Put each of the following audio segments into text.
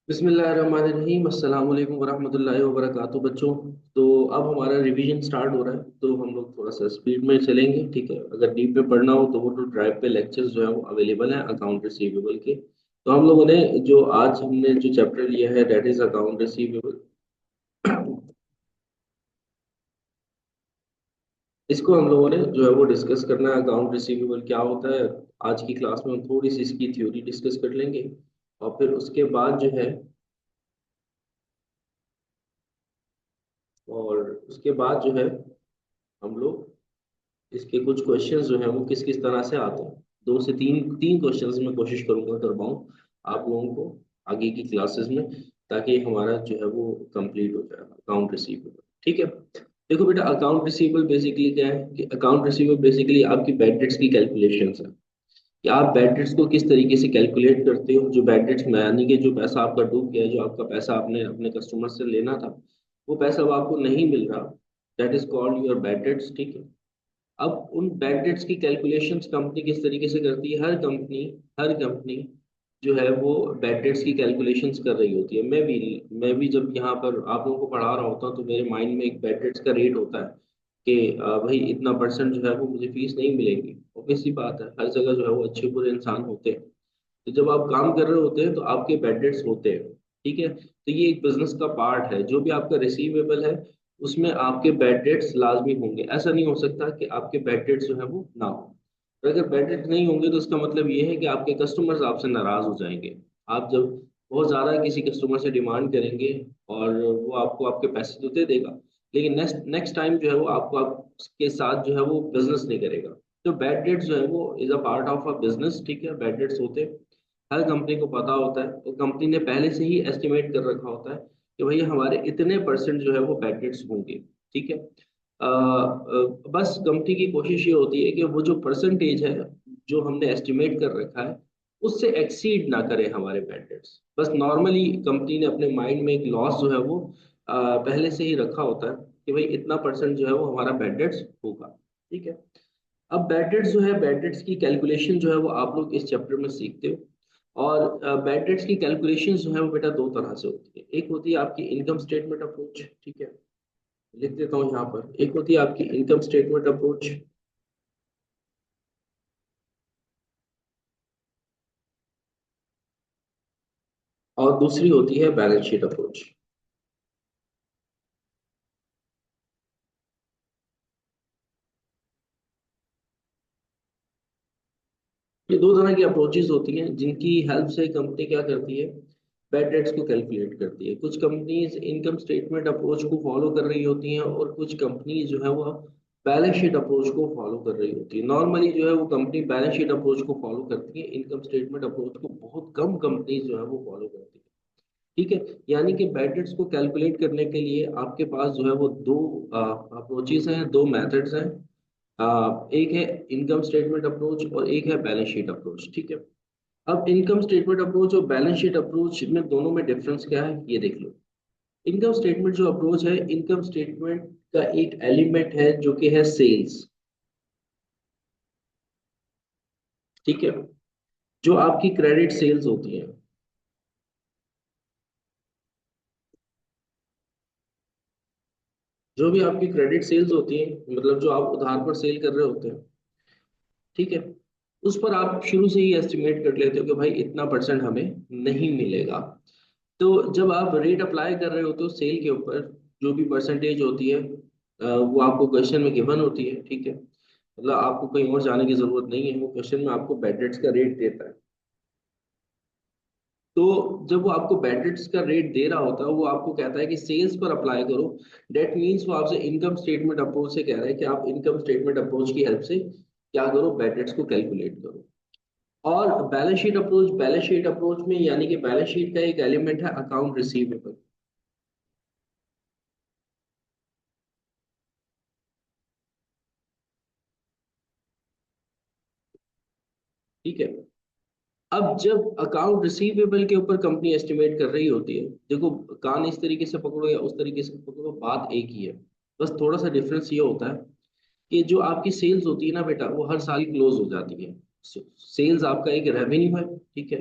बिस्मिल्लाहिर्रहमानिर्रहीम अस्सलाम वालेकुम वरहमतुल्लाहि वबरकातुहू बच्चों। तो अब हमारा रिवीजन स्टार्ट हो रहा है, तो हम लोग थोड़ा सा स्पीड में चलेंगे। ठीक है, अगर डीप में पढ़ना हो तो वो तो ड्राइव पे लेक्चर्स जो है वो अवेलेबल हैं अकाउंट रिसीवेबल के। तो हम लोगों ने जो आज हमने जो चैप्टर लिया है दैट इज अकाउंट रिसीवेबल। इसको हम लोगों ने जो है वो डिस्कस करना है, अकाउंट रिसीवेबल क्या होता है। आज की क्लास में हम थोड़ी सी इसकी थ्योरी डिस्कस कर लेंगे और फिर उसके बाद जो है और उसके बाद जो है हम लोग इसके कुछ क्वेश्चंस जो है वो किस किस तरह से आते हैं। दो से तीन तीन क्वेश्चंस मैं कोशिश करूंगा करवाऊं आप लोगों को आगे की क्लासेस में, ताकि हमारा जो है वो कंप्लीट हो जाए अकाउंट रिसीवेबल। ठीक है, देखो बेटा, अकाउंट रिसीवेबल बेसिकली क्या है कि अकाउंट रिसीवेबल बेसिकली आपकी बैड डेट्स की कैलकुलेशंस है कि आप बैड डेट्स को किस तरीके से कैलकुलेट करते हो। जो बैड डेट्स में यानी कि जो पैसा आपका डूब गया है, जो आपका पैसा आपने अपने कस्टमर से लेना था वो पैसा अब आपको नहीं मिल रहा, that is called your bad debts. ठीक है, अब उन बैड डेट्स की कैलकुलेशंस कंपनी किस तरीके से करती है। हर कंपनी जो है वो बैड डेट्स की कैलकुलेशंस कर रही होती है। मैं भी जब यहाँ पर आप लोगों को पढ़ा रहा होता हूँ तो मेरे माइंड में एक बैड डेट्स का रेट होता है कि भाई इतना परसेंट जो है वो मुझे फीस नहीं मिलेगी। ऑब्वियस सी बात है, हर जगह जो है वो अच्छे बुरे इंसान होते हैं। तो जब आप काम कर रहे होते हैं तो आपके बैड डेट्स होते हैं। ठीक है, तो ये एक बिजनेस का पार्ट है। जो भी आपका रिसीवेबल है उसमें आपके बैड डेट्स लाजमी होंगे। ऐसा नहीं हो सकता कि आपके बैड डेट्स जो है वो ना हो। और अगर बैड डेट्स नहीं होंगे तो उसका मतलब ये है कि आपके कस्टमर्स आपसे नाराज हो जाएंगे। आप जब बहुत ज्यादा किसी कस्टमर से डिमांड करेंगे और वो आपको आपके पैसे तो दे देगा, लेकिन नेक्स्ट नेक्स्ट टाइम जो है वो आपको आपके साथ जो है वो बिजनेस नहीं करेगा। तो बैड डेट्स जो है वो is a part of a business. ठीक है, बैड डेट्स होते हैं, हर कंपनी को पता होता है, तो कंपनी ने पहले से ही एस्टिमेट कर रखा होता है कि भैया हमारे इतने परसेंट जो है वो बैड डेट्स होंगे। ठीक है, बस कंपनी की कोशिश ये होती है कि वो जो परसेंटेज है जो हमने एस्टिमेट कर रखा है उससे एक्सीड ना करे हमारे बैड डेट्स। बस नॉर्मली कंपनी ने अपने माइंड में एक लॉस जो है वो पहले से ही रखा होता है कि भाई इतना परसेंट जो है वो हमारा बैड डेट्स होगा। ठीक है, अब बैड डेट्स जो है, बैड डेट्स की कैलकुलेशन जो है वो आप लोग इस चैप्टर में सीखते हो। और बैड डेट्स की कैलकुलेशन जो है वो बेटा दो तरह से होती है। एक होती है आपकी इनकम स्टेटमेंट अप्रोच। ठीक है, लिख देता हूँ यहाँ पर। एक होती है आपकी इनकम स्टेटमेंट अप्रोच और दूसरी होती है बैलेंस शीट अप्रोच। ये दो तरह की अप्रोचेस होती हैं जिनकी हेल्प से कंपनी क्या करती है, बैड डेट्स को कैलकुलेट करती है। कुछ कंपनीज इनकम स्टेटमेंट अप्रोच को फॉलो कर रही होती हैं और कुछ कंपनीज जो है वो बैलेंस शीट अप्रोच को फॉलो कर रही होती है। नॉर्मली जो है वो कंपनी बैलेंस शीट अप्रोच को फॉलो करती है, इनकम स्टेटमेंट अप्रोच को बहुत कम कंपनीज जो है वो फॉलो करती है। ठीक है, यानी कि बैड डेट्स को कैलकुलेट करने के लिए आपके पास जो है वो दो अप्रोचेस हैं, दो मेथड्स हैं। एक है इनकम स्टेटमेंट अप्रोच और एक है बैलेंस शीट अप्रोच। ठीक है, अब इनकम स्टेटमेंट अप्रोच और बैलेंस शीट अप्रोच में दोनों में डिफरेंस क्या है ये देख लो। इनकम स्टेटमेंट जो अप्रोच है, इनकम स्टेटमेंट का एक एलिमेंट है जो कि है सेल्स। ठीक है, जो आपकी क्रेडिट सेल्स होती है, जो भी आपकी क्रेडिट सेल्स होती है, मतलब जो आप उधार पर सेल कर रहे होते हैं। ठीक है, उस पर आप शुरू से ही एस्टिमेट कर लेते हो कि भाई इतना परसेंट हमें नहीं मिलेगा। तो जब आप रेट अप्लाई कर रहे होते हो सेल के ऊपर, जो भी परसेंटेज होती है वो आपको क्वेश्चन में गिवन होती है। ठीक है, मतलब आपको कहीं और जाने की जरूरत नहीं है, वो क्वेश्चन में आपको बैड डेट्स का रेट देता है। तो जब वो आपको बैड डेट्स का रेट दे रहा होता है, वो आपको कहता है कि सेल्स पर अप्लाई करो। डेट मीन्स वो आपसे इनकम स्टेटमेंट अप्रोच से कह रहा है कि आप इनकम स्टेटमेंट अप्रोच की हेल्प से क्या करो, बैड डेट्स को कैलकुलेट करो। और बैलेंस शीट अप्रोच में यानी कि बैलेंस शीट का एक एलिमेंट है अकाउंट रिसीवेबल। ठीक है, अब जब अकाउंट रिसीवेबल के ऊपर कंपनी एस्टिमेट कर रही होती है, देखो कान इस तरीके से पकड़ो या उस तरीके से पकड़ो, बात एक ही है। बस थोड़ा सा डिफरेंस ये होता है कि जो आपकी सेल्स होती है ना बेटा, वो हर साल क्लोज हो जाती है। सेल्स आपका एक रेवेन्यू है। ठीक है,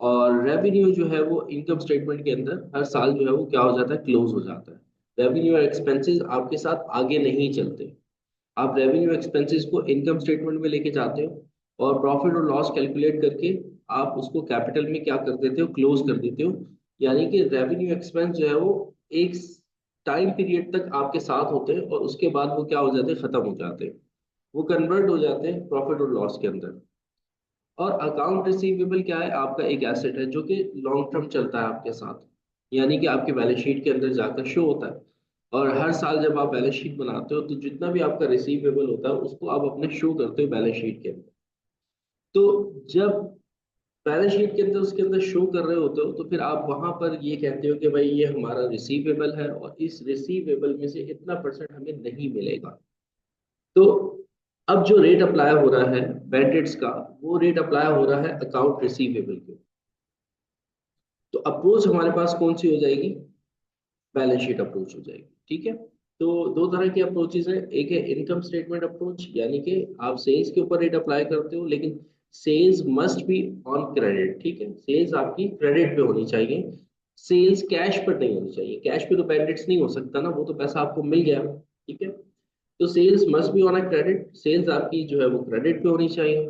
और रेवेन्यू जो है वो इनकम स्टेटमेंट के अंदर हर साल जो है वो क्या हो जाता है, क्लोज हो जाता है। रेवेन्यू और एक्सपेंसेस आपके साथ आगे नहीं चलते। आप रेवेन्यू एक्सपेंसेस को इनकम स्टेटमेंट में लेके जाते हो और प्रॉफिट और लॉस कैलकुलेट करके आप उसको कैपिटल में क्या कर देते हो, क्लोज कर देते हो। यानी कि रेवेन्यू एक्सपेंस जो है वो एक टाइम पीरियड तक आपके साथ होते हैं और उसके बाद वो क्या हो जाते हैं, खत्म हो जाते हैं। वो कन्वर्ट हो जाते हैं प्रॉफिट और लॉस के अंदर। और अकाउंट रिसीवेबल क्या है, आपका एक एसेट है जो कि लॉन्ग टर्म चलता है आपके साथ, यानी कि आपके बैलेंस शीट के अंदर जाकर शो होता है। और हर साल जब आप बैलेंस शीट बनाते हो तो जितना भी आपका रिसीवेबल होता है उसको आप अपने शो करते हो बैलेंस शीट के अंदर। तो जब बैलेंस शीट के अंदर उसके अंदर शो कर रहे होते हो तो फिर आप वहां पर ये कहते हो कि भाई ये हमारा रिसीवेबल है और इस रिसीवेबल में से इतना परसेंट हमें नहीं मिलेगा। तो अब जो रेट अप्लाई हो रहा है बैड डेट्स का, वो रेट अप्लाई हो रहा है अकाउंट रिसीवेबल के। तो अप्रोच हमारे पास कौन सी हो जाएगी, बैलेंस शीट अप्रोच हो जाएगी। ठीक है। तो दो तरह की अप्रोचेस है, एक है इनकम स्टेटमेंट अप्रोच, यानी कि आप सेल्स के ऊपर रेट अप्लाई करते हो लेकिन sales must be on credit. ठीक है, सेल्स आपकी क्रेडिट पे होनी चाहिए, सेल्स कैश पर नहीं होनी चाहिए। कैश पे तो बेनिफिट्स नहीं हो सकता ना, वो तो पैसा आपको मिल गया। ठीक है। तो sales must be on a credit, sales आपकी जो है वो क्रेडिट पे होनी चाहिए।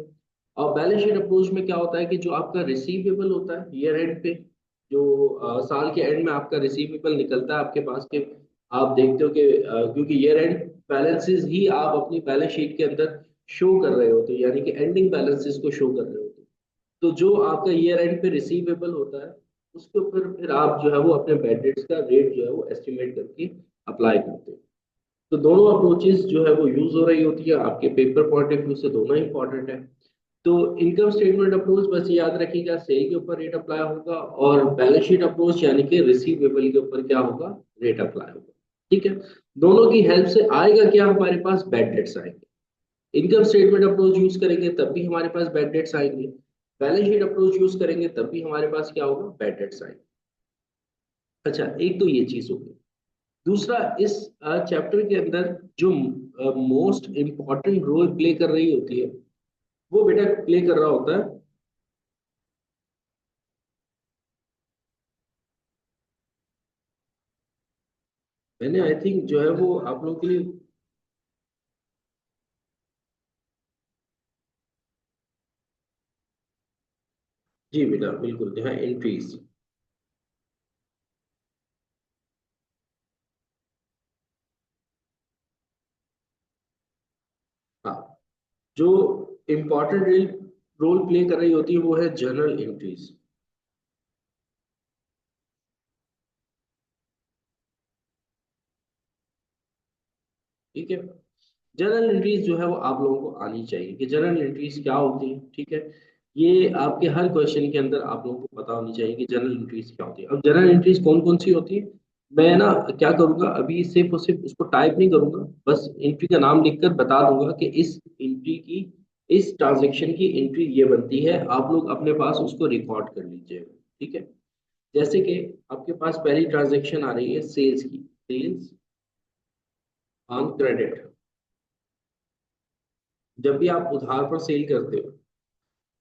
और बैलेंस शीट अप्रोच में क्या होता है कि जो आपका रिसीवेबल होता है ईयर एंड पे, जो साल के एंड में आपका रिसीवेबल निकलता है आपके पास के, आप देखते हो कि क्योंकि ईयर एंड बैलेंसेस ही आप अपनी बैलेंस शीट के अंदर शो कर रहे होते हो, यानी कि एंडिंग बैलेंसेस को शो कर रहे होते हो। तो जो आपका ईयर एंड पे रिसीवेबल होता है उसके ऊपर फिर आप जो है वो अपने बैड डेट्स का रेट जो है वो एस्टिमेट करके अप्लाई करते हो। तो दोनों अप्रोचेस जो है वो यूज हो रही होती है, आपके पेपर पॉइंट ऑफ व्यू से दोनों इंपॉर्टेंट है। तो इनकम स्टेटमेंट अप्रोच बस याद रखिएगा, सेल के ऊपर रेट अप्लाई होगा, और बैलेंस शीट अप्रोच यानी कि रिसीवेबल के ऊपर क्या होगा, रेट अप्लाई होगा। ठीक है। दोनों की हेल्प से आएगा क्या, हमारे पास बैड डेट्स आएंगे। इनकम स्टेटमेंट अप्रोच यूज करेंगे तब भी हमारे पास बैड डेट्स आएंगे, बैलेंस शीट अप्रोच यूज करेंगे तब भी हमारे पास क्या होगा, बैड डेट्स आएंगे। अच्छा, एक तो ये चीज होगी। दूसरा, इस चैप्टर के अंदर जो मोस्ट इम्पॉर्टेंट रोल प्ले कर रही होती है वो बेटा प्ले कर रहा होता है, मैंने आई थिंक जो है वो आप लोगों के लिए। जी बेटा बिल्कुल, यहाँ एंट्रीज। हाँ, जो इम्पोर्टेंट रोल प्ले कर रही होती है वो है जर्नल एंट्रीज। ठीक है। जर्नल एंट्रीज जो है वो आप लोगों को आनी चाहिए कि जर्नल एंट्रीज क्या होती है। ठीक है। ये आपके हर क्वेश्चन के अंदर आप लोगों को पता होनी चाहिए कि जर्नल एंट्रीज क्या होती है। अब जर्नल एंट्रीज कौन कौन सी होती है, मैं ना क्या करूंगा अभी, सिर्फ और सिर्फ उसको टाइप नहीं करूंगा, बस एंट्री का नाम लिखकर बता दूंगा कि इस एंट्री की, इस ट्रांजेक्शन की एंट्री ये बनती है, आप लोग अपने पास उसको रिकॉर्ड कर लीजिए। ठीक है। जैसे कि आपके पास पहली ट्रांजेक्शन आ रही है सेल्स की, सेल्स ऑन क्रेडिट। जब भी आप उधार पर सेल करते हो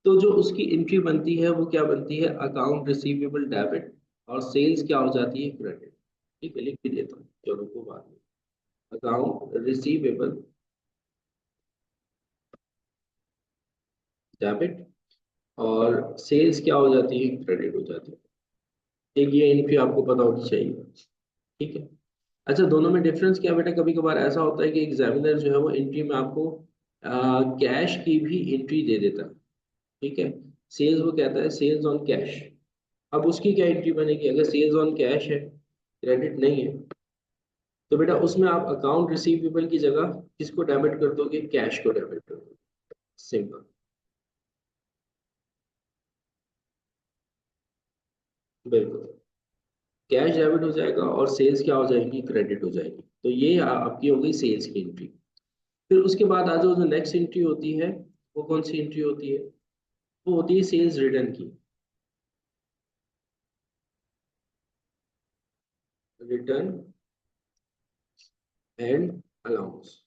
तो जो उसकी एंट्री बनती है वो क्या बनती है, अकाउंट रिसीवेबल डेबिट, और सेल्स क्या हो जाती है, क्रेडिट। ठीक है, लिख भी देता हूँ चलो को बाद में, अकाउंट रिसीवेबल डेबिट, और सेल्स क्या हो जाती है, क्रेडिट हो जाती है। एक ये एंट्री आपको पता होनी चाहिए। ठीक है। अच्छा, दोनों में डिफरेंस क्या है बेटा, कभी कभार ऐसा होता है कि एग्जामिनर जो है वो एंट्री में आपको कैश की भी एंट्री दे देता है। ठीक है। सेल्स वो कहता है सेल्स ऑन कैश। अब उसकी क्या एंट्री बनेगी, अगर सेल्स ऑन कैश है, क्रेडिट नहीं है, तो बेटा उसमें आप अकाउंट रिसीवेबल की जगह किसको डेबिट कर दोगे, कैश को डेबिट कर दोगे। सिंपल। बिल्कुल, कैश डेबिट हो जाएगा और सेल्स क्या हो जाएगी, क्रेडिट हो जाएगी। तो ये आपकी हो गई सेल्स की एंट्री। फिर उसके बाद आ जाओ, जो नेक्स्ट एंट्री होती है वो कौन सी एंट्री होती है, वो होती है सेल्स रिटर्न की, return and allowance.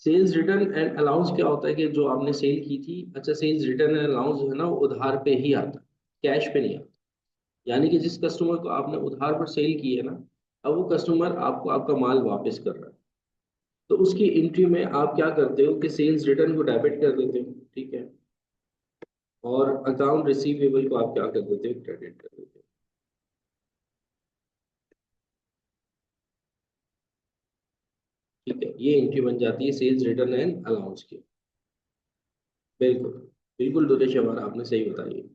Sales return and allowance क्या होता है कि जो आपने सेल की थी, अच्छा सेल्स रिटर्न एंड अलाउंस जो है ना वो उधार पे ही आता है, कैश पे नहीं आता। यानी कि जिस कस्टमर को आपने उधार पर सेल की है ना, अब वो कस्टमर आपको आपका माल वापस कर रहा है, तो उसकी एंट्री में आप क्या करते हो कि सेल्स रिटर्न को डेबिट कर देते हो, ठीक है, और अकाउंट रिसीवेबल को आप क्या कर देते हो, क्रेडिट कर देते हो। ठीक है, ये एंट्री बन जाती है सेल्स रिटर्न एंड अलाउंस की। बिल्कुल, बिल्कुल दुर्देश हमारा, आपने सही बताई है।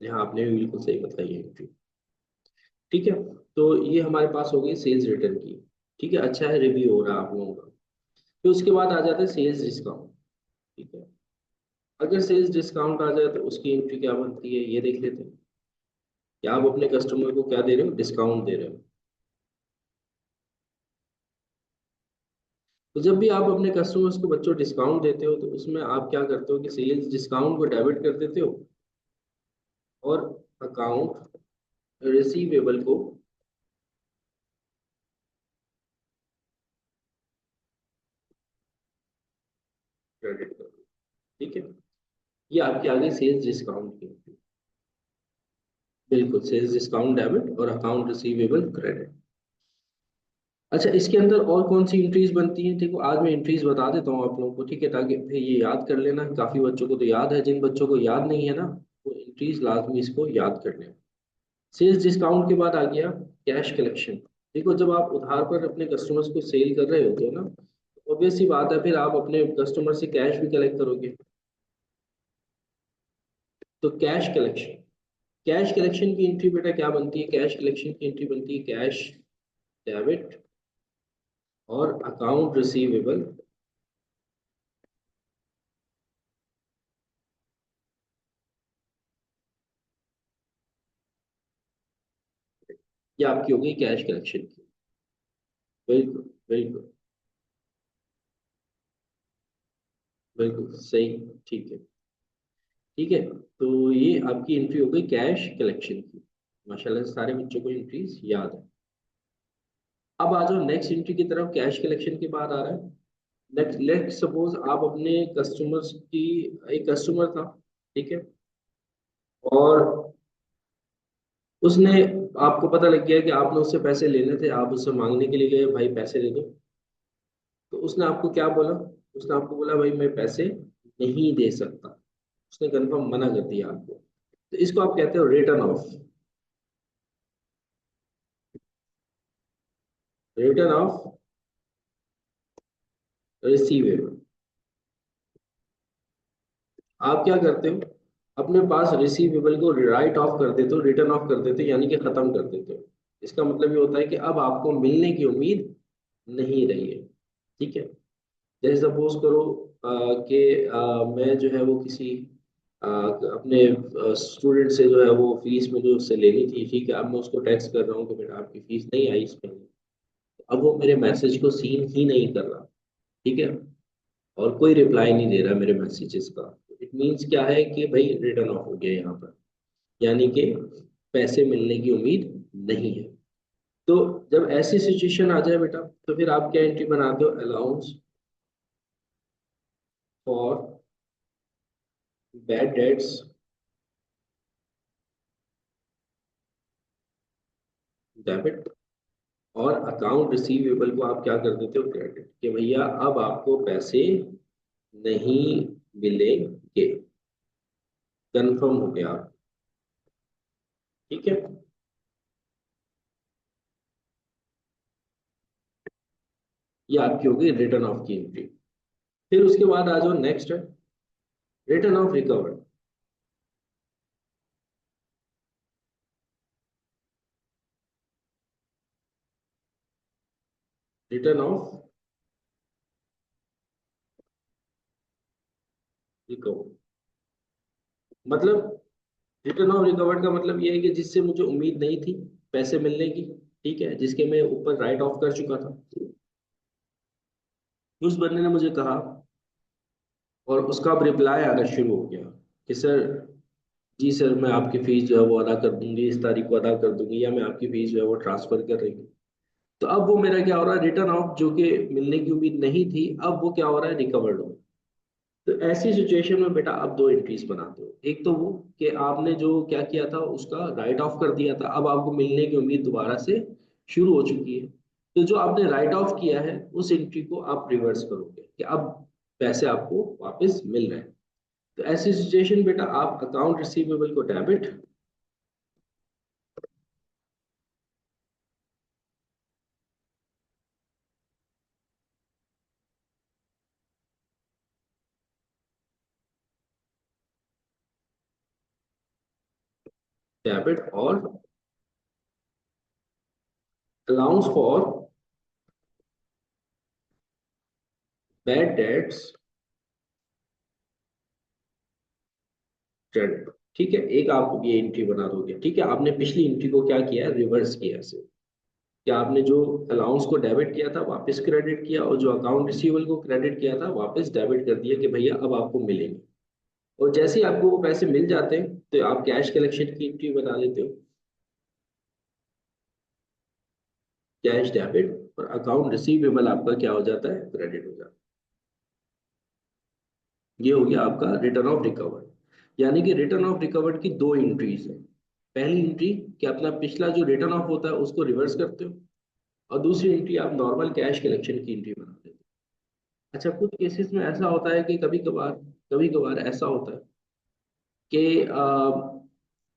यहाँ आपने भी बिल्कुल सही बताई है एंट्री। ठीक है, तो ये हमारे पास हो गई सेल्स रिटर्न की। ठीक है, अच्छा है, रिव्यू हो रहा है आप लोगों का। फिर उसके बाद आ जाता है सेल्स डिस्काउंट। ठीक है, अगर सेल्स डिस्काउंट आ जाए तो उसकी एंट्री क्या बनती है, ये देख लेते हैं कि आप अपने कस्टमर को क्या दे रहे हो, डिस्काउंट दे रहे हो। तो जब भी आप अपने कस्टमर्स को बच्चों डिस्काउंट देते हो तो उसमें आप क्या करते हो कि सेल्स डिस्काउंट को डेबिट कर देते हो और अकाउंट रिसीवेबल को क्रेडिट कर दो। ठीक है, ये आपकी आ गई सेल्स डिस्काउंट की। बिल्कुल, सेल्स डिस्काउंट डेबिट और अकाउंट रिसीवेबल क्रेडिट। अच्छा, इसके अंदर और कौन सी एंट्रीज बनती हैं, देखो आज मैं एंट्रीज बता देता हूँ आप लोगों को, ठीक है, ताकि फिर ये याद कर लेना। काफी बच्चों को तो याद है, जिन बच्चों को याद नहीं है ना, वो एंट्रीज लाजमी इसको याद कर लें। सेल्स डिस्काउंट के बाद आ गया कैश कलेक्शन। देखो, जब आप उधार पर अपने कस्टमर्स को सेल कर रहे होते हो ना, ऑब्वियस सी बात है, फिर आप अपने कस्टमर से कैश भी कलेक्ट करोगे। तो कैश कलेक्शन, कैश कलेक्शन की एंट्री बेटा क्या बनती है, कैश कलेक्शन की एंट्री बनती है कैश डेबिट और अकाउंट रिसीवेबल। ये आपकी होगी कैश कलेक्शन की। बिल्कुल, बिल्कुल, बिल्कुल सही। ठीक है, ठीक है, तो ये आपकी एंट्री हो गई कैश कलेक्शन की। माशाल्लाह से सारे बच्चों को एंट्रीज याद है। अब आ जाओ नेक्स्ट एंट्री की तरफ, कैश कलेक्शन के बाद आ रहा है नेक्स्ट। लेट सपोज आप अपने कस्टमर्स की, एक कस्टमर था, ठीक है, और उसने, आपको पता लग गया कि आपने उससे पैसे लेने थे, आप उससे मांगने के लिए गए, भाई पैसे दे दो। तो उसने आपको क्या बोला, उसने आपको बोला भाई मैं पैसे नहीं दे सकता, उसने कन्फर्म मना कर दिया आपको, तो इसको आप कहते हो return of. Return of receivable. आप क्या करते हो, अपने पास रिसीवेबल को राइट ऑफ कर देते हो, रिटर्न ऑफ कर देते हो, यानी कि खत्म कर देते हो। इसका मतलब ये होता है कि अब आपको मिलने की उम्मीद नहीं रही है। ठीक है, जैसे सपोज करो कि मैं जो है वो किसी अपने स्टूडेंट से जो है वो फीस मुझे उससे लेनी थी, ठीक है, अब मैं उसको टेक्स्ट कर रहा हूँ कि बेटा आपकी फीस नहीं आई इस महीने। अब वो मेरे मैसेज को सीन ही नहीं कर रहा, ठीक है, और कोई रिप्लाई नहीं दे रहा मेरे मैसेजेस का। इट मीन्स क्या है कि भाई रिटर्न ऑफ हो गया यहाँ पर, यानी कि पैसे मिलने की उम्मीद नहीं है। तो जब ऐसी सिचुएशन आ जाए बेटा, तो फिर आप क्या एंट्री बनाते हो, allowance for bad dates debit, और अकाउंट रिसीवेबल को आप क्या कर देते हो, क्रेडिट, कि भैया अब आपको पैसे नहीं मिलेंगे, कंफर्म हो गया। ठीक है, ये आपकी होगी रिटर्न ऑफ की एंट्री। फिर उसके बाद आ जाओ नेक्स्ट है return of recovered. Return of recovered मतलब, रिटर्न ऑफ रिकवर्ड का मतलब ये है कि जिससे मुझे उम्मीद नहीं थी पैसे मिलने की, ठीक है, जिसके मैं ऊपर राइट ऑफ कर चुका था, उस बंदे ने मुझे कहा, और उसका अब रिप्लाई आना शुरू हो गया कि सर, जी सर, मैं आपकी फीस जो है वो अदा कर दूंगी, इस तारीख को अदा कर दूंगी, या मैं आपकी फीस जो है वो ट्रांसफर कर रही हूँ। तो अब वो मेरा क्या हो रहा है, रिटर्न ऑफ जो कि मिलने की उम्मीद नहीं थी, अब वो क्या हो रहा है, रिकवर्ड हो। तो ऐसी सिचुएशन में बेटा आप दो एंट्रीज बनाते हो। एक तो वो कि आपने जो क्या किया था उसका राइट ऑफ कर दिया था, अब आपको मिलने की उम्मीद दोबारा से शुरू हो चुकी है। तो जो आपने राइट ऑफ किया है उस एंट्री को आप रिवर्स करोगे कि अब पैसे आपको वापस मिल रहे हैं। तो ऐसी सिचुएशन बेटा आप अकाउंट रिसीवेबल को डेबिट, डेबिट और allowance for bad debts credit. ठीक है, एक आप ये एंट्री बना दोगे। ठीक है, आपने पिछली एंट्री को क्या किया है, रिवर्स किया है कि आपने जो अलाउंस को डेबिट किया था वापस क्रेडिट किया, और जो अकाउंट रिसीवेबल को क्रेडिट किया था वापस डेबिट कर दिया कि भैया अब आपको मिलेंगे। और जैसे ही आपको वो पैसे मिल जाते हैं तो आप कैश कलेक्शन की एंट्री बना देते हो, कैश डेबिट, और अकाउंट रिसीवेबल आपका क्या हो जाता है, क्रेडिट हो जाता है। ये हो गया आपका रिटर्न ऑफ रिकवर्ड। यानी कि रिटर्न ऑफ रिकवर्ड की दो एंट्रीज है। पहली एंट्री कि अपना पिछला जो रिटर्न ऑफ होता है उसको रिवर्स करते हो, और दूसरी एंट्री आप नॉर्मल कैश कलेक्शन की एंट्री बना देते हो। अच्छा, कुछ केसेस में ऐसा होता है कि कभी कभार ऐसा होता है कि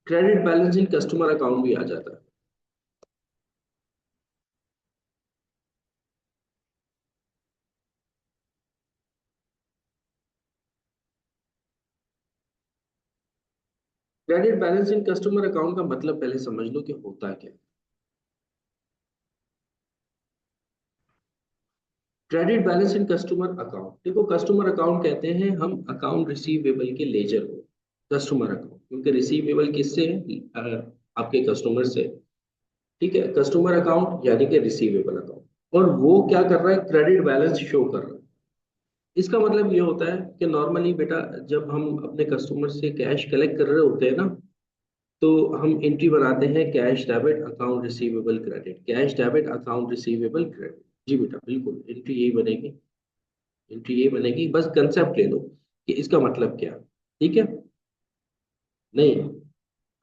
credit balance in customer account भी आ जाता है। Credit balance in customer account का मतलब पहले समझ लो कि होता क्या है। Credit balance in customer account, देखो कस्टमर अकाउंट कहते हैं हम अकाउंट रिसीवेबल के लेजर को। कस्टमर अकाउंट क्योंकि रिसीवेबल किससे है, आपके कस्टमर से। ठीक है, कस्टमर अकाउंट यानी कि रिसीवेबल अकाउंट, और वो क्या कर रहा है, क्रेडिट बैलेंस शो कर रहा है। इसका मतलब ये होता है कि नॉर्मली बेटा जब हम अपने कस्टमर से कैश कलेक्ट कर रहे होते हैं ना, तो हम एंट्री बनाते हैं cash debit account receivable credit, cash debit account receivable credit. जी बेटा बिल्कुल, एंट्री यही बनेगी। एंट्री यही बनेगी, बस कंसेप्ट ले लो कि इसका मतलब क्या है। ठीक है, नहीं,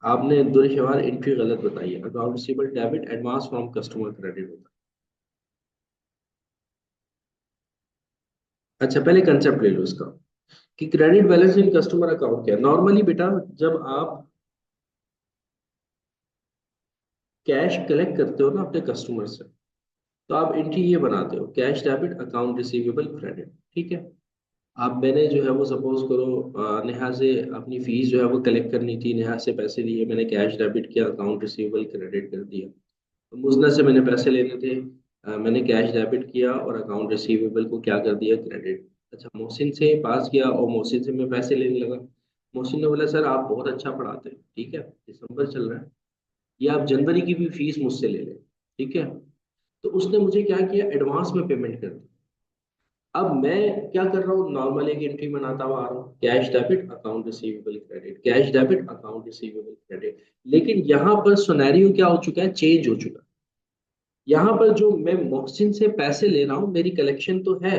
आपने दुर्व्यवहार एंट्री गलत बताई है। Account receivable debit advance from customer credit होता है। अच्छा, पहले कंसेप्ट ले लो इसका कि credit balance in customer account क्या है। नॉर्मली बेटा जब आप कैश कलेक्ट करते हो ना अपने कस्टमर से, तो आप एंट्री ये बनाते हो cash debit account receivable credit. ठीक है, आप मैंने जो है वो सपोज करो नेहा से अपनी फीस जो है वो कलेक्ट करनी थी, नेहा से पैसे लिए, मैंने कैश डेबिट किया, अकाउंट रिसीवेबल क्रेडिट कर दिया। तो मुजना से मैंने पैसे लेने थे, मैंने कैश डेबिट किया और अकाउंट रिसीवेबल को क्या कर दिया, क्रेडिट। अच्छा, मोहसिन से पास किया और मोहसिन से मैं पैसे लेने लगा। मोहसिन ने बोला सर आप बहुत अच्छा पढ़ाते हैं, ठीक है, दिसंबर चल रहा है, ये आप जनवरी की भी फीस मुझसे ले लें। ठीक है, तो उसने मुझे क्या किया, एडवांस में पेमेंट कर दी। अब मैं क्या कर रहा हूँ, नॉर्मल एक एंट्री बनाता हुआ आ रहा हूँ, cash debit account receivable credit, cash debit account receivable credit. लेकिन यहाँ पर सिनेरियो क्या हो चुका है, चेंज हो चुका है। यहाँ पर जो मैं मोहसिन से पैसे ले रहा हूँ मेरी कलेक्शन तो है,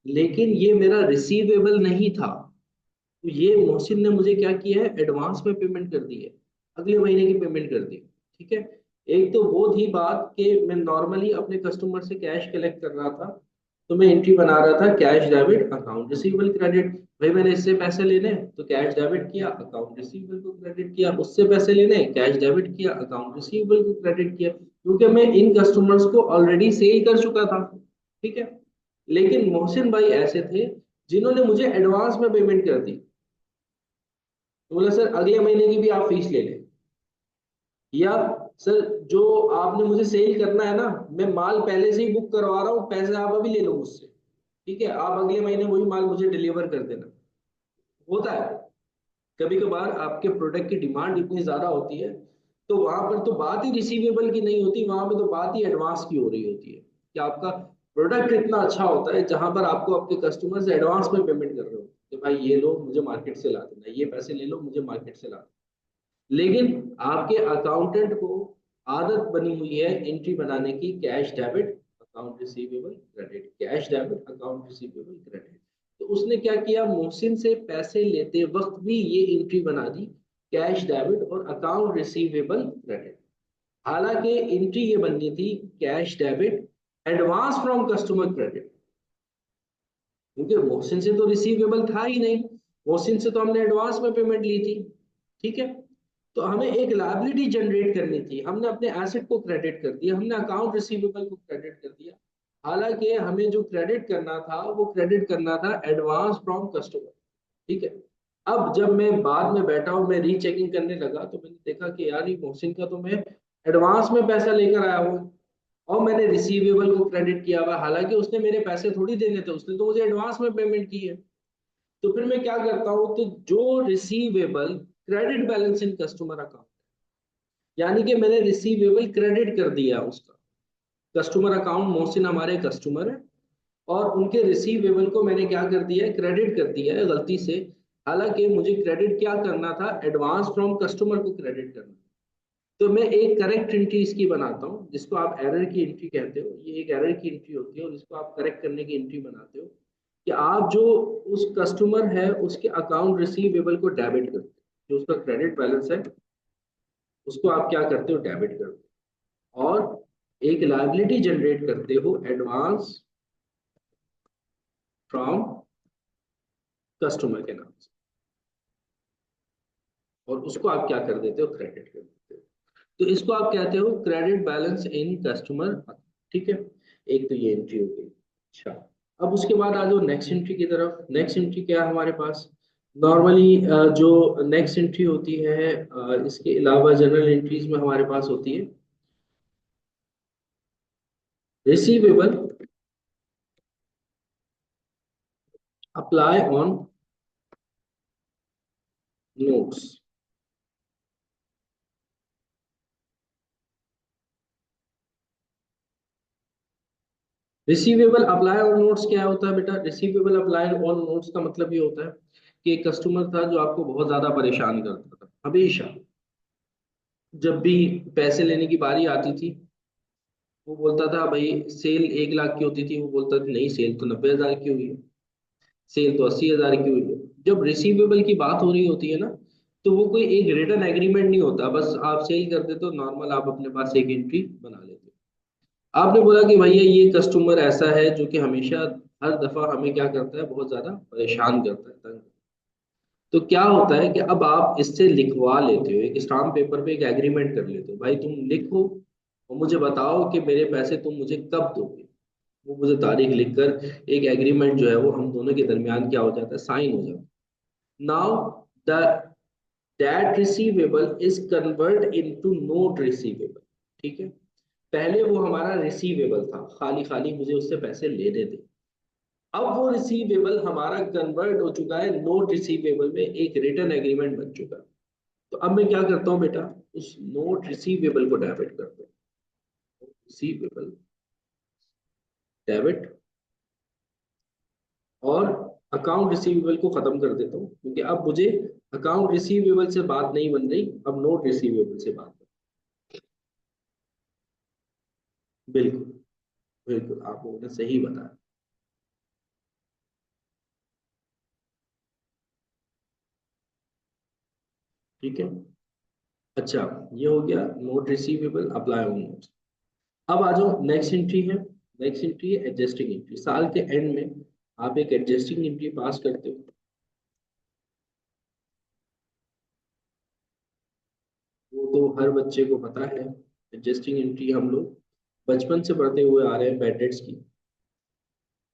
लेकिन ये मेरा रिसीवेबल नहीं था। तो ये मोहसिन ने मुझे क्या किया है, एडवांस में पेमेंट कर दी है, अगले महीने की पेमेंट कर दी। ठीक है, एक तो वो थी बात कि मैं नॉर्मली अपने कस्टमर से कैश कलेक्ट कर रहा था, तो मैं एंट्री बना रहा था cash debit account receivable credit. भाई मैंने इससे पैसे लेने तो कैश डेबिट किया, अकाउंट रिसीवेबल को क्रेडिट किया, उससे पैसे लेने कैश डेबिट किया, अकाउंट रिसीवेबल को क्रेडिट किया, क्योंकि मैं इन कस्टमर्स को ऑलरेडी सेल कर चुका था। ठीक है, लेकिन मोहसिन भाई ऐसे थे जिन्होंने मुझे एडवांस में पेमेंट कर दी। तो बोला सर अगले महीने की भी आप फीस ले लें, या सर जो आपने मुझे सेल करना है ना, मैं माल पहले से ही बुक करवा रहा हूँ, पैसे आप अभी ले लो मुझसे। ठीक है, आप अगले महीने वही माल मुझे डिलीवर कर देना। होता है कभी कभार आपके प्रोडक्ट की डिमांड इतनी ज्यादा होती है, तो वहां पर तो बात ही रिसीवेबल की नहीं होती, वहां पे तो बात ही एडवांस की हो रही होती है कि आपका प्रोडक्ट इतना अच्छा होता है जहां पर आपको आपके कस्टमर से एडवांस में पेमेंट कर रहे हो कि भाई ये लो मुझे मार्केट से ला देना, ये पैसे ले लो मुझे मार्केट से ला देना। लेकिन आपके अकाउंटेंट को आदत बनी हुई है एंट्री बनाने की, cash debit account receivable credit, cash debit account receivable credit. तो उसने क्या किया, मोहसिन से पैसे लेते वक्त भी ये एंट्री बना दी, कैश डेबिट और अकाउंट रिसीवेबल क्रेडिट। हालांकि एंट्री ये बननी थी cash debit advance from customer credit, क्योंकि मोहसिन से तो रिसीवेबल था ही नहीं, मोहसिन से तो हमने एडवांस में पेमेंट ली थी। ठीक है, तो हमें एक लायबिलिटी जनरेट करनी थी, हमने अपने एसेट को क्रेडिट कर दिया, हमने अकाउंट रिसीवेबल को क्रेडिट कर दिया। हालांकि हमें जो क्रेडिट करना था वो क्रेडिट करना था एडवांस फ्रॉम कस्टमर। ठीक है, अब जब मैं बाद में बैठा हूं, मैं रीचेकिंग करने लगा तो मैंने देखा कि यार ये मोहसिन का तो मैं एडवांस में पैसा लेकर आया हूँ और मैंने रिसीवेबल को क्रेडिट किया हुआ, हालांकि उसने मेरे पैसे थोड़ी देने थे, उसने तो मुझे एडवांस में पेमेंट की है। तो फिर मैं क्या करता हूँ, तो जो receivable credit balance in customer account, यानी कि मैंने रिसीवेबल क्रेडिट कर दिया उसका कस्टमर अकाउंट, मोहसिन हमारे कस्टमर है और उनके रिसीवेबल को मैंने क्या कर दिया है, क्रेडिट कर दिया है गलती से। हालांकि मुझे क्रेडिट क्या करना था, एडवांस फ्रॉम कस्टमर को क्रेडिट करना। तो मैं एक करेक्ट एंट्री इसकी बनाता हूँ, जिसको आप एरर की एंट्री कहते हो, ये एक एरर की एंट्री होती है और इसको आप करेक्ट करने की एंट्री बनाते हो कि आप जो उस कस्टमर है उसके अकाउंट रिसीवेबल को डेबिट करते हो, जो उसका क्रेडिट बैलेंस है उसको आप क्या करते हो, डेबिट करते हो, और एक लायबिलिटी जनरेट करते हो एडवांस फ्रॉम कस्टमर के नाम से, और उसको आप क्या कर देते हो, क्रेडिट कर देते हो। तो इसको आप कहते हो क्रेडिट बैलेंस इन कस्टमर। ठीक है, एक तो ये एंट्री हो गई। अच्छा, अब उसके बाद आ जाओ नेक्स्ट एंट्री की तरफ। नेक्स्ट एंट्री क्या है हमारे पास, नॉर्मली जो नेक्स्ट एंट्री होती है, इसके अलावा जनरल एंट्रीज में हमारे पास होती है receivable apply on notes. Receivable apply on notes क्या होता है बेटा, रिसीवेबल अप्लाई ऑन नोट्स का मतलब ये होता है कि एक कस्टमर था जो आपको बहुत ज्यादा परेशान करता था, हमेशा जब भी पैसे लेने की बारी आती थी वो बोलता था भाई सेल 1 लाख की होती थी, वो बोलता था नहीं सेल तो 90,000 की हुई है, सेल तो 80,000 की हुई है। जब रिसीवेबल की बात हो रही होती है ना, तो वो कोई एक रिटर्न एग्रीमेंट नहीं होता, बस आप सेल कर देते हो नॉर्मल, आप अपने पास एक एंट्री बना लेते हो। आपने बोला कि भैया ये कस्टमर ऐसा है जो कि हमेशा हर दफा हमें क्या करता है, बहुत ज्यादा परेशान करता है, तंग करता है। तो क्या होता है कि अब आप इससे लिखवा लेते हो, एक स्टाम्प पेपर पे एक एग्रीमेंट कर लेते हो, भाई तुम लिखो और मुझे बताओ कि मेरे पैसे तुम मुझे कब दोगे। वो मुझे तारीख लिखकर एक एग्रीमेंट जो है वो हम दोनों के दरमियान क्या हो जाता है, साइन हो जाता है। Now the that receivable is convert into note receivable. ठीक है, पहले वो हमारा रिसीवेबल था, खाली खाली मुझे उससे पैसे लेने थे। अब वो रिसीवेबल हमारा कन्वर्ट हो चुका है नोट रिसीवेबल में, एक रिटर्न एग्रीमेंट बन चुका है। तो अब मैं क्या करता हूँ बेटा, उस नोट रिसीवेबल को डेबिट करता हूँ, रिसीवेबल डेबिट, और अकाउंट रिसीवेबल को खत्म कर देता हूँ, क्योंकि अब मुझे अकाउंट रिसीवेबल से बात नहीं बन रही, अब नोट रिसीवेबल से बात बन रही। बिल्कुल, बिल्कुल आप लोगों ने सही बताया। ठीक है, अच्छा, ये हो गया note receivable apply on note. अब आ जाओ नेक्स्ट एंट्री है, नेक्स्ट एंट्री है एडजस्टिंग एंट्री। साल के एंड में आप एक एडजस्टिंग एंट्री पास करते हो। वो तो हर बच्चे को पता है, एडजस्टिंग एंट्री हम लोग बचपन से पढ़ते हुए आ रहे हैं बैड डेट्स की।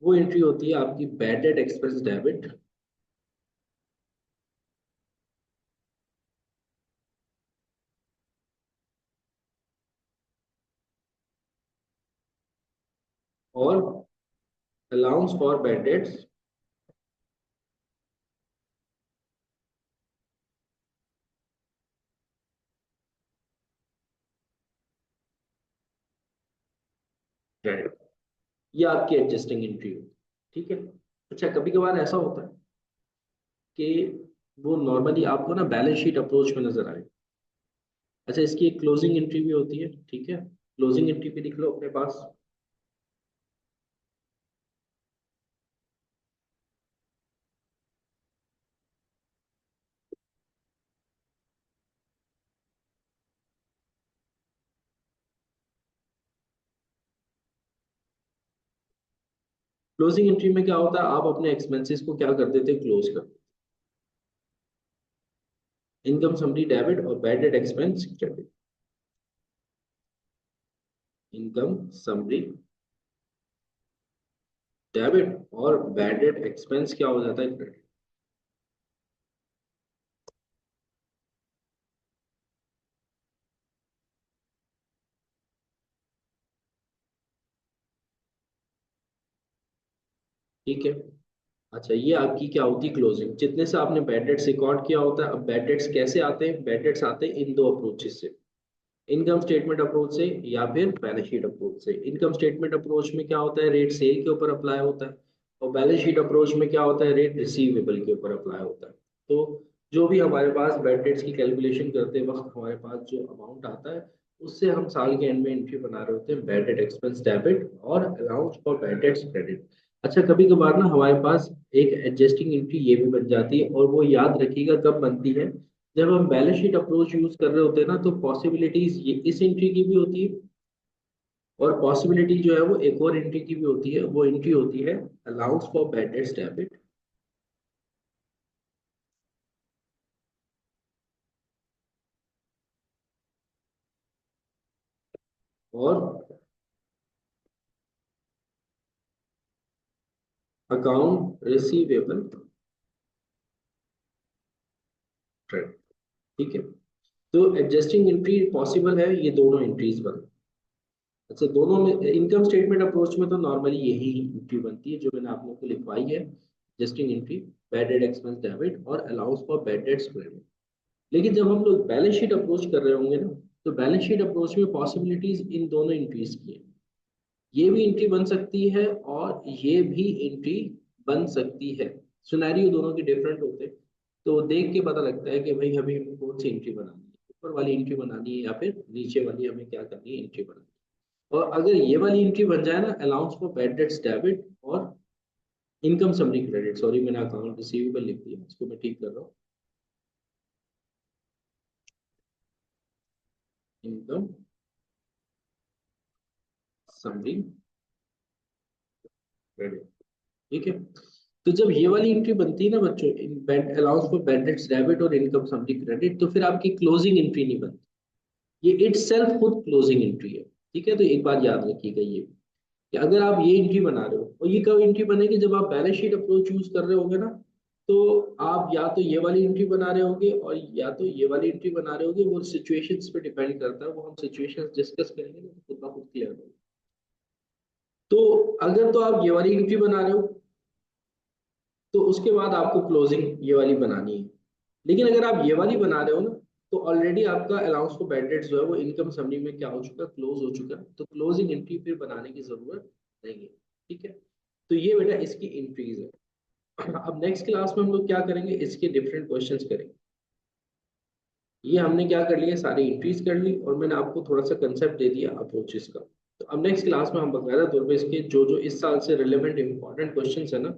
वो एंट्री होती है आपकी बैड डेट एक्सपेंस डेबिट, और allowance for bad debts credit. ये आपकी एडजस्टिंग एंट्री होती है। ठीक है, अच्छा कभी कभार ऐसा होता है कि वो नॉर्मली आपको ना बैलेंस शीट अप्रोच में नजर आए, अच्छा, इसकी एक क्लोजिंग एंट्री भी होती है, ठीक है, क्लोजिंग एंट्री भी लिख लो अपने पास। क्लोजिंग एंट्री में क्या होता है, आप अपने एक्सपेंसेस को क्या कर देते हैं, क्लोज कर। इनकम समरी डेबिट और bad debt expense credit. Income summary debit और बैड डेट एक्सपेंस क्या हो जाता है, क्रेडिट। ठीक है। अच्छा, ये आपकी क्या होती है, क्लोजिंग, जितने से आपने बैड डेट्स रिकॉर्ड किया होता है। अब बैड डेट्स कैसे आते हैं, बैड डेट्स आते हैं इन दो अप्रोचेस से, इनकम स्टेटमेंट अप्रोच से या फिर बैलेंस शीट अप्रोच से। इनकम स्टेटमेंट अप्रोच में क्या होता है, रेट सेल के ऊपर अप्लाई होता है, और बैलेंस शीट अप्रोच में क्या होता है, रेट रिसीवेबल के ऊपर अप्लाई होता है। तो जो भी हमारे पास बैड डेट्स की कैलकुलेशन करते वक्त हमारे पास जो अमाउंट आता है, उससे हम साल के एंड में एंट्री बना रहे होते हैं, बैड डेट एक्सपेंस डेबिट और allowance for bad debts credit. अच्छा, कभी कभार ना हमारे पास एक एडजस्टिंग एंट्री ये भी बन जाती है, और वो याद रखिएगा कब बनती है, जब हम बैलेंस शीट अप्रोच यूज कर रहे होते हैं ना, तो पॉसिबिलिटीज ये इस एंट्री की भी होती है, और पॉसिबिलिटी जो है वो एक और एंट्री की भी होती है, वो एंट्री होती है allowance for bad dates debit और अकाउंट रिसीवेबल ट्रेड। ठीक है। तो एडजस्टिंग एंट्री पॉसिबल है, ये दोनों एंट्रीज बन। अच्छा, दोनों में इनकम स्टेटमेंट अप्रोच में तो नॉर्मली यही एंट्री बनती है जो मैंने आप लोगों को लिखवाई है, adjusting entry, bad debt expense debit और allowance for bad debts credit. लेकिन जब हम लोग बैलेंस शीट अप्रोच कर रहे होंगे ना, तो बैलेंस शीट अप्रोच में पॉसिबिलिटीज इन दोनों एंट्रीज की है। ये भी एंट्री बन सकती है और ये भी एंट्री बन सकती है। सिनेरियो दोनों के डिफरेंट होते हैं, तो देख के पता लगता है कि भाई अभी हमें कौन सी एंट्री बनानी है, ऊपर वाली एंट्री बनानी है या फिर नीचे वाली हमें क्या करनी है, एंट्री बनानी है। और अगर ये वाली एंट्री बन जाए ना, allowance for bad dates debit और इनकम समरी क्रेडिट, सॉरी मैंने अकाउंट रिसीवेबल लिख दिया, इसको मैं ठीक कर रहा हूँ, इनकम समरी क्रेडिट। ठीक है। तो जब ये वाली एंट्री बनती है ना बच्चों, in bad allowance for bad dates debit और इनकम समरी क्रेडिट, तो फिर आपकी क्लोजिंग एंट्री नहीं बनती, ये इट सेल्फ खुद क्लोजिंग एंट्री है। ठीक है, तो एक बात याद रखिएगा ये, कि अगर आप ये एंट्री बना रहे हो, और ये कब एंट्री बनेगी, जब आप बैलेंस शीट अप्रोच यूज कर रहे होगे ना, तो आप या तो ये वाली एंट्री बना रहे होगे और या तो ये वाली एंट्री बना रहे होगे, वो सिचुएशंस पे डिपेंड करता है, वो हम सिचुएशंस डिस्कस करेंगे ना, तो खुद ब खुद क्लियर होगा। तो अगर तो आप ये वाली एंट्री बना रहे हो, तो उसके बाद आपको क्लोजिंग ये वाली बनानी है। लेकिन अगर आप ये वाली बना रहे हो ना, तो ऑलरेडी आपका अलाउंस फॉर बैड डेट्स जो है वो इनकम समरी में क्या हो चुका है, क्लोज हो चुका है, तो क्लोजिंग एंट्री फिर बनाने की जरूरत नहीं है। ठीक है। तो ये बेटा इसकी एंट्रीज है। अब नेक्स्ट क्लास में हम लोग क्या करेंगे, इसके डिफरेंट क्वेश्चंस करेंगे। ये हमने क्या कर लिया, सारी एंट्रीज कर ली, और मैंने आपको थोड़ा सा कंसेप्ट दे दिया अप्रोचेस का। तो अब नेक्स्ट क्लास में हम बकायदा तौर पे इसके जो जो इस साल से रिलेवेंट इंपॉर्टेंट क्वेश्चंस है ना,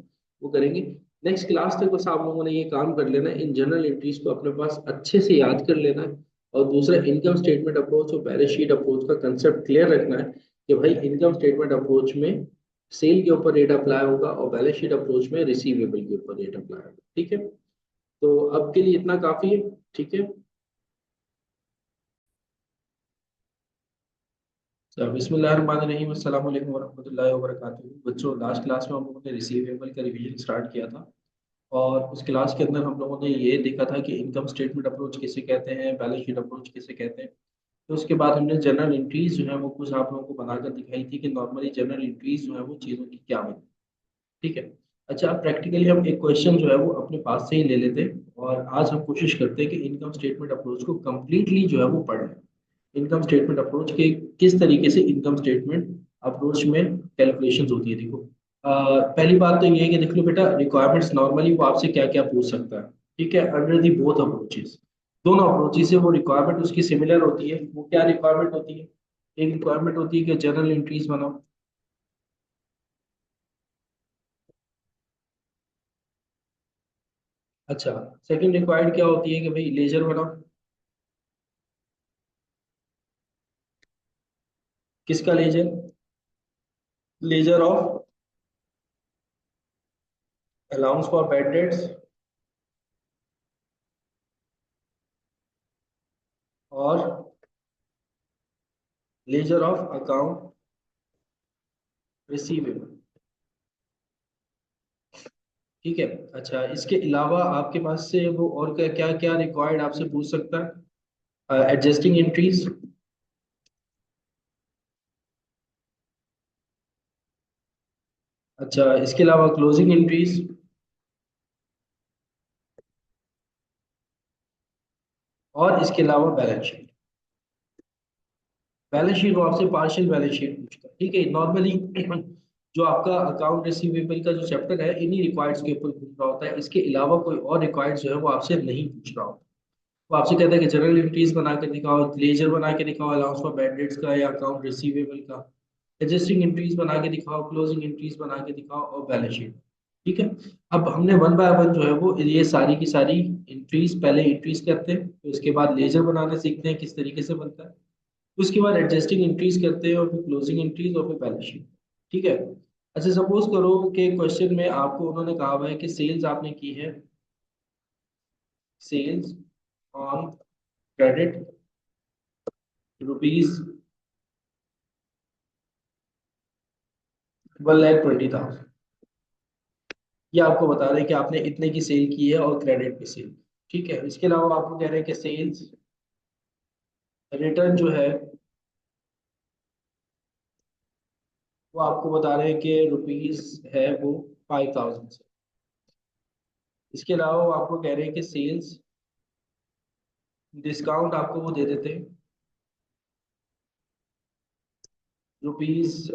वो करेंगे। नेक्स्ट क्लास तक बस आप लोगों ने ये काम कर लेना है, इन जनरल एंट्रीज को अपने पास अच्छे से याद कर लेना है, और दूसरा इनकम स्टेटमेंट अप्रोच और बैलेंस शीट अप्रोच का कंसेप्ट क्लियर रखना है, कि भाई इनकम स्टेटमेंट अप्रोच में सेल के ऊपर रेट अप्लाई होगा, और बैलेंस शीट अप्रोच में रिसीवेबल के ऊपर रेट अप्लाई होगा। ठीक है। तो अब के लिए इतना काफी है। ठीक है। बिस्मिल्लाहिर्रहमानिर्रहीम, अस्सलाम वालेकुम वरहमतुल्लाहि वबरकातुहू। बच्चों, लास्ट क्लास में हम लोगों ने रिसीवेबल का रिवीजन स्टार्ट किया था, और उस क्लास के अंदर हम लोगों ने ये देखा था कि इनकम स्टेटमेंट अप्रोच किसे कहते हैं, बैलेंस शीट अप्रोच किसे कहते हैं। तो उसके बाद हमने जनरल एंट्रीज जो है वो कुछ आप लोगों को बनाकर दिखाई थी, कि नॉर्मली जनरल एंट्रीज जो है वो चीज़ों की क्या होती है। ठीक है। अच्छा, अब प्रैक्टिकली हम एक क्वेश्चन जो है वो अपने पास से ही ले लेते हैं, और आज हम कोशिश करते हैं कि इनकम स्टेटमेंट अप्रोच को कंप्लीटली जो है वो पढ़ लें। इनकम स्टेटमेंट अप्रोच के किस तरीके से इनकम स्टेटमेंट अप्रोच में कैलकुलेशंस होती है, देखो। पहली बात तो ये है कि देख लो बेटा, रिक्वायरमेंट्स नॉर्मली वो आपसे क्या क्या पूछ सकता है। ठीक है, अंडर दी बोथ अप्रोचेस। दोनों अप्रोचेस से वो रिक्वायरमेंट उसकी सिमिलर होती है। वो क्या रिक्वायरमेंट होती है? एक रिक्वायरमेंट होती है कि जर्नल एंट्रीज बनाओ। अच्छा, सेकंड रिक्वायर्ड क्या होती है कि भाई लेजर बनाओ। किसका ledger? Ledger of allowance for bad debts और लेजर ऑफ अकाउंट रिसीवेबल। ठीक है। अच्छा, इसके अलावा आपके पास से वो और क्या क्या क्या रिक्वायर्ड आपसे पूछ सकता है? Adjusting entries. अच्छा, इसके अलावा क्लोजिंग एंट्रीज और इसके अलावा बैलेंस शीट। बैलेंस शीट वो आपसे पार्शियल बैलेंस शीट पूछता है। ठीक है, नॉर्मली जो आपका अकाउंट रिसीवेबल का जो चैप्टर है इन्हीं रिक्वायर्ड्स के ऊपर पूछ रहा होता है। इसके अलावा कोई और रिक्वायर्ड जो है वो आपसे नहीं पूछ रहा होता। वो आपसे कहता है कि जनरल एंट्रीज बना के दिखाओ, लेजर बना के दिखाओ अलाउंस फॉर बैड डेट्स का या अकाउंट रिसीवेबल का, एडजस्टिंग एंट्रीज बना के दिखाओ, क्लोजिंग एंट्रीज बना के दिखाओ और बैलेंस शीट। ठीक है। अब हमने वन बाय वन जो है वो ये सारी की सारी एंट्रीज, पहले एंट्रीज करते हैं, तो इसके बाद लेजर बनाना सीखते हैं किस तरीके से बनता है, उसके बाद एडजस्टिंग एंट्रीज करते हैं और फिर क्लोजिंग एंट्रीज और फिर बैलेंस शीट। ठीक है। अच्छा, सपोज करो कि क्वेश्चन में आपको उन्होंने कहा हुआ है कि सेल्स आपने की है, सेल्स ऑन क्रेडिट रुपीज 1,20,000। ये आपको बता रहे हैं कि आपने इतने की सेल की है और क्रेडिट पे सेल। ठीक है। इसके अलावा आपको कह रहे हैं कि सेल्स रिटर्न जो है वो आपको बता रहे हैं कि रुपीज है वो 5,000 से। इसके अलावा वो आपको कह रहे हैं कि सेल्स डिस्काउंट आपको वो दे देते हैं रुपीज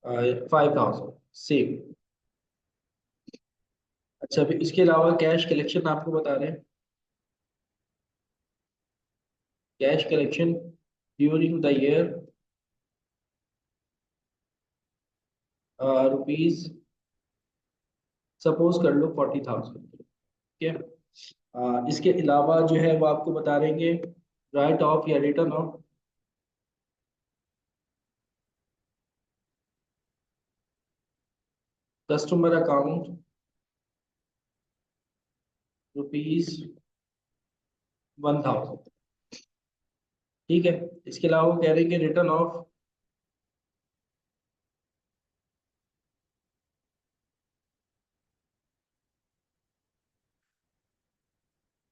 5,000 सेम। अच्छा, फिर इसके अलावा कैश कलेक्शन आपको बता रहे हैं, cash collection during the year rupees suppose कर लो 40,000। ठीक है। इसके अलावा जो है वो आपको बता देंगे राइट ऑफ या return of customer account rupees 1,000। ठीक है। इसके अलावा वो कह रहे हैं कि रिटर्न ऑफ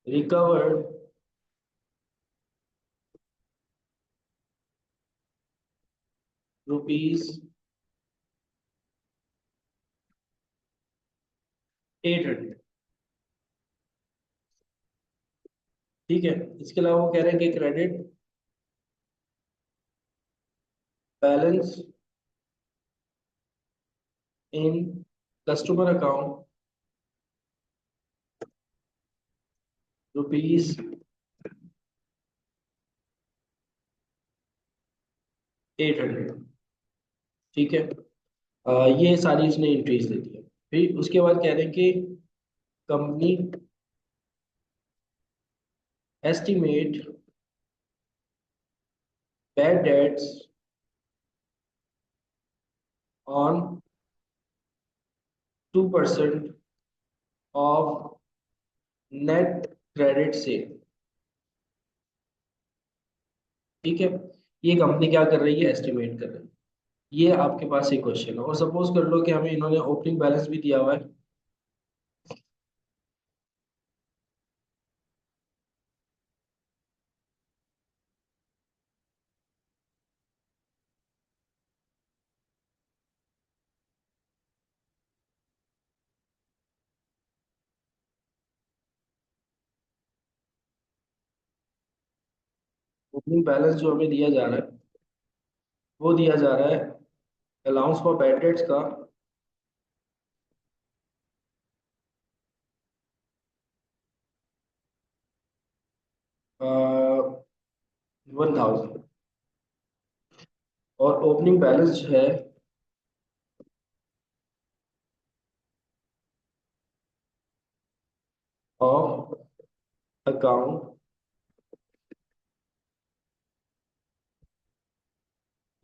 रिकवर्ड रुपीज 800। ठीक है। इसके अलावा वो कह रहे हैं कि credit balance in customer account rupees 800। ठीक है। ये सारी इसने एंट्रीज दे दी है। फिर उसके बाद कह रहे हैं कि company estimate bad debts on 2% of net credit से। ठीक है। ये कंपनी क्या कर रही है? एस्टिमेट कर रही है। ये आपके पास एक क्वेश्चन है। और सपोज कर लो कि हमें इन्होंने ओपनिंग बैलेंस भी दिया हुआ है। ओपनिंग बैलेंस जो हमें दिया जा रहा है वो दिया जा रहा है अलाउंस फॉर बैड डेट्स का 1000। और ओपनिंग बैलेंस जो है ऑफ अकाउंट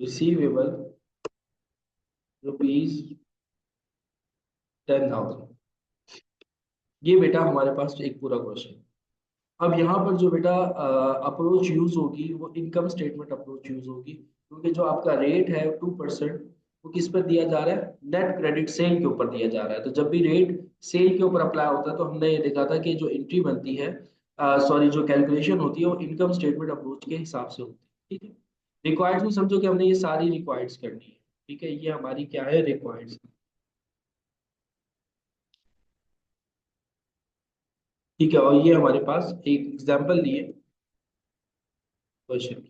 रिसीवेबल ₹10,000। ये बेटा हमारे पास एक पूरा क्वेश्चन। अब यहाँ पर जो बेटा अप्रोच यूज होगी वो इनकम स्टेटमेंट अप्रोच यूज होगी, क्योंकि जो आपका रेट है 2%, वो किस पर दिया जा रहा है, नेट क्रेडिट सेल के ऊपर दिया जा रहा है। तो जब भी रेट सेल के ऊपर अप्लाई होता है तो हमने ये देखा था कि जो एंट्री बनती है, सॉरी, जो कैलकुलेशन होती है वो इनकम स्टेटमेंट अप्रोच के हिसाब से होती है। ठीक है, रिक्वायर्ड्स में समझो कि हमने ये सारी रिक्वायर्ड्स करनी है। ठीक है, ये हमारी क्या है, रिक्वायर्ड्स। ठीक है, और ये हमारे पास एक एग्जाम्पल दिए क्वेश्चन।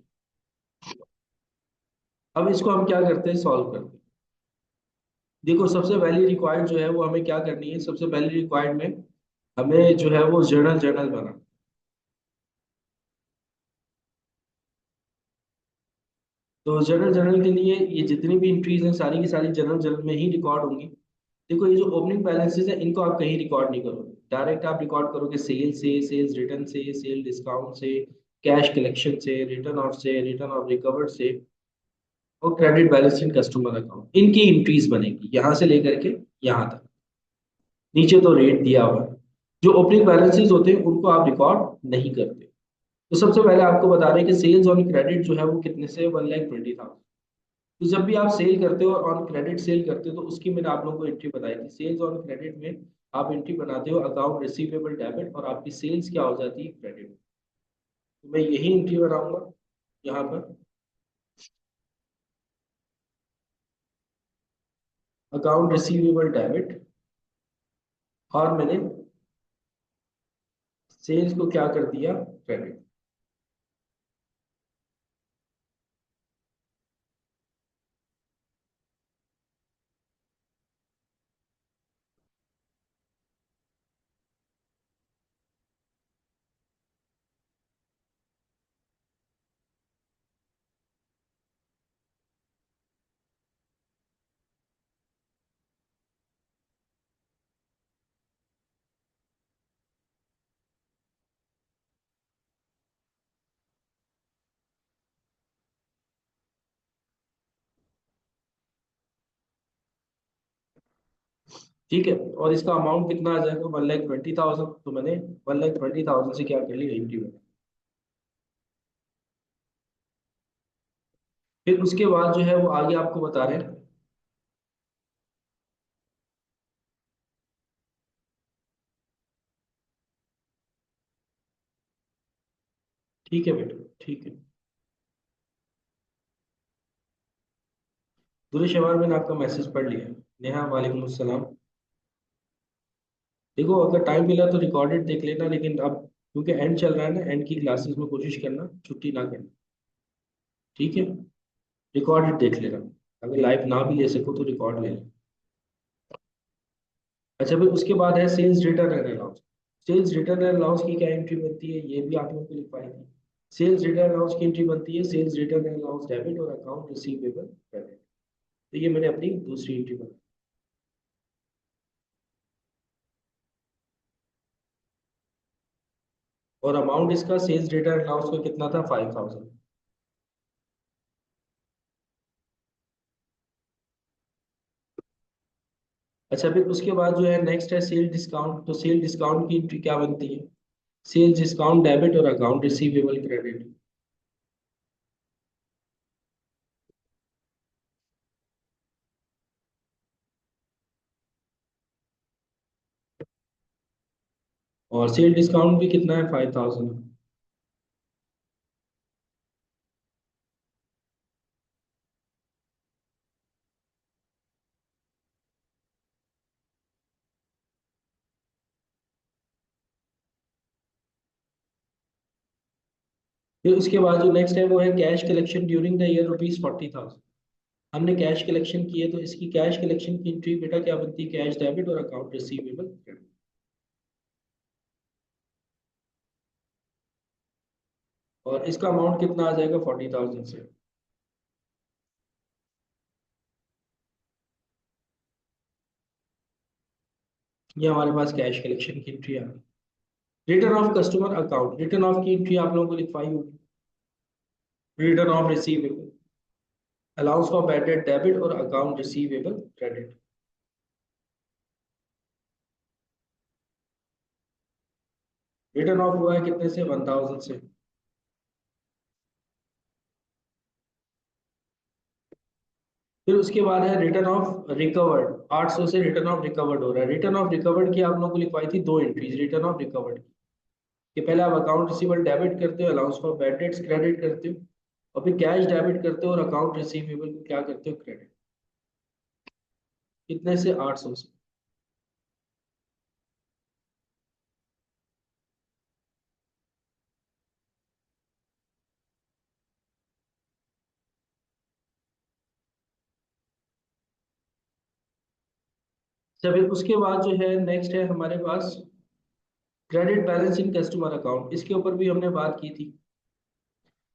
अब इसको हम क्या करते हैं, सॉल्व करते हैं। देखो, सबसे पहली रिक्वायर्ड जो है वो हमें क्या करनी है, सबसे पहली रिक्वायर्ड में हमें जो है वो जर्नल जर्नल बना। तो जर्नल जर्नल के लिए ये जितनी भी इंट्रीज हैं सारी की सारी जर्नल जर्नल में ही रिकॉर्ड होंगी। देखो, ये जो ओपनिंग बैलेंसेस है इनको आप कहीं रिकॉर्ड नहीं करोगे, डायरेक्ट आप रिकॉर्ड करोगे सेल से, सेल्स रिटर्न से, सेल डिस्काउंट से, कैश कलेक्शन से, रिटर्न ऑफ से, रिटर्न ऑफ रिकवर्ड से, और credit balance in customer account, इनकी इंट्रीज बनेगी यहाँ से लेकर के यहाँ तक। नीचे तो रेट दिया हुआ है। जो ओपनिंग बैलेंसेस होते हैं उनको आप रिकॉर्ड नहीं करते। तो सबसे पहले आपको बता रहे हैं कि सेल्स ऑन क्रेडिट जो है वो कितने से, 1,20,000। तो जब भी आप सेल करते हो और ऑन क्रेडिट सेल करते हो तो उसकी मैंने आप लोगों को एंट्री बताई थी। सेल्स ऑन क्रेडिट में आप एंट्री बनाते हो अकाउंट रिसीवेबल डेबिट, और आपकी सेल्स क्या हो जाती है, क्रेडिट। तो मैं यही एंट्री बनाऊंगा यहाँ पर, अकाउंट रिसीवेबल डेबिट, और मैंने सेल्स को क्या कर दिया, क्रेडिट। ठीक है, और इसका अमाउंट कितना आ जाएगा, 1,20,000। तो मैंने 1,20,000 से क्या कर ली, एंट्री बना। फिर उसके बाद जो है वो आगे आपको बता रहे हैं। ठीक है बेटा, ठीक है। दुरुस्त शवार, मैंने आपका मैसेज पढ़ लिया। नेहा, वालेकुम अस्सलाम। देखो, अगर टाइम मिला तो रिकॉर्डेड देख लेना, लेकिन अब क्योंकि एंड चल रहा है ना, एंड की क्लासेस में कोशिश करना छुट्टी ना करना। ठीक है, रिकॉर्डेड देख लेना। अगर लाइव ना भी ले सको तो रिकॉर्ड ले लेना। अच्छा, फिर उसके बाद है sales return and allowance. Sales return and allowance की क्या एंट्री बनती है, ये भी आप लोगों को लिखवाई थी। सेल्स रिटर्न अलाउंस की एंट्री बनती है sales return and allowance debit और अकाउंट रिसीवेबल क्रेडिट। तो ये मैंने अपनी दूसरी एंट्री बनाई। और अमाउंट इसका सेल्स रिटर्न अलाउंस का कितना था, 5,000। अच्छा, फिर उसके बाद जो है नेक्स्ट है सेल डिस्काउंट। तो सेल डिस्काउंट की एंट्री क्या बनती है, सेल्स डिस्काउंट डेबिट और अकाउंट रिसीवेबल क्रेडिट। और सेल डिस्काउंट भी कितना है, 5,000। फिर उसके बाद जो नेक्स्ट है वो है cash collection during the year, ₹40,000। हमने कैश कलेक्शन की है तो इसकी कैश कलेक्शन की एंट्री बेटा क्या बनती है, कैश डेबिट और अकाउंट रिसीवेबल क्रेडिट। और इसका अमाउंट कितना आ जाएगा 40,000 से। ये हमारे पास कैश कलेक्शन की एंट्री आ गई। Return of customer account, return of की एंट्री आप लोगों को लिखवाई होगी। Return of receivable, allowance for bad debt debit और account receivable credit. Return of हुआ है कितने से, 1000 से। फिर उसके बाद है रिटर्न ऑफ रिकवर्ड, 800 से रिटर्न ऑफ रिकवर्ड हो रहा है। रिटर्न ऑफ रिकवर्ड की आप लोगों को लिखवाई थी दो एंट्रीज रिटर्न ऑफ रिकवर्ड की, कि पहले आप अकाउंट रिसीवेबल डेबिट करते हो, allowance for bad debts credit करते हो, और फिर कैश डेबिट करते हो और अकाउंट रिसीवेबल को क्या करते हो, क्रेडिट। कितने से, 800 से। फिर उसके बाद जो है नेक्स्ट है हमारे पास credit balance in customer account. इसके ऊपर भी हमने बात की थी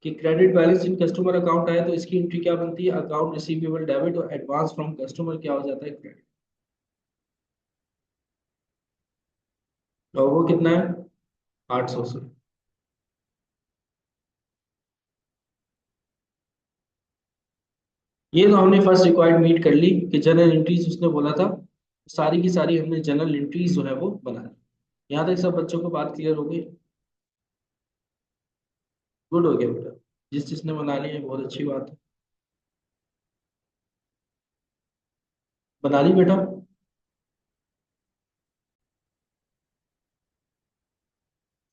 कि credit balance in customer account आए तो इसकी एंट्री क्या बनती है, अकाउंट रिसीवेबल डेबिट और एडवांस फ्रॉम कस्टमर क्या हो जाता है, क्रेडिट। और वो कितना है, 800 से। ये तो हमने फर्स्ट रिक्वायर्ड मीट कर ली कि जनरल एंट्रीज उसने बोला था, सारी की सारी हमने जनरल एंट्रीज जो है वो बना ली। यहाँ तक सब बच्चों को बात क्लियर हो गई। गुड हो गया बेटा, जिस जिसने बना लिया है बहुत अच्छी बात है। बना ली बेटा,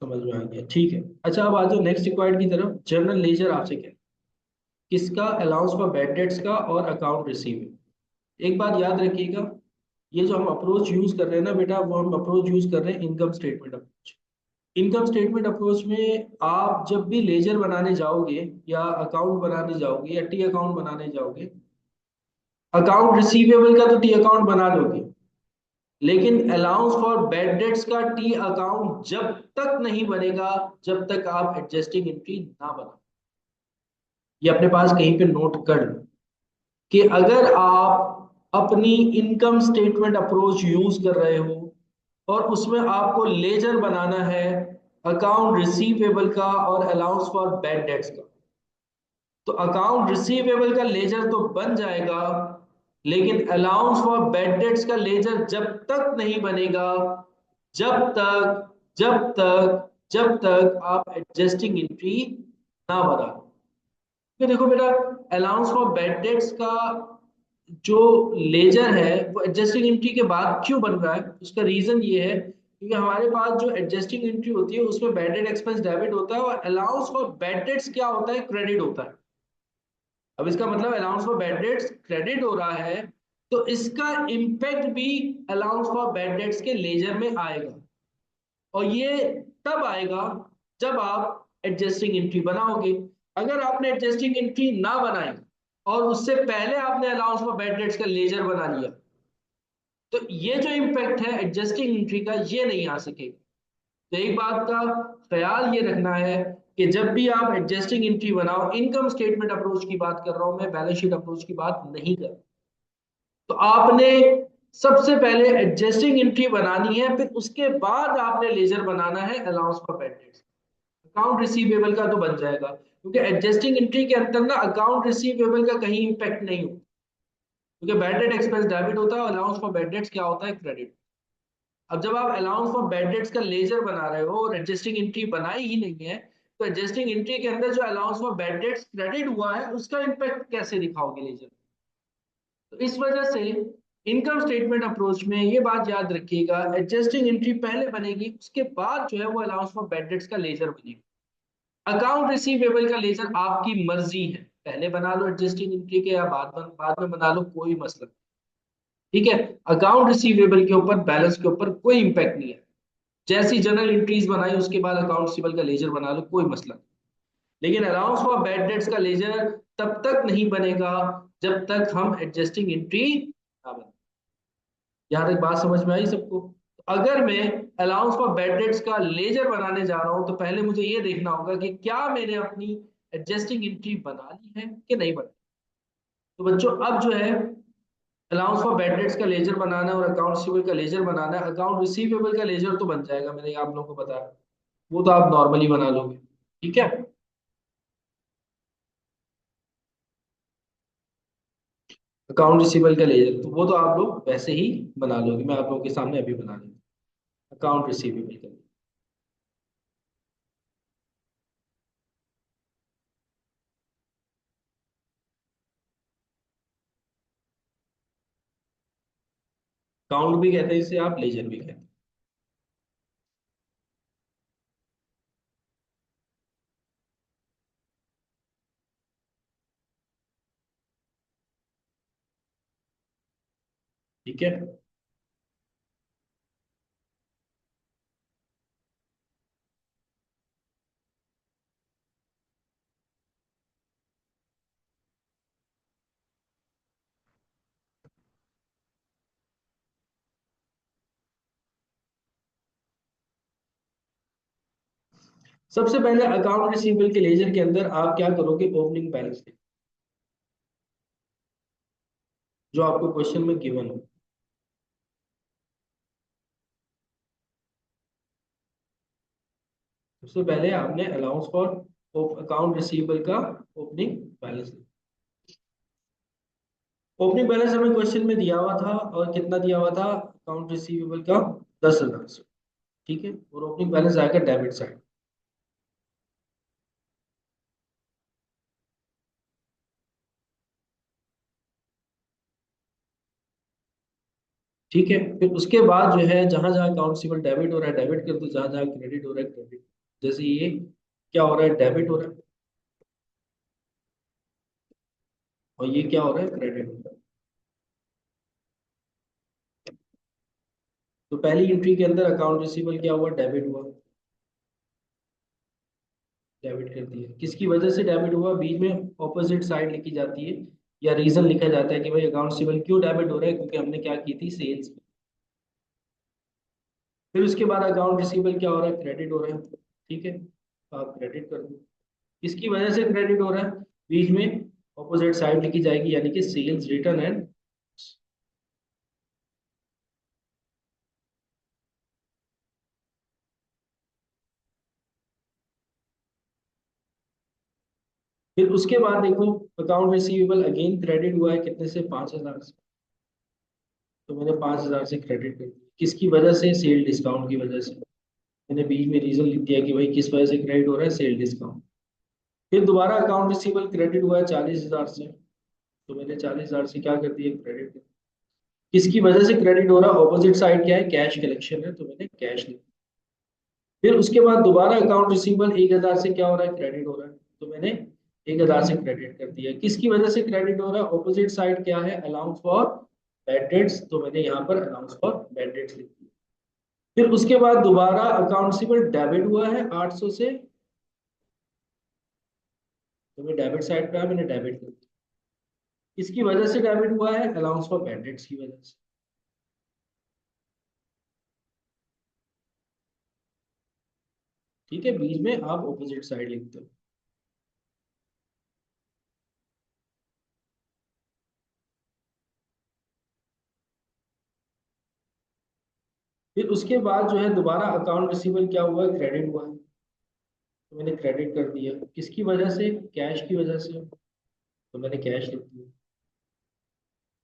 समझ में आ गया, ठीक है। अच्छा अब आ जाओ नेक्स्ट रिक्वायर्ड की तरफ। जनरल लेजर आपसे क्या, किसका, अलाउंस फॉर बैड डेट्स का और अकाउंट रिसीव। एक बात याद रखिएगा, ये जो हम अप्रोच यूज कर रहे हैं ना बेटा, वो हम अप्रोच यूज कर रहे हैं income statement approach. Income statement approach में आप जब भी लेजर बनाने जाओगे या अकाउंट बनाने जाओगे या टी अकाउंट बनाने जाओगे, अकाउंट रिसीवेबल का तो टी अकाउंट बना दोगे, लेकिन अलाउंस फॉर बैड डेट्स का टी अकाउंट जब तक नहीं बनेगा जब तक आप एडजस्टिंग एंट्री ना बनाओ। ये अपने पास कहीं पे नोट कर लो कि अगर आप अपनी इनकम स्टेटमेंट अप्रोच यूज कर रहे हो और उसमें आपको लेजर बनाना है अकाउंट रिसीवेबल का और अलाउंस फॉर बैड डेट्स का, तो अकाउंट रिसीवेबल का लेजर तो बन जाएगा, लेकिन अलाउंस फॉर बैड डेट्स का लेजर जब तक नहीं बनेगा जब तक जब तक आप एडजस्टिंग एंट्री ना बना लो। तो देखो बेटा, अलाउंस फॉर बैड डेट्स का जो लेजर है वो एडजस्टिंग एंट्री के बाद क्यों बन रहा है, उसका रीजन ये है क्योंकि हमारे पास जो एडजस्टिंग एंट्री होती है उसमें बैड डेट एक्सपेंस डेबिट होता है और अलाउंस फॉर बैड डेट्स क्या होता है, क्रेडिट होता है। अब इसका मतलब allowance for bad debts credit हो रहा है, तो इसका इम्पैक्ट भी अलाउंस फॉर बैड डेट्स के लेजर में आएगा। और ये तब आएगा जब आप एडजस्टिंग एंट्री बनाओगे। अगर आपने एडजस्टिंग एंट्री ना बनाई और उससे पहले आपने अलाउंस फॉर बैड डेट्स का लेजर बना लिया, तो ये जो इम्पैक्ट है एडजस्टिंग एंट्री का ये नहीं आ सकेगा। तो एक बात का ख्याल ये रखना है कि जब भी आप एडजस्टिंग एंट्री बनाओ, इनकम स्टेटमेंट अप्रोच की बात कर रहा हूं मैं, बैलेंस शीट अप्रोच की बात नहीं कर, तो आपने सबसे पहले एडजस्टिंग एंट्री बनानी है, फिर उसके बाद आपने लेजर बनाना है allowance for bad dates. Account receivable का तो बन जाएगा क्योंकि एडजस्टिंग एंट्री के अंदर ना अकाउंट रिसीवेबल का कहीं इंपैक्ट नहीं होता, क्योंकि बैड डेट एक्सपेंस डेबिट होता है और अलाउंस फॉर बैड डेट्स क्या होता है, क्रेडिट। अब जब आप अलाउंस फॉर बैड डेट्स का लेजर बना रहे हो और एडजस्टिंग एंट्री बनाई ही नहीं है, तो एडजस्टिंग एंट्री के अंदर जो allowance for bad debts credit हुआ है उसका इंपैक्ट कैसे दिखाओगे लेजर। तो इस वजह से इनकम स्टेटमेंट अप्रोच में ये बात याद रखिएगा, एडजस्टिंग एंट्री पहले बनेगी उसके बाद जो है वो अलाउंस फॉर बैड डेट्स का लेजर बनेगा। अकाउंट रिसीवेबल का लेजर आपकी मर्जी है, पहले बना लो एडजस्टिंग एंट्री के या बाद में बना लो, कोई मसला नहीं। ठीक है, अकाउंट रिसीवेबल के ऊपर बैलेंस के ऊपर कोई इंपैक्ट नहीं है। जैसी जनरल एंट्रीज बनाई उसके बाद अकाउंट रिसीवेबल का लेजर बना लो, कोई मसला नहीं। लेकिन अलाउंस फॉर बैड डेट्स का लेजर तब तक नहीं बनेगा जब तक हम एडजस्टिंग एंट्री ना बनाए। यहाँ तक बात समझ में आई सबको। तो अगर मैं अलाउंस फॉर बैड डेट्स का लेजर बनाने जा रहा हूं तो पहले मुझे ये देखना होगा कि क्या मैंने अपनी एडजस्टिंग एंट्री बना ली है कि नहीं बनाई। तो बच्चों अब जो है अलाउंस फॉर बैड डेट्स का लेजर बनाना है और अकाउंट रिसीवेबल का लेजर बनाना है। अकाउंट रिसीवेबल का लेजर तो बन जाएगा, मैंने आप लोगों को बताया, वो तो आप नॉर्मली बना लोगे। ठीक है, अकाउंट रिसीवेबल का लेजर तो वो तो आप लोग वैसे ही बना लोगे, मैं आप लोगों के सामने अभी बना दूंगा अकाउंट रिसीवेबल का। अकाउंट भी कहते हैं इसे, आप लेजर भी कहते हैं। ठीक है, सबसे पहले अकाउंट रिसीवेबल के लेजर के अंदर आप क्या करोगे, ओपनिंग बैलेंस जो आपको क्वेश्चन में गिवन हो। सबसे पहले आपने अलाउंस फॉर अकाउंट रिसीवेबल का ओपनिंग बैलेंस, ओपनिंग बैलेंस हमें क्वेश्चन में दिया हुआ था और कितना दिया हुआ था अकाउंट रिसीवेबल का, 10,000 से। ठीक है, और ओपनिंग बैलेंस आएगा डेबिट साइड। ठीक है, फिर उसके बाद जो है जहां जहां अकाउंट रिसीवेबल डेबिट हो रहा है डेबिट कर दो, जहां जहां क्रेडिट हो रहा है क्रेडिट। जैसे ये क्या हो रहा है, डेबिट हो रहा है, और ये क्या हो रहा है, क्रेडिट हो रहा है। तो पहली एंट्री के अंदर अकाउंट रिसीवेबल क्या हुआ, डेबिट हुआ, डेबिट कर दिया। किसकी वजह से डेबिट हुआ, बीच में ऑपोजिट साइड लिखी जाती है या रीजन लिखा जाता है कि भाई अकाउंट रिसीवेबल क्यों डेबिट हो रहा है, क्योंकि हमने क्या की थी, सेल्स। फिर उसके बाद अकाउंट रिसीवेबल क्या हो रहा है, क्रेडिट हो रहा है। ठीक है, तो आप क्रेडिट कर दो। किसकी वजह से क्रेडिट हो रहा है, बीच में ऑपोजिट साइड लिखी जाएगी यानी कि सेल्स रिटर्न एंड। फिर उसके बाद देखो अकाउंट रिसीवेबल अगेन क्रेडिट हुआ है कितने से, 5,000 से। तो मैंने 5,000 से क्रेडिट कर दिया, किसकी वजह से, सेल डिस्काउंट की वजह से। मैंने बीच में रीजन लिख दिया कि भाई किस वजह से क्रेडिट हो रहा है, सेल डिस्काउंट। फिर दोबारा अकाउंट रिसीवेबल क्रेडिट हुआ है 40,000 से। तो मैंने 40,000 से क्या कर दिया, क्रेडिट। किसकी वजह से क्रेडिट हो रहा है, ऑपोजिट साइड क्या है, कैश कलेक्शन है, तो मैंने कैश लिख। फिर उसके बाद दोबारा अकाउंट रिसीवेबल 1,000 से क्या हो रहा है, क्रेडिट हो रहा है, तो मैंने 1,000 से क्रेडिट कर दिया। किसकी वजह से क्रेडिट हो रहा है, ऑपोजिट साइड क्या है, अलाउंस फॉर बैड डेट्स, तो मैंने यहाँ पर अलाउंस फॉर बैड डेट्स लिख दिया। फिर उसके बाद दोबारा अकाउंट रिसीवेबल डेबिट हुआ है 800 से, तो मैं डेबिट साइड पे आया, मैंने डेबिट कर दिया। किसकी वजह से डेबिट हुआ है, अलाउंस फॉर बैड डेट्स की वजह से। ठीक है, बीच में आप ऑपोजिट साइड लिखते हो। फिर उसके बाद जो है दोबारा अकाउंट रिसीवेबल क्या हुआ है, क्रेडिट हुआ है, तो मैंने क्रेडिट कर दिया। किसकी वजह से, कैश की वजह से, तो मैंने कैश लिख दिया।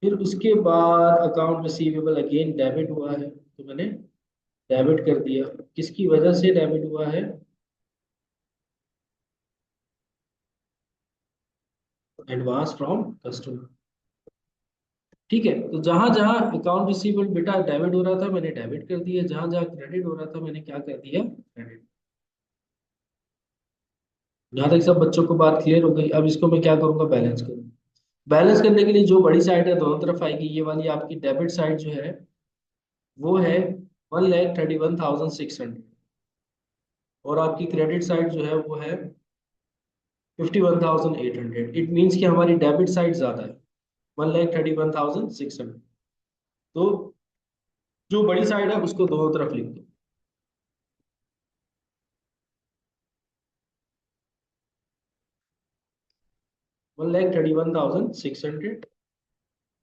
फिर उसके बाद अकाउंट रिसीवेबल अगेन डेबिट हुआ है, तो मैंने डेबिट कर दिया। किसकी वजह से डेबिट हुआ है, एडवांस फ्रॉम कस्टमर। ठीक है, तो जहां जहां अकाउंट रिसीवेबल बेटा डेबिट हो रहा था मैंने डेबिट कर दिया, जहां जहां क्रेडिट हो रहा था मैंने क्या कर दिया, क्रेडिट। यहाँ तक सब बच्चों को बात क्लियर हो गई। अब इसको मैं क्या करूंगा, बैलेंस करूंगा। बैलेंस करने के लिए जो बड़ी साइड है दोनों तरफ आएगी, ये वाली आपकी डेबिट साइड जो है वो है 1,31,600, और आपकी क्रेडिट साइड जो है वो है 51,800। इट मीन्स कि हमारी डेबिट साइड ज्यादा है, 1,31,600। तो जो बड़ी साइड है उसको दोनों तरफ लिख दो। 1,31,600,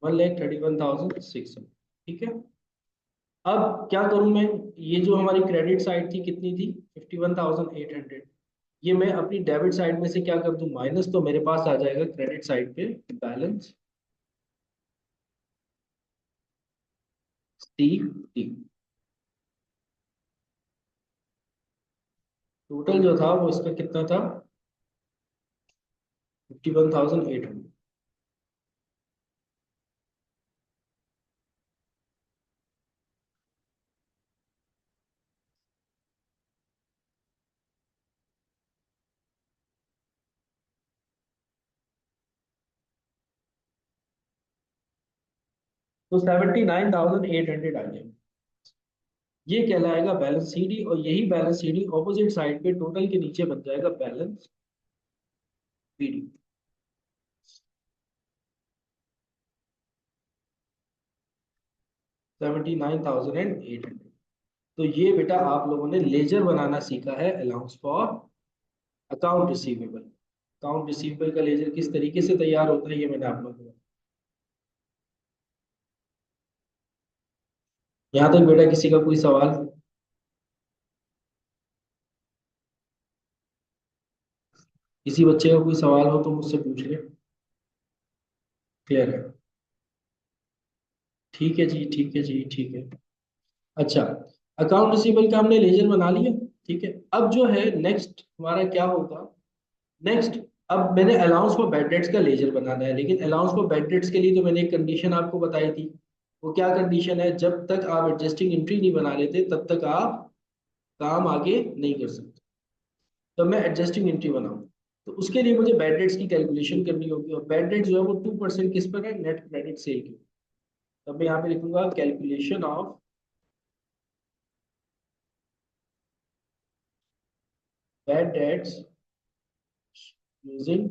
1,31,600। ठीक है। अब क्या करूं मैं, ये जो हमारी क्रेडिट साइड थी कितनी थी, 51,800, ये मैं अपनी डेबिट साइड में से क्या कर दूं, माइनस, तो मेरे पास आ जाएगा क्रेडिट साइड पे बैलेंस सी टी। टोटल जो था वो इसका कितना था, 51,800। तो 79,800 आ गया, ये कहलाएगा बैलेंस सी डी, और यही balance C D opposite side पे टोटल के नीचे बन जाएगा बैलेंस पी डी। 79,800। तो ये बेटा आप लोगों ने लेजर बनाना सीखा है, allowance for account receivable. Account receivable का लेजर किस तरीके से तैयार होता है ये मैंने आप लोगों को बताया। यहाँ तक बेटा किसी का कोई सवाल, किसी बच्चे का कोई सवाल हो तो मुझसे पूछ ले। क्लियर है? ठीक है जी, ठीक है जी, ठीक है। अच्छा, अकाउंट रिसीवेबल का हमने लेजर बना लिया। ठीक है, अब जो है नेक्स्ट हमारा क्या होगा, नेक्स्ट, अब मैंने अलाउंस फॉर बैड डेट्स का लेजर बनाना है, लेकिन अलाउंस फॉर बैड डेट्स के लिए तो मैंने एक कंडीशन आपको बताई थी। वो क्या कंडीशन है, जब तक आप एडजस्टिंग एंट्री नहीं बना लेते तब तक आप काम आगे नहीं कर सकते। तो मैं एडजस्टिंग एंट्री बनाऊं, तो उसके लिए मुझे बैड डेट्स की कैलकुलेशन करनी होगी, और बैड डेट जो है वो 2% किस पर है, नेट क्रेडिट सेल की। तब मैं यहाँ पे लिखूंगा calculation of bad debts using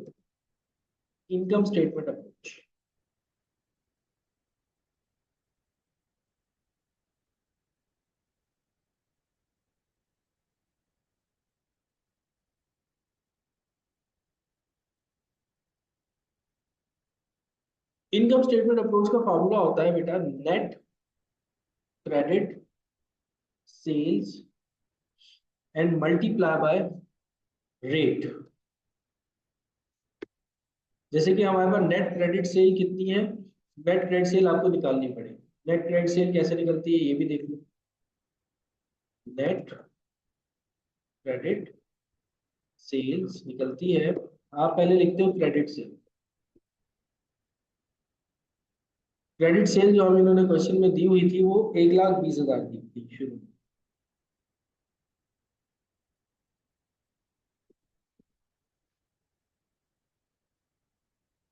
income statement approach. Income statement approach का फॉर्मूला होता है बेटा net credit sales and multiply by rate. जैसे कि हमारे पास नेट क्रेडिट सेल कितनी है, नेट क्रेडिट सेल आपको निकालनी पड़ेगी। नेट क्रेडिट सेल कैसे निकलती है ये भी देख लो। नेट क्रेडिट सेल्स निकलती है, आप पहले लिखते हो क्रेडिट सेल। क्रेडिट सेल जो हम इन्होंने क्वेश्चन में दी हुई थी वो 1,20,000 की थी शुरू में।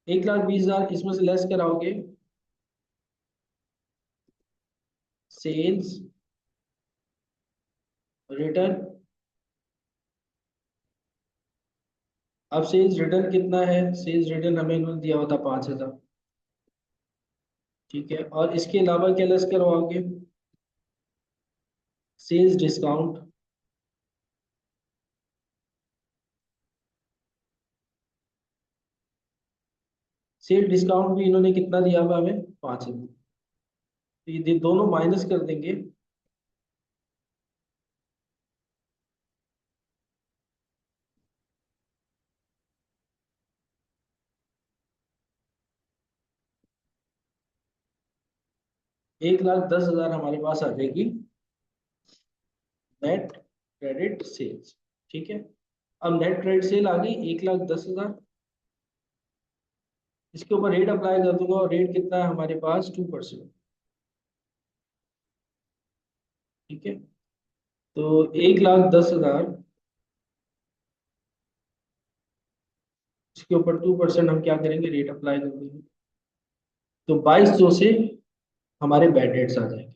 1,20,000 इसमें से लेस कराओगे सेल्स रिटर्न। अब सेल्स रिटर्न कितना है, सेल्स रिटर्न हमें इन्होंने दिया होता 5,000। ठीक है, और इसके अलावा क्या लेस करवाओगे, सेल्स डिस्काउंट। सेल डिस्काउंट भी इन्होंने कितना दिया हुआ हमें, 5,000। तो ये दोनों माइनस कर देंगे, 1,10,000 हमारे पास आ जाएगी नेट क्रेडिट सेल्स। ठीक है, अब नेट क्रेडिट सेल आ गई 1,10,000, इसके ऊपर रेट अप्लाई कर दूंगा, और रेट कितना है हमारे पास, 2%। ठीक है, तो 1,10,000, इसके ऊपर 2% हम क्या करेंगे, रेट अप्लाई कर देंगे। तो 2200 से हमारे बैड रेट्स आ जाएंगे,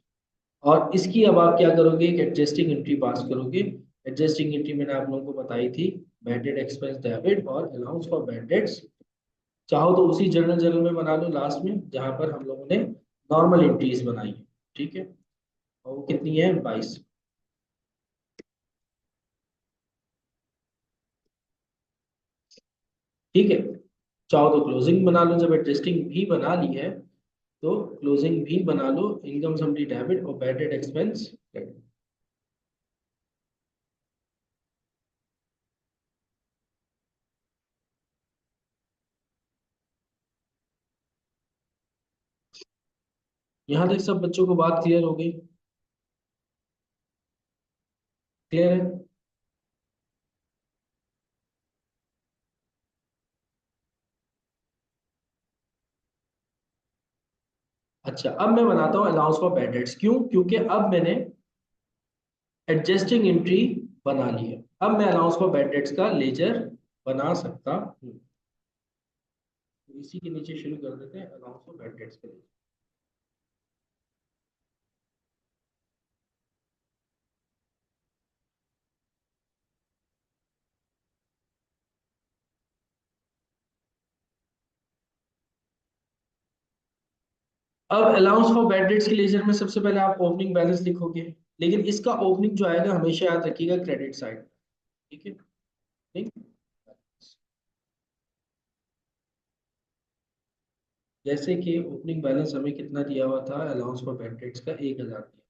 और इसकी अब आप क्या करोगे, एक एडजस्टिंग एंट्री पास करोगे। एडजस्टिंग एंट्री मैंने आप लोगों को बताई थी, बैड डेट एक्सपेंस डेबिट और अलाउंस फॉर बैड डेट्स। चाहो तो उसी जर्नल जर्नल में बना लो लास्ट में, जहां पर हम लोगों ने नॉर्मल एंट्रीज बनाई है। ठीक है, और वो कितनी है, 22। ठीक है, चाहो तो क्लोजिंग बना लो, जब एडजस्टिंग भी बना ली है तो क्लोजिंग भी बना लो, इनकम समरी डेबिट और बैड डेट एक्सपेंस क्रेडिट। यहाँ तक सब बच्चों को बात क्लियर हो गई? क्लियर है? अच्छा, अब मैं बनाता हूँ अलाउंस फॉर बैड डेट्स। क्यों? क्योंकि अब मैंने एडजस्टिंग एंट्री बना ली है, अब मैं अलाउंस फॉर बैड डेट्स का लेजर बना सकता हूँ। तो इसी के नीचे शुरू कर देते हैं अलाउंस फॉर बैड डेट्स के लिए। अब अलाउंस फॉर बैड डेट्स के लेजर में सबसे पहले आप ओपनिंग बैलेंस लिखोगे, लेकिन इसका ओपनिंग जो आएगा हमेशा याद रखिएगा क्रेडिट साइड। ठीक है, ठीक। जैसे कि ओपनिंग बैलेंस हमें कितना दिया हुआ था अलाउंस फॉर बैड डेट्स का, 1000 दिया।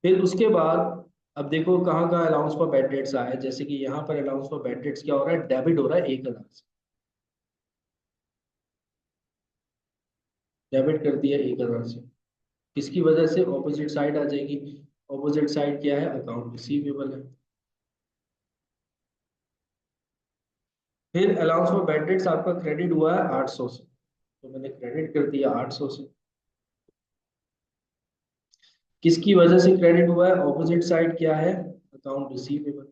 फिर उसके बाद अब देखो कहाँ कहाँ अलाउंस फॉर बैड डेट्स आया है। जैसे कि यहाँ पर अलाउंस फॉर बैड डेट्स क्या हो रहा है, डेबिट हो रहा है 1000 से, डेबिट कर दिया 1000 से। किसकी वजह से? ऑपोजिट साइड आ जाएगी। ऑपोजिट साइड क्या है? अकाउंट रिसीवेबल है। फिर अलाउंस फॉर बैड डेट्स आपका क्रेडिट हुआ है 800 से, तो मैंने क्रेडिट कर दिया 800 से। किसकी वजह से क्रेडिट हुआ है? ऑपोजिट साइड क्या है? Account receivable.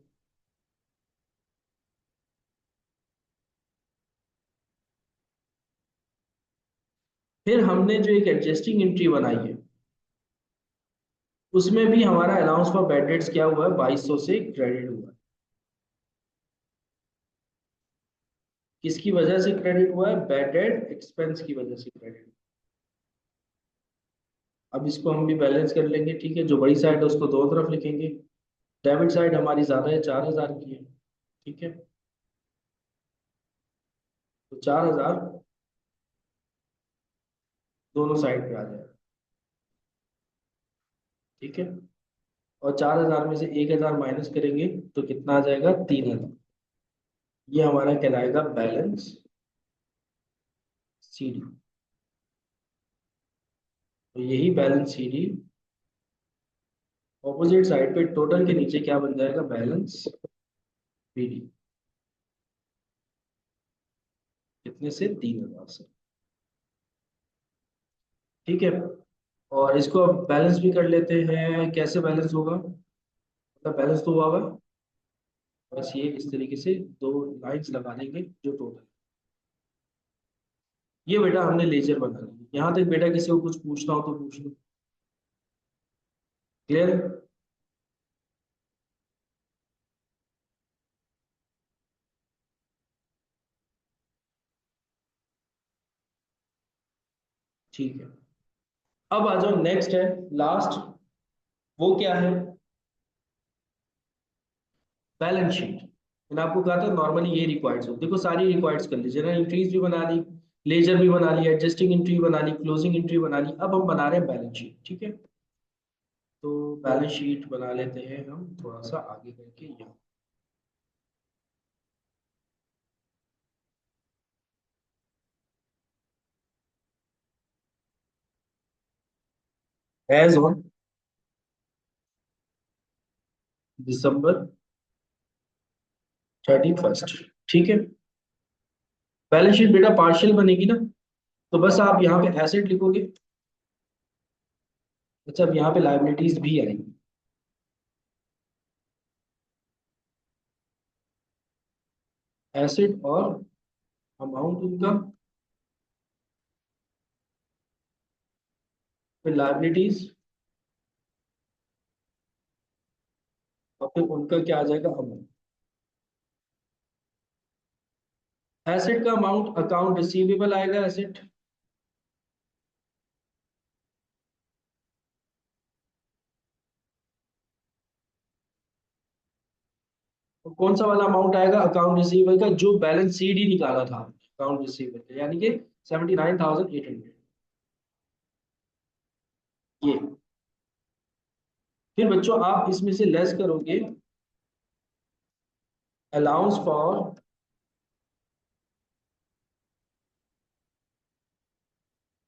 फिर हमने जो एक एडजस्टिंग एंट्री बनाई है उसमें भी हमारा अलाउंस फॉर बैड डेट्स क्या हुआ है, 2200 से क्रेडिट हुआ है। किसकी वजह से क्रेडिट हुआ है? बैड डेट एक्सपेंस की वजह से क्रेडिट। अब इसको हम भी बैलेंस कर लेंगे। ठीक है, जो बड़ी साइड है उसको दोनों तरफ लिखेंगे। डेबिट साइड हमारी ज्यादा है, 4000 की है। ठीक है, तो 4000 दोनों साइड पे आ जाएगा। ठीक है, और 4000 में से 1000 माइनस करेंगे तो कितना आ जाएगा? 3000। ये हमारा कहलाएगा बैलेंस सीडी। तो यही बैलेंस सीडी ऑपोजिट साइड पे टोटल के नीचे क्या बन जाएगा? Balance BD. कितने से? 3000 से। ठीक है, और इसको अब बैलेंस भी कर लेते हैं। कैसे बैलेंस होगा? मतलब बैलेंस तो हुआ होगा, बस ये इस तरीके से दो लाइंस लगा देंगे जो टोटल। ये बेटा हमने लेजर बना लिया। यहाँ तक बेटा किसी को कुछ पूछना हो तो पूछ लो। क्लियर? ठीक है, अब आ जाओ, नेक्स्ट है लास्ट। वो क्या है? Balance sheet. मैंने आपको कहा था नॉर्मली ये रिक्वायर्ड्स हो, देखो सारी रिक्वायर्ड्स कर ली। जनरल एंट्रीज भी बना ली, लेजर भी बना ली, एडजस्टिंग एंट्री बना ली, क्लोजिंग एंट्री बना ली। अब हम बना रहे हैं बैलेंस शीट। ठीक है, तो बैलेंस शीट बना लेते हैं हम थोड़ा सा आगे करके यहाँ। As on December 31st। ठीक है, बैलेंस शीट बेटा पार्शियल बनेगी ना, तो बस आप यहाँ पे एसेट लिखोगे। अच्छा, अब यहाँ पे लाइबिलिटीज भी आएंगी, एसेट और अमाउंट उनका, फिर लाइबिलिटीज, और फिर उनका क्या आ जाएगा? अमाउंट। एसेट का अमाउंट अकाउंट रिसीवेबल आएगा एसेट, और कौन सा वाला अमाउंट आएगा अकाउंट रिसीवेबल का जो बैलेंस शीट ही निकाला था अकाउंट रिसीवेबल का, यानी कि 79,800 ये। फिर बच्चों आप इसमें से लेस करोगे अलाउंस फॉर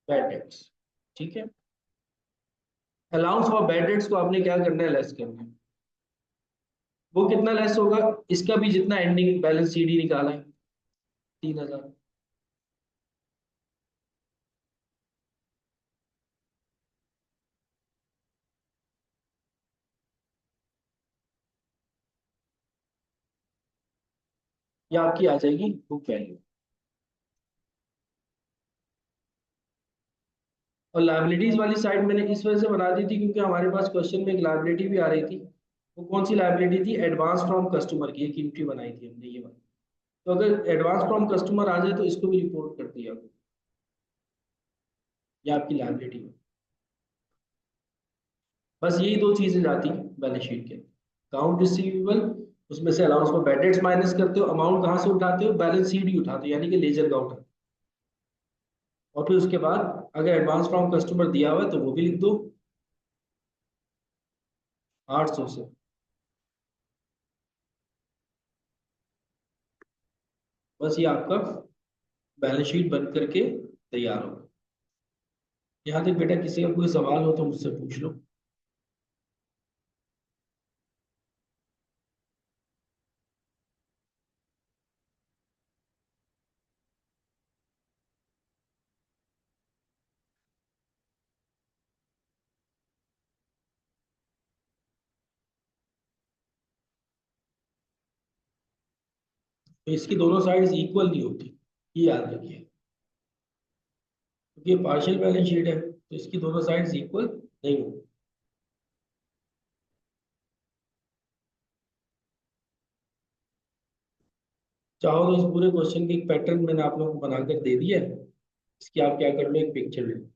बैड डेट्स, ठीक है। अलाउंस फॉर बैड डेट्स को आपने क्या करना है, लेस करना है। वो कितना लेस होगा, इसका भी जितना एंडिंग बैलेंस शीट ही निकाला है 3,000, ये आपकी आ जाएगी बुक वैल्यू। और लाइबिलिटीज वाली साइड मैंने इस वजह से बना दी थी क्योंकि हमारे पास क्वेश्चन में एक लाइबिलिटी भी आ रही थी। वो कौन सी लाइबिलिटी थी, एडवांस फ्रॉम कस्टमर की एक एंट्री बनाई थी हमने ये वाली। तो अगर एडवांस फ्रॉम कस्टमर आ जाए तो इसको भी रिपोर्ट कर दिया, ये आपकी लाइबिलिटी है। बस यही दो चीजें जाती हैं बैलेंस शीट के, अकाउंट रिसीवेबल, उसमें से allowance for bad dates minus करते हो, अमाउंट कहाँ से उठाते हो, बैलेंस शीट ही उठाते हो यानी कि लेजर का उठाते हो। और फिर उसके बाद अगर एडवांस फ्रॉम कस्टमर दिया हुआ है तो वो भी लिख दो 800 से। बस ये आपका बैलेंस शीट बन करके तैयार होगा। यहाँ तक बेटा किसी का कोई सवाल हो तो मुझसे पूछ लो। तो इसकी दोनों साइड्स इक्वल नहीं होती, ये याद रखिए, क्योंकि ये पार्शियल बैलेंस शीट है तो इसकी दोनों साइड्स इक्वल नहीं होती। चाहो तो इस पूरे क्वेश्चन की एक पैटर्न मैंने आप लोगों को बनाकर दे दिया है, इसकी आप क्या कर लो, एक पिक्चर ले लो।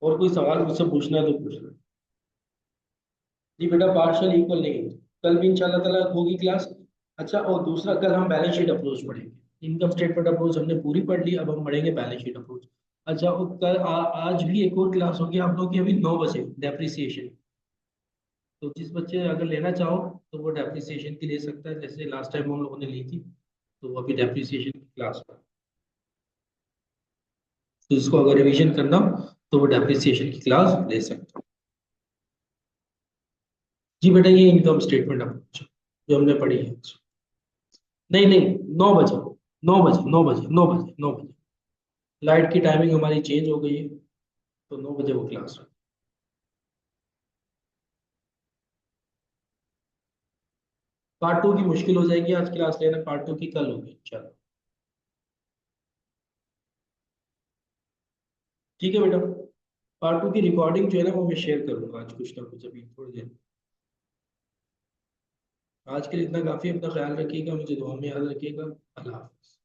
और कोई सवाल मुझसे पूछना है तो पूछ लो। जी बेटा पार्शियल इक्वल नहीं होती, कल भी इंशाल्लाह ताला होगी क्लास। अच्छा और दूसरा, कल हम बैलेंस शीट अप्रोच पढ़ेंगे, इनकम स्टेटमेंट अप्रोच हमने पूरी पढ़ ली, अब हम पढ़ेंगे बैलेंस शीट अप्रोच। अच्छा और कल आज भी एक और क्लास होगी आप लोग की, अभी 9 बजे डेप्रिसिएशन। तो जिस बच्चे अगर लेना चाहो तो वो डेप्रिसिएशन की ले सकता है, जैसे लास्ट टाइम हम लोगों ने ली थी, तो वो अभी डेप्रिसिएशन की क्लास पर। तो जिसको अगर रिवीजन करना हो तो वो डेप्रिसिएशन की क्लास ले सकते हो। जी बेटा ये इनकम स्टेटमेंट अप्रोच जो हमने पढ़ी है। नहीं नहीं, 9 बजे, 9 बजे, 9 बजे, 9 बजे, 9 बजे। लाइट की टाइमिंग हमारी चेंज हो गई है, तो 9 बजे वो क्लास है। पार्ट टू की मुश्किल हो जाएगी आज क्लास लेना, पार्ट टू की कल होगी चलो। ठीक है बेटा, पार्ट टू की रिकॉर्डिंग जो है ना वो मैं शेयर करूंगा आज कुछ ना कुछ अभी थोड़ी देर। आज के लिए इतना काफी, अपना ख्याल रखिएगा, मुझे दुआ में याद रखिएगा। अल्लाह हाफिज़।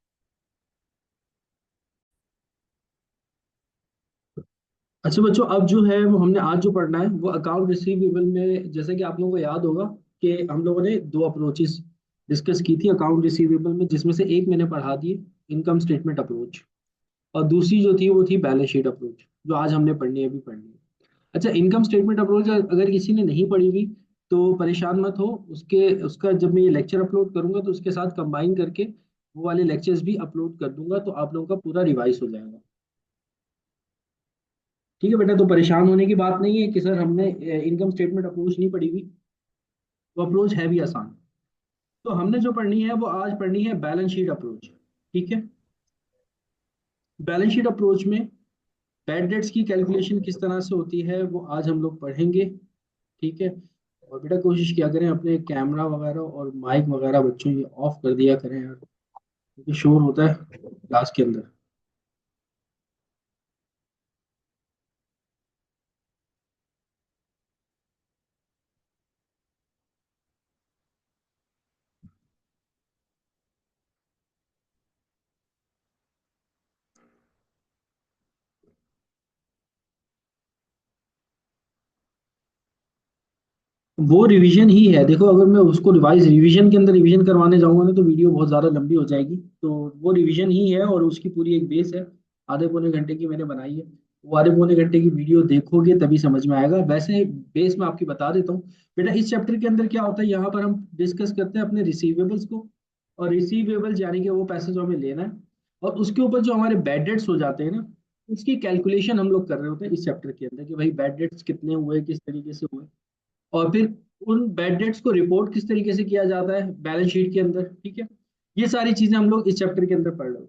अच्छा बच्चों, अब जो है वो हमने आज जो पढ़ना है वो अकाउंट रिसीवेबल में, जैसे कि आप लोगों को याद होगा कि हम लोगों ने दो अप्रोचेस डिस्कस की थी अकाउंट रिसीवेबल में, जिसमें से एक मैंने पढ़ा दी, इनकम स्टेटमेंट अप्रोच, और दूसरी जो थी वो थी बैलेंस शीट अप्रोच, जो आज हमने पढ़नी है, अभी पढ़नी है। अच्छा इनकम स्टेटमेंट अप्रोच अगर किसी ने नहीं पढ़ी हुई तो परेशान मत हो, उसके उसका जब मैं ये लेक्चर अपलोड करूंगा तो उसके साथ कंबाइन करके वो वाले लेक्चर्स भी अपलोड कर दूंगा, तो आप लोगों का पूरा रिवाइज हो जाएगा। ठीक है बेटा, तो परेशान होने की बात नहीं है कि सर हमने इनकम स्टेटमेंट अप्रोच नहीं पढ़ी हुई, वो अप्रोच है भी आसान। तो हमने जो पढ़नी है वो आज पढ़नी है बैलेंस शीट अप्रोच, ठीक है। बैलेंस शीट अप्रोच में बैड डेट्स की कैलकुलेशन किस तरह से होती है वो आज हम लोग पढ़ेंगे, ठीक है। और बेटा कोशिश किया करें अपने कैमरा वगैरह और माइक वगैरह बच्चों ये ऑफ कर दिया करें यार, क्योंकि शोर होता है क्लास के अंदर। वो रिवीजन ही है। देखो अगर मैं उसको रिवीजन के अंदर रिवीजन करवाने जाऊंगा ना तो वीडियो बहुत ज़्यादा लंबी हो जाएगी। तो वो रिवीजन ही है और उसकी पूरी एक बेस है, आधे पौने घंटे की मैंने बनाई है। वो आधे पौने घंटे की वीडियो देखोगे तभी समझ में आएगा। वैसे बेस मैं आपकी बता देता हूँ। बेटा इस चैप्टर के अंदर क्या होता है, यहाँ पर हम डिस्कस करते हैं अपने रिसीवेबल्स को। और रिसीवेबल्स यानी कि वो पैसे जो हमें लेना है, और उसके ऊपर जो हमारे बैड डेट्स हो जाते हैं ना, उसकी कैलकुलेशन हम लोग कर रहे होते हैं इस चैप्टर के अंदर कि भाई बैड डेट्स कितने हुए, किस तरीके से हुए। और फिर उन बैड डेट्स को रिपोर्ट किस तरीके से किया जाता है बैलेंस शीट के अंदर, ठीक है। ये सारी चीजें हम लोग इस चैप्टर के अंदर पढ़ रहे हो।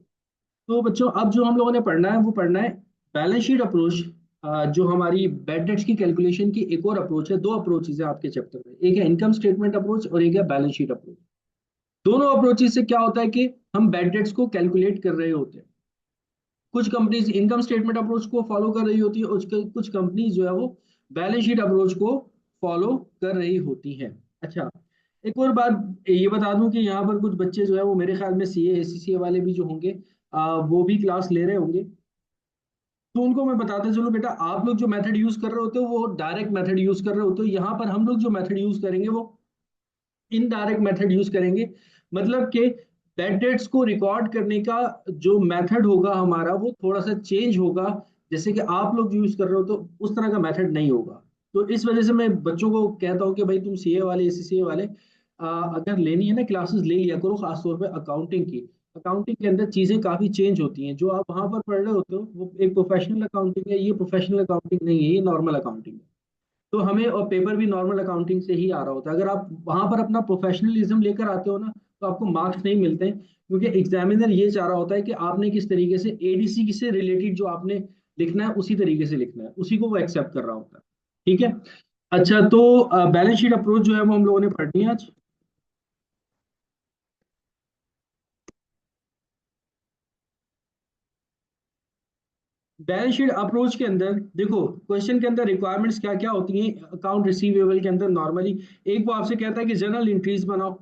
तो बच्चों अब जो हम लोगों ने पढ़ना है वो पढ़ना है बैलेंस शीट अप्रोच। जो हमारी बैड डेट्स की कैलकुलेशन की एक और अप्रोच है, दो अप्रोचेज है आपके चैप्टर में, एक है इनकम स्टेटमेंट अप्रोच और एक है बैलेंस शीट अप्रोच। दोनों अप्रोचेज से क्या होता है कि हम बैड डेट्स को कैलकुलेट कर रहे होते हैं। कुछ कंपनीज इनकम स्टेटमेंट अप्रोच को फॉलो कर रही होती है, कुछ कंपनीज जो है वो बैलेंस शीट अप्रोच को फॉलो कर रही होती हैं। अच्छा, एक और बात ये बता दूं कि यहाँ पर कुछ बच्चे जो है वो मेरे ख्याल में सीए एसीसीए वाले भी जो होंगे, वो भी क्लास ले रहे होंगे। तो उनको मैं बताता चलूं बेटा, आप लोग जो मेथड यूज कर रहे होते हो वो डायरेक्ट मेथड यूज कर रहे होते हो। यहाँ पर हम लोग जो मेथड यूज करेंगे वो इनडायरेक्ट मेथड यूज करेंगे। मतलब कि बैड डेट्स को रिकॉर्ड करने का जो मेथड होगा हमारा वो थोड़ा सा चेंज होगा। जैसे कि आप लोग यूज कर रहे हो तो उस तरह का मेथड नहीं होगा। तो इस वजह से मैं बच्चों को कहता हूँ कि भाई तुम सीए वाले एसीसीए वाले अगर लेनी है ना क्लासेस ले लिया करो, खासतौर पे अकाउंटिंग की। अकाउंटिंग के अंदर चीजें काफी चेंज होती हैं। जो आप वहां पर पढ़ रहे होते हो वो एक प्रोफेशनल अकाउंटिंग है, ये प्रोफेशनल अकाउंटिंग नहीं है, ये नॉर्मल अकाउंटिंग है। तो हमें और पेपर भी नॉर्मल अकाउंटिंग से ही आ रहा होता है। अगर आप वहां पर अपना प्रोफेशनलिज्म लेकर आते हो ना तो आपको मार्क्स नहीं मिलते हैं, क्योंकि एग्जामिनर ये चाह रहा होता है कि आपने किस तरीके से एडीसी से रिलेटेड जो आपने लिखना है उसी तरीके से लिखना है, उसी को वो एक्सेप्ट कर रहा होता है। ठीक है। अच्छा, तो बैलेंस शीट अप्रोच जो है वो हम लोगों ने पढ़नी है आज। बैलेंस शीट अप्रोच के अंदर देखो, क्वेश्चन के अंदर रिक्वायरमेंट्स क्या क्या होती हैं अकाउंट रिसीवेबल के अंदर नॉर्मली। एक वो आपसे कहता है कि जर्नल एंट्रीज बनाओ।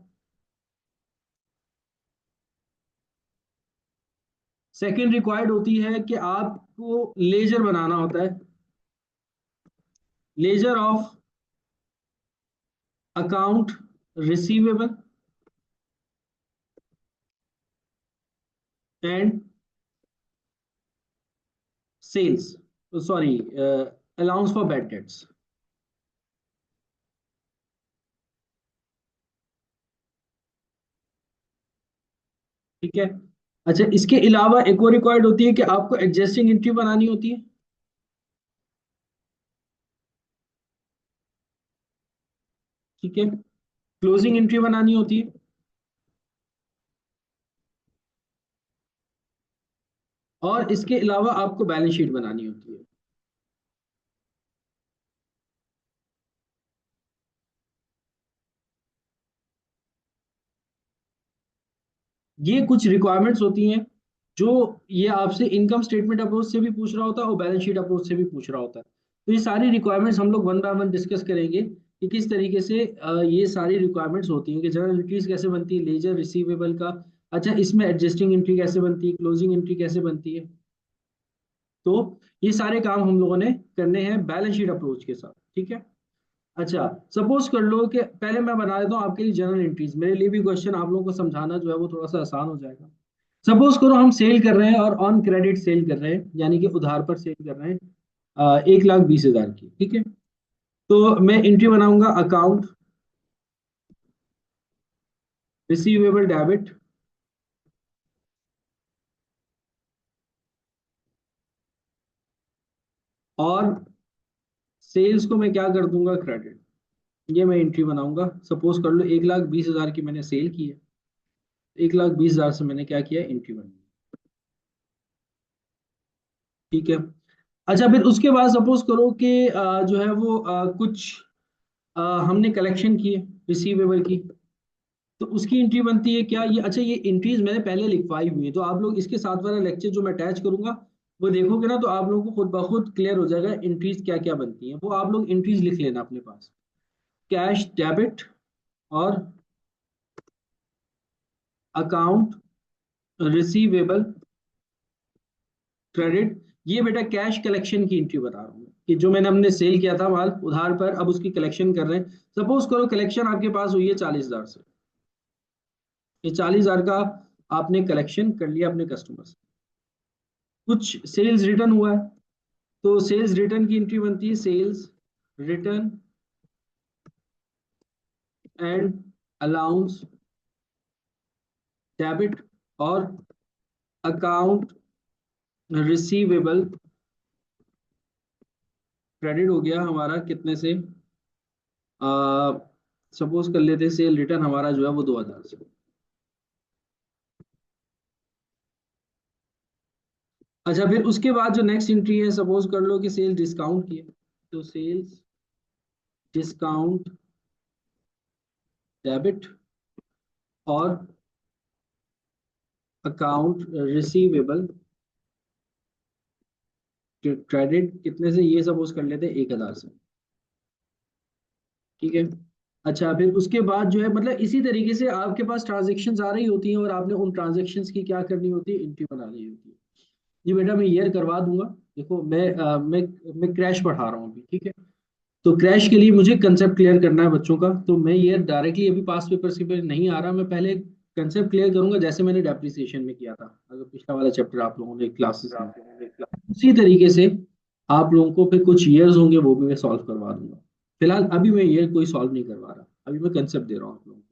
सेकंड रिक्वायर्ड होती है कि आपको लेजर बनाना होता है, ledger of account receivable and sales, sorry, allowance for bad debts. ठीक है। अच्छा, इसके अलावा एक और रिक्वायर्ड होती है कि आपको एडजस्टिंग एंट्री बनानी होती है। ठीक है। क्लोजिंग एंट्री बनानी होती है। और इसके अलावा आपको बैलेंस शीट बनानी होती है। ये कुछ रिक्वायरमेंट्स होती हैं जो ये आपसे इनकम स्टेटमेंट अप्रोच से भी पूछ रहा होता है और बैलेंस शीट अप्रोच से भी पूछ रहा होता है। तो ये सारी रिक्वायरमेंट्स हम लोग वन बाय वन डिस्कस करेंगे कि किस तरीके से ये सारी रिक्वायरमेंट्स होती हैं कि जर्नल एंट्रीज कैसे बनती है, लेजर रिसीवेबल का। अच्छा, इसमें एडजस्टिंग एंट्री कैसे बनती है, क्लोजिंग एंट्री कैसे बनती है। तो ये सारे काम हम लोगों ने करने हैं बैलेंस शीट अप्रोच के साथ। ठीक है। अच्छा, सपोज कर लो कि पहले मैं बना देता हूँ आपके लिए जर्नल एंट्रीज, मेरे लिए भी क्वेश्चन आप लोगों को समझाना जो है वो थोड़ा सा आसान हो जाएगा। सपोज करो हम सेल कर रहे हैं और ऑन क्रेडिट सेल कर रहे हैं, यानी कि उधार पर सेल कर रहे हैं 1,20,000 की। ठीक है। तो मैं एंट्री बनाऊंगा अकाउंट रिसीवेबल डेबिट, और सेल्स को मैं क्या कर दूंगा, क्रेडिट। ये मैं एंट्री बनाऊंगा। सपोज कर लो 1,20,000 की मैंने सेल की है, 1,20,000 से मैंने क्या किया, एंट्री बनाई। ठीक है। अच्छा, फिर उसके बाद सपोज करो कि जो है वो कुछ हमने कलेक्शन की है रिसीवेबल की। तो उसकी एंट्री बनती है क्या, ये अच्छा ये एंट्रीज मैंने पहले लिखवाई हुई है, तो आप लोग इसके साथ वाला लेक्चर जो मैं अटैच करूंगा वो देखोगे ना तो आप लोगों को खुद ब खुद क्लियर हो जाएगा एंट्रीज क्या क्या बनती हैं। वो आप लोग एंट्रीज लिख लेना अपने पास, कैश डेबिट और अकाउंट रिसीवेबल क्रेडिट। ये बेटा कैश कलेक्शन की एंट्री बता रहा हूँ मैं। कि जो मैंने हमने सेल किया था माल उधार पर, अब उसकी कलेक्शन कर रहे हैं। सपोज करो कलेक्शन आपके पास हुई है 40,000 से, ये 40,000 का आपने कलेक्शन कर लिया अपने कस्टमर से, कुछ सेल्स रिटर्न हुआ है, तो सेल्स रिटर्न की एंट्री बनती है sales return and allowance debit, और अकाउंट रिसीवेबल क्रेडिट हो गया हमारा कितने से, सपोज कर लेते हैं सेल रिटर्न हमारा जो है वो 2,000 से। अच्छा, फिर उसके बाद जो नेक्स्ट एंट्री है, सपोज कर लो कि सेल डिस्काउंट की है, तो सेल्स डिस्काउंट डेबिट और अकाउंट रिसीवेबल क्रेडिट कितने से, ये सपोज कर लेते हैं 1,000 से। ठीक है। अच्छा, फिर उसके बाद जो है मतलब इसी तरीके से आपके पास ट्रांजेक्शन्स आ रही होती हैं और आपने उन ट्रांजेक्शन्स की क्या करनी होती है, एंट्री बनानी होती है। जी बेटा मैं ईयर करवा दूंगा। देखो मैं क्रैश पढ़ा रहा हूँ अभी, ठीक है। तो क्रैश के लिए मुझे कंसेप्ट क्लियर करना है बच्चों का, तो मैं ये डायरेक्टली अभी पास पेपर से पे नहीं आ रहा, मैं पहले कंसेप्ट क्लियर करूंगा जैसे मैंने डेप्रिसिएशन में किया था, अगर पिछला वाला चैप्टर आप लोगों ने क्लासेस में, उसी तरीके से आप लोगों को फिर कुछ ईयर्स होंगे वो भी मैं सॉल्व करवा दूंगा। फिलहाल अभी मैं ईयर कोई सॉल्व नहीं करवा रहा, अभी मैं कंसेप्ट दे रहा हूँ आप लोगों को।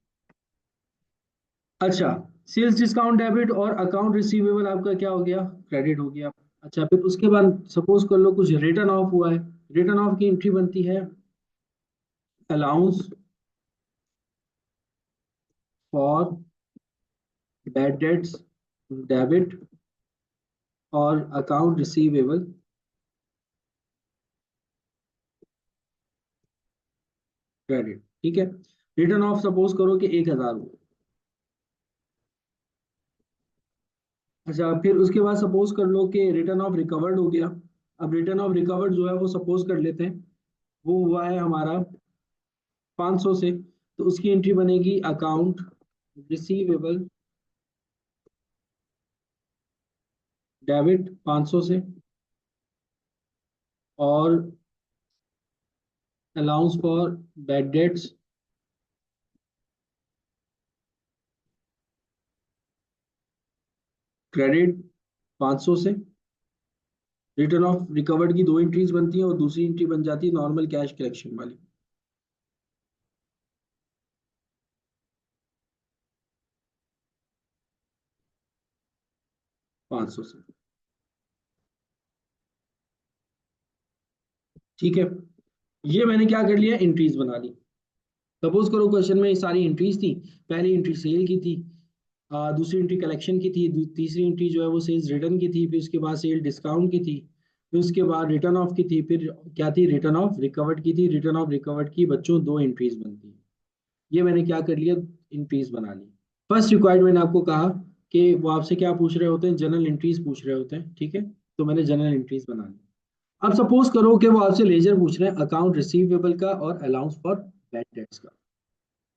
अच्छा, सेल्स डिस्काउंट डेबिट और अकाउंट रिसीवेबल आपका क्या हो गया, क्रेडिट हो गया। अच्छा, फिर उसके बाद सपोज कर लो कुछ रिटर्न ऑफ हुआ है, रिटर्न ऑफ की एंट्री बनती है allowance for bad dates debit और अकाउंट रिसीवेबल क्रेडिट। ठीक है। रिटर्न ऑफ सपोज करो कि 1,000 हो। अच्छा, फिर उसके बाद सपोज कर लो कि रिटर्न ऑफ रिकवर्ड हो गया। अब रिटर्न ऑफ रिकवर्ड जो है वो सपोज कर लेते हैं वो हुआ है हमारा 500 से, तो उसकी एंट्री बनेगी अकाउंट रिसीवेबल डेबिट 500 से, और allowance for bad debts credit 500 से। रिटर्न ऑफ रिकवर्ड की दो एंट्रीज बनती हैं और दूसरी एंट्री बन जाती है नॉर्मल कैश कलेक्शन वाली, 500 से। ठीक है, ये मैंने क्या कर लिया, एंट्रीज बना ली। सपोज करो क्वेश्चन में ये सारी एंट्रीज थी, पहली एंट्री सेल की थी, दूसरी एंट्री कलेक्शन की थी, तीसरी एंट्री जो है वो सेल्स रिटर्न की थी, फिर उसके बाद सेल डिस्काउंट की थी, फिर उसके बाद रिटर्न ऑफ की थी, फिर क्या थी, रिटर्न ऑफ रिकवर्ड की थी। रिटर्न ऑफ रिकवर्ड की बच्चों दो एंट्रीज बनती है, ये मैंने क्या कर लिया, एंट्रीज बना ली। फर्स्ट रिक्वायरमेंट आपको कहा कि वो आपसे क्या पूछ रहे होते हैं, जनरल एंट्रीज पूछ रहे होते हैं, ठीक है। तो मैंने जनरल एंट्रीज बना ली। अब सपोज करो कि वो आपसे लेजर पूछ रहे हैं अकाउंट रिसीवेबल का और अलाउंस फॉर बैड डेट्स का,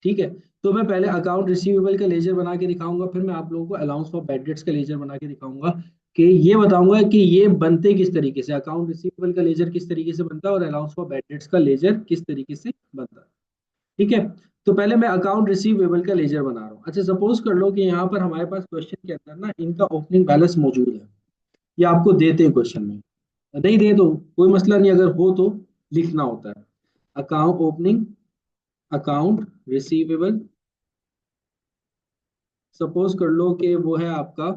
ठीक है। तो मैं पहले अकाउंट रिसीवेबल का लेजर बना के दिखाऊंगा, फिर मैं आप लोगों को अलाउंस फॉर बैड डेट्स का लेजर बना के दिखाऊंगा, कि ये बताऊंगा कि ये बनते किस तरीके से, अकाउंट रिसीवेबल का लेजर किस तरीके से बनता है और अलाउंस फॉर बैड डेट्स का लेजर किस तरीके से बनता है। ठीक है। तो पहले मैं अकाउंट रिसीवेबल का लेजर बना रहा हूँ। अच्छा, सपोज कर लो कि यहाँ पर हमारे पास क्वेश्चन के अंदर ना इनका ओपनिंग बैलेंस मौजूद है, ये आपको देते हैं क्वेश्चन में, नहीं दे तो कोई मसला नहीं, अगर हो तो लिखना होता है। Account opening account receivable, suppose कर लो कि वो है आपका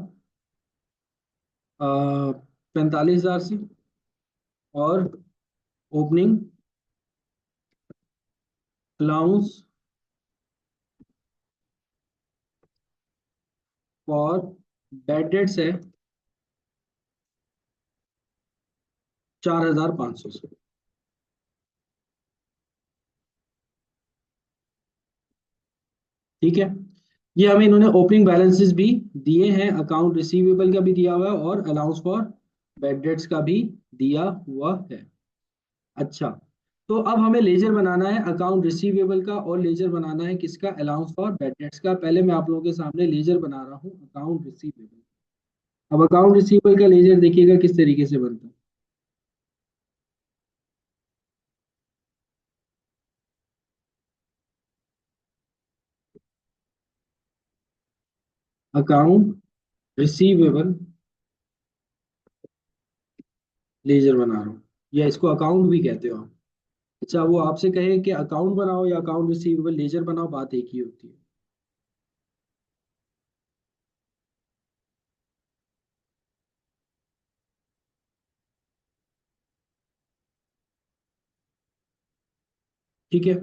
45,000 से, और opening allowance for bad dates है 4,500 से। ठीक है, ये हमें इन्होंने ओपनिंग बैलेंसेस भी दिए हैं, अकाउंट रिसीवेबल का भी दिया हुआ है और अलाउंस फॉर बैड डेट्स का भी दिया हुआ है। अच्छा, तो अब हमें लेजर बनाना है अकाउंट रिसीवेबल का और लेजर बनाना है किसका, अलाउंस फॉर बैड डेट्स का। पहले मैं आप लोगों के सामने लेजर बना रहा हूँ अकाउंट रिसीवेबल। अब अकाउंट रिसीवेबल का लेजर देखिएगा किस तरीके से बनता है। अकाउंट रिसीवेबल लेजर बना रहा हूँ, या इसको अकाउंट भी कहते हो आप। अच्छा, वो आपसे कहे कि अकाउंट बनाओ या अकाउंट रिसीवेबल लेजर बनाओ, बात एक ही होती है। ठीक है,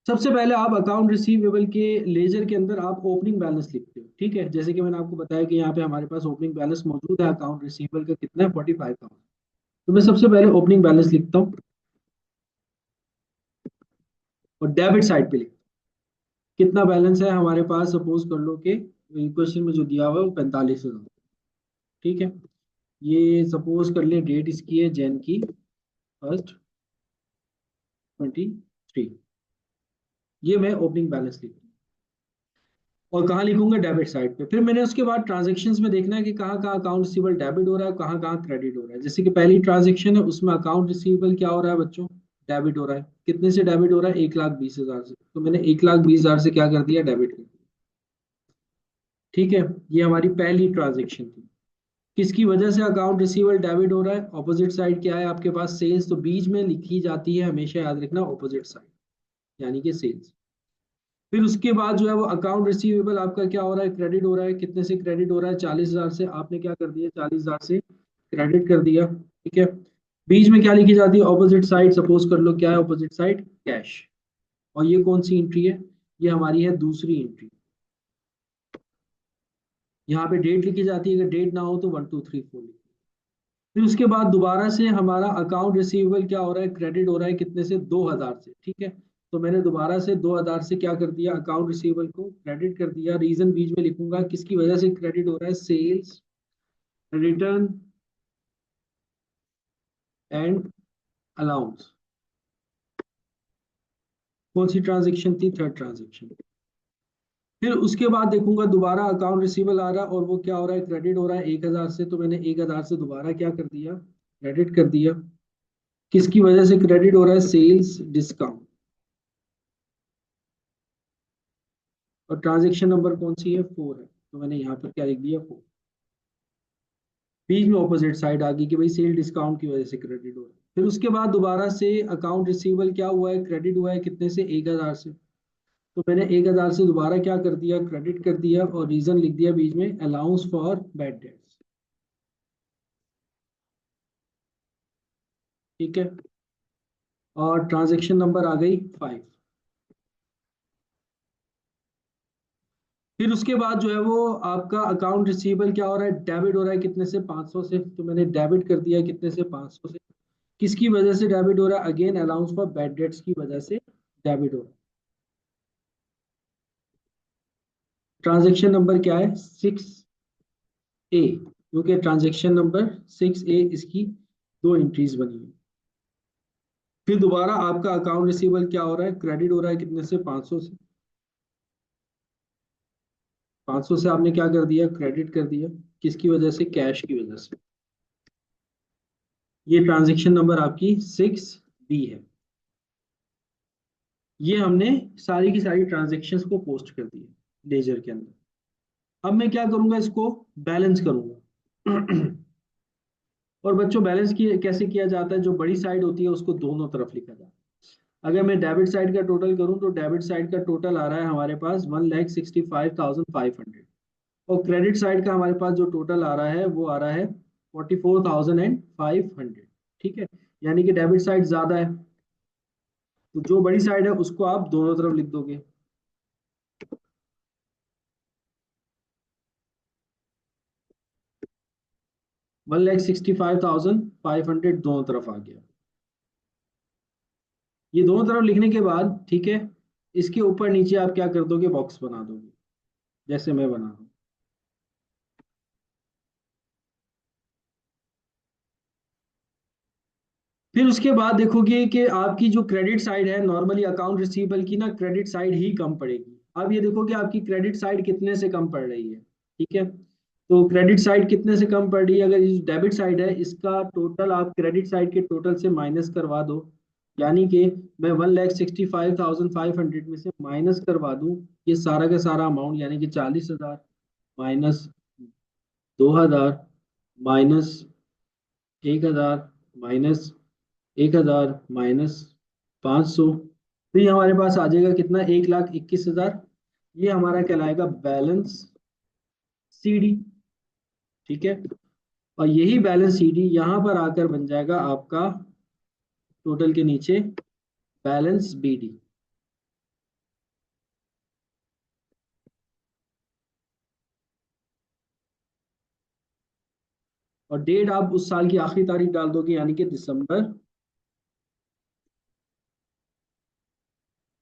सबसे पहले आप अकाउंट रिसीवेबल के लेजर के अंदर आप ओपनिंग बैलेंस लिखते हो। ठीक है, जैसे कि मैंने आपको बताया कि यहाँ पे हमारे पास ओपनिंग बैलेंस मौजूद है अकाउंट रिसीवेबल का, कितना है 45,000। तो मैं सबसे पहले ओपनिंग बैलेंस लिखता हूँ और डेबिट साइड पे लिखता हूँ कितना बैलेंस है हमारे पास। सपोज कर लो कि क्वेश्चन में जो दिया हुआ है वो 45,000। ठीक है, ये सपोज कर ले डेट इसकी है जैन की फर्स्ट 23। ये मैं ओपनिंग बैलेंस लिखूँ और कहाँ लिखूंगा, डेबिट साइड पे। फिर मैंने उसके बाद ट्रांजेक्शन्स में देखना है कि कहाँ कहाँ अकाउंट रिसीवेबल डेबिट हो रहा है, कहाँ कहाँ क्रेडिट हो रहा है। जैसे कि पहली ट्रांजेक्शन है उसमें अकाउंट रिसीवेबल क्या हो रहा है बच्चों, डेबिट हो रहा है। कितने से डेबिट हो रहा है, 1,20,000 से। तो मैंने 1,20,000 से क्या कर दिया, डेबिट कर दिया। ठीक है, ये हमारी पहली ट्रांजेक्शन थी। किसकी वजह से अकाउंट रिसीवेबल डेबिट हो रहा है, ऑपोजिट साइड क्या है आपके पास, सेल्स। तो बीच में लिखी जाती है, हमेशा याद रखना, ऑपोजिट साइड यानी कि सेल्स। फिर उसके बाद जो है वो अकाउंट रिसीवेबल आपका क्या हो रहा है, क्रेडिट हो रहा है। कितने से क्रेडिट हो रहा है, 40,000 से। आपने क्या कर दिया, 40,000 से क्रेडिट कर दिया। ठीक है, बीच में क्या लिखी जाती है, ऑपोजिट साइड। सपोज कर लो क्या है ऑपोजिट साइड, कैश। और ये कौन सी एंट्री है, ये हमारी है दूसरी एंट्री। यहाँ पे डेट लिखी जाती है, अगर डेट ना हो तो 1 2 3 4 लिखी। फिर उसके बाद दोबारा से हमारा अकाउंट रिसीवेबल क्या हो रहा है, क्रेडिट हो रहा है। कितने से, 2,000 से। ठीक है, तो मैंने दोबारा से 2,000 से क्या कर दिया, अकाउंट रिसीवेबल को क्रेडिट कर दिया। रीजन बीच में लिखूंगा, किसकी वजह से क्रेडिट हो रहा है, सेल्स, रिटर्न एंड अलाउंस। कौन सी ट्रांजेक्शन थी, थर्ड ट्रांजेक्शन। फिर उसके बाद देखूंगा दोबारा अकाउंट रिसीवेबल आ रहा है और वो क्या हो रहा है, क्रेडिट हो रहा है 1,000 से। तो मैंने 1,000 से दोबारा क्या कर दिया, क्रेडिट कर दिया। किसकी वजह से क्रेडिट हो रहा है, सेल्स डिस्काउंट। और ट्रांजेक्शन नंबर कौन सी है, 4 है। तो मैंने यहाँ पर क्या लिख दिया, 4। बीच में ऑपोजिट साइड आ गई कि भाई सेल डिस्काउंट की वजह से क्रेडिट हो रहा है। फिर उसके बाद दोबारा से अकाउंट रिसीवेबल क्या हुआ है, क्रेडिट हुआ है। कितने से, 1,000 से। तो मैंने 1,000 से दोबारा क्या कर दिया, क्रेडिट कर दिया। और रीजन लिख दिया बीच में, अलाउंस फॉर बैड डेट्स। ठीक है, और ट्रांजेक्शन नंबर आ गई 5। फिर उसके बाद जो है वो आपका अकाउंट रिसीवेबल क्या हो रहा है, डेबिट हो रहा है। कितने से, 500 से। तो मैंने डेबिट कर दिया, कितने से, 500 से। किसकी वजह से डेबिट हो रहा है, again allowance for bad dates की वजह से डेबिट हो रहा है। ट्रांजैक्शन नंबर क्या है, 6A। क्योंकि ट्रांजैक्शन नंबर 6A, इसकी दो एंट्रीज बनी है। फिर दोबारा आपका अकाउंट रिसीवेबल क्या हो रहा है, क्रेडिट हो रहा है। कितने से, 500 से। 500 से आपने क्या कर दिया, क्रेडिट कर दिया। किसकी वजह से, कैश की वजह से। ये ट्रांजैक्शन नंबर आपकी 6B है। ये हमने सारी की सारी ट्रांजेक्शन्स को पोस्ट कर दी है लेजर के अंदर। अब मैं क्या करूंगा, इसको बैलेंस करूंगा। और बच्चों बैलेंस की कैसे किया जाता है, जो बड़ी साइड होती है उसको दोनों तरफ लिखा जाता है। अगर मैं डेबिट साइड का टोटल करूं तो डेबिट साइड का टोटल आ रहा है हमारे पास 1,65,500। और क्रेडिट साइड का हमारे पास जो टोटल आ रहा है वो आ रहा है 44,500। ठीक है, यानी कि डेबिट साइड ज्यादा है, तो जो बड़ी साइड है उसको आप दोनों तरफ लिख दोगे। 1,65,500 दोनों तरफ आ गया। ये दोनों तरफ लिखने के बाद ठीक है, इसके ऊपर नीचे आप क्या कर दोगे, बॉक्स बना दोगे, जैसे मैं बना रहा हूँ। फिर उसके बाद देखोगे कि आपकी जो क्रेडिट साइड है, नॉर्मली अकाउंट रिसीवेबल की ना क्रेडिट साइड ही कम पड़ेगी। अब ये देखो कि आपकी क्रेडिट साइड कितने से कम पड़ रही है। ठीक है, तो क्रेडिट साइड कितने से कम पड़ रही है, अगर ये डेबिट साइड है इसका टोटल आप क्रेडिट साइड के टोटल से माइनस करवा दो। यानी कि मैं 1,65,500 में से माइनस करवा दूं ये सारा का सारा अमाउंट, यानी कि 40,000। Minus 2000 minus 1000 minus 1000 minus 500। तो ये हमारे पास आ जाएगा कितना, 1,21,000। ये हमारा कहलाएगा बैलेंस सीडी। ठीक है। और यही बैलेंस सीडी यहाँ पर आकर बन जाएगा आपका टोटल के नीचे बैलेंस बीडी। और डेट आप उस साल की आखिरी तारीख डाल दोगे, यानी कि December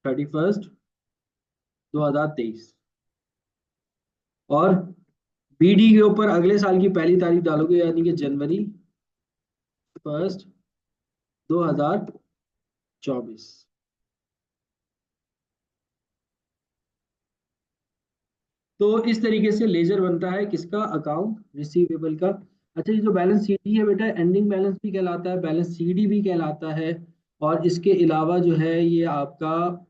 31, 2023। और बीडी के ऊपर अगले साल की पहली तारीख डालोगे, यानी कि January 1, 2024। तो इस तरीके से लेजर बनता है किसका, अकाउंट रिसीवेबल का। अच्छा, ये जो बैलेंस सीडी है बेटा, एंडिंग बैलेंस भी कहलाता है, बैलेंस सीडी भी कहलाता है। और इसके अलावा जो है ये आपका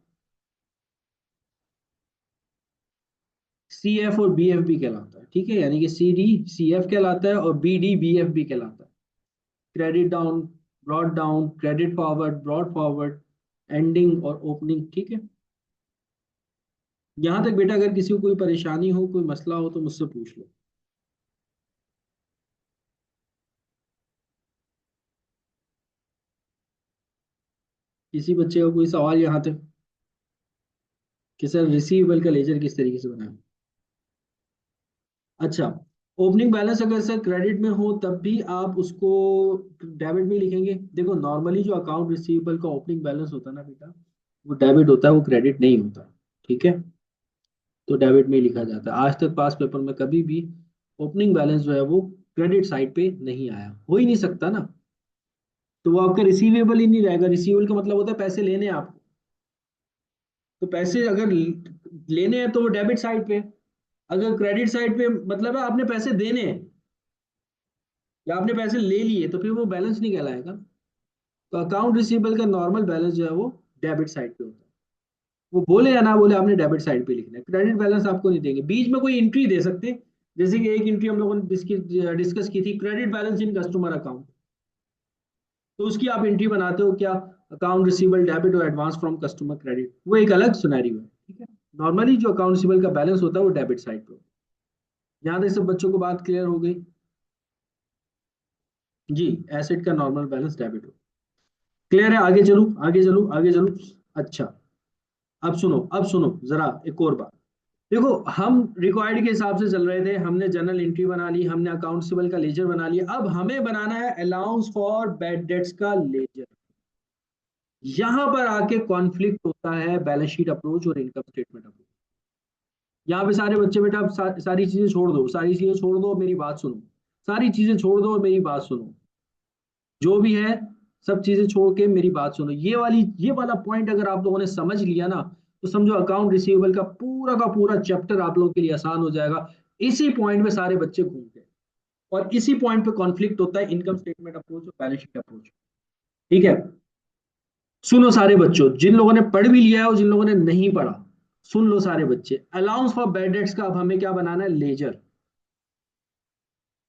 सी एफ और बी एफ भी कहलाता है। ठीक है, यानी कि सी डी सी एफ कहलाता है और बी डी बी एफ भी कहलाता है। Credit down, brought down, credit forward, brought forward, ending और ओपनिंग। ठीक है। यहाँ तक बेटा अगर किसी को कोई परेशानी हो, कोई मसला हो तो मुझसे पूछ लो। किसी बच्चे का कोई सवाल यहाँ तक कि सर रिसीवेबल का लेजर किस तरीके से बनाए। अच्छा, ओपनिंग बैलेंस अगर सर क्रेडिट में हो तब भी आप उसको डेबिट में लिखेंगे। देखो नॉर्मली जो अकाउंट रिसीवेबल का ओपनिंग बैलेंस होता है ना बेटा, वो डेबिट होता है, वो क्रेडिट नहीं होता। ठीक है। तो डेबिट में ही लिखा जाता है। आज तक पास पेपर में कभी भी ओपनिंग बैलेंस जो है वो क्रेडिट साइड पे नहीं आया, हो ही नहीं सकता ना। तो वो आपका रिसीवेबल ही नहीं रहेगा। रिसीवेबल का मतलब होता है पैसे लेने हैं आपको। तो पैसे अगर लेने हैं तो वो डेबिट साइड पे। अगर क्रेडिट साइड पे मतलब है आपने पैसे देने हैं या आपने पैसे ले लिए, तो फिर वो बैलेंस नहीं कहलाएगा। तो अकाउंट रिसीवेबल का नॉर्मल बैलेंस जो है वो डेबिट साइड पे होता है। वो बोले या ना बोले, आपने डेबिट साइड पे लिखना है। क्रेडिट बैलेंस आपको नहीं देंगे, बीच में कोई एंट्री दे सकते हैं। जैसे कि एक एंट्री हम लोगों ने डिस्कस की थी, credit balance in customer account. तो उसकी आप एंट्री बनाते हो क्या, अकाउंट रिसीवेबल डेबिट और एडवांस फ्रॉम कस्टमर क्रेडिट, वो एक अलग सिनेरियो है। ठीक है। नॉर्मली जो अकाउंट रिसीवेबल का बैलेंस होता है वो डेबिट साइड पे होता है। यहाँ तक सब बच्चों को बात क्लियर हो गई जी। एसेट का नॉर्मल बैलेंस डेबिट हो, क्लियर है। आगे चलूं, आगे चलूं, आगे चलूं। अच्छा, अब सुनो जरा एक और बात। देखो, हम रिक्वायर्ड के हिसाब से चल रहे थे, हमने जर्नल एंट्री बना ली, हमने अकाउंट रिसीवेबल का लेजर बना लिया। अब हमें बनाना है अलाउंस फॉर बैड डेट्स का लेजर। यहां पर आके कॉन्फ्लिक्ट होता है बैलेंस शीट अप्रोच और इनकम स्टेटमेंट अप्रोच। यहाँ पे सारे बच्चे बेटा आप सारी चीजें छोड़ दो, सारी चीजें छोड़ दो, मेरी बात सुनो। सारी चीजें छोड़ दो और मेरी बात सुनो। जो भी है सब चीजें छोड़ के मेरी बात सुनो। ये वाला पॉइंट अगर आप लोगों ने समझ लिया ना, तो समझो अकाउंट रिसीवेबल का पूरा चैप्टर आप लोगों के लिए आसान हो जाएगा। इसी पॉइंट में सारे बच्चे घूमते हैं और इसी पॉइंट पे कॉन्फ्लिक्ट होता है इनकम स्टेटमेंट अप्रोच और बैलेंस शीट अप्रोच। ठीक है। सुनो सारे बच्चों, जिन लोगों ने पढ़ भी लिया है और जिन लोगों ने नहीं पढ़ा, सुन लो सारे बच्चे। अलाउंस फॉर बैड डेट्स का अब हमें क्या बनाना है, लेजर।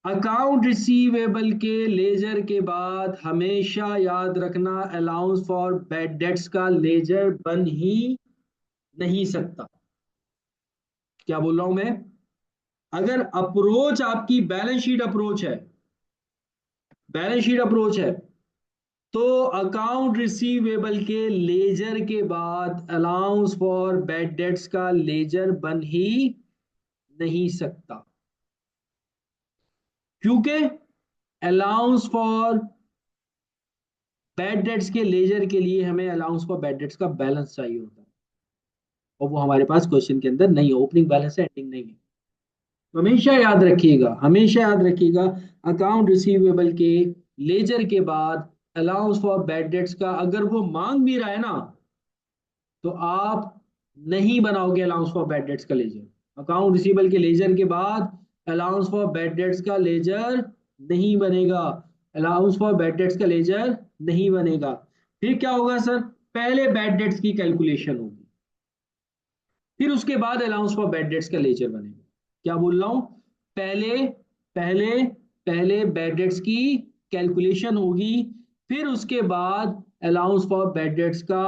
अकाउंट रिसीवेबल के लेजर के बाद हमेशा याद रखना, अलाउंस फॉर बैड डेट्स का लेजर बन ही नहीं सकता। क्या बोल रहा हूं मैं, अगर अप्रोच आपकी बैलेंस शीट अप्रोच है, बैलेंस शीट अप्रोच है, तो अकाउंट रिसीवेबल के लेजर के बाद अलाउंस फॉर बैड डेट्स का लेजर बन ही नहीं सकता। क्योंकि अलाउंस फॉर बैड डेट्स के लेजर के लिए हमें अलाउंस फॉर बैड डेट्स का बैलेंस चाहिए होता है, और वो हमारे पास क्वेश्चन के अंदर नहीं है। ओपनिंग बैलेंस है, एंडिंग नहीं है। तो हमेशा याद रखिएगा, हमेशा याद रखिएगा, अकाउंट रिसीवेबल के लेजर के बाद अलाउंस फॉर बैड डेट्स का अगर वो मांग भी रहा है ना, तो आप नहीं बनाओगे अलाउंस फॉर बैड डेट्स का लेजर। अकाउंट रिसीवेबल के लेजर के बाद अलाउंस फॉर बैड डेट्स का लेजर नहीं बनेगा। अलाउंस फॉर बैड डेट्स का लेजर नहीं बनेगा। फिर क्या होगा सर, पहले बैड डेट्स की कैलकुलेशन होगी, फिर उसके बाद अलाउंस फॉर बैड डेट्स का लेजर बनेगा। क्या बोल रहा हूं, पहले पहले पहले बैड डेट्स की कैलकुलेशन होगी, फिर उसके बाद अलाउंस फॉर बैड डेट्स का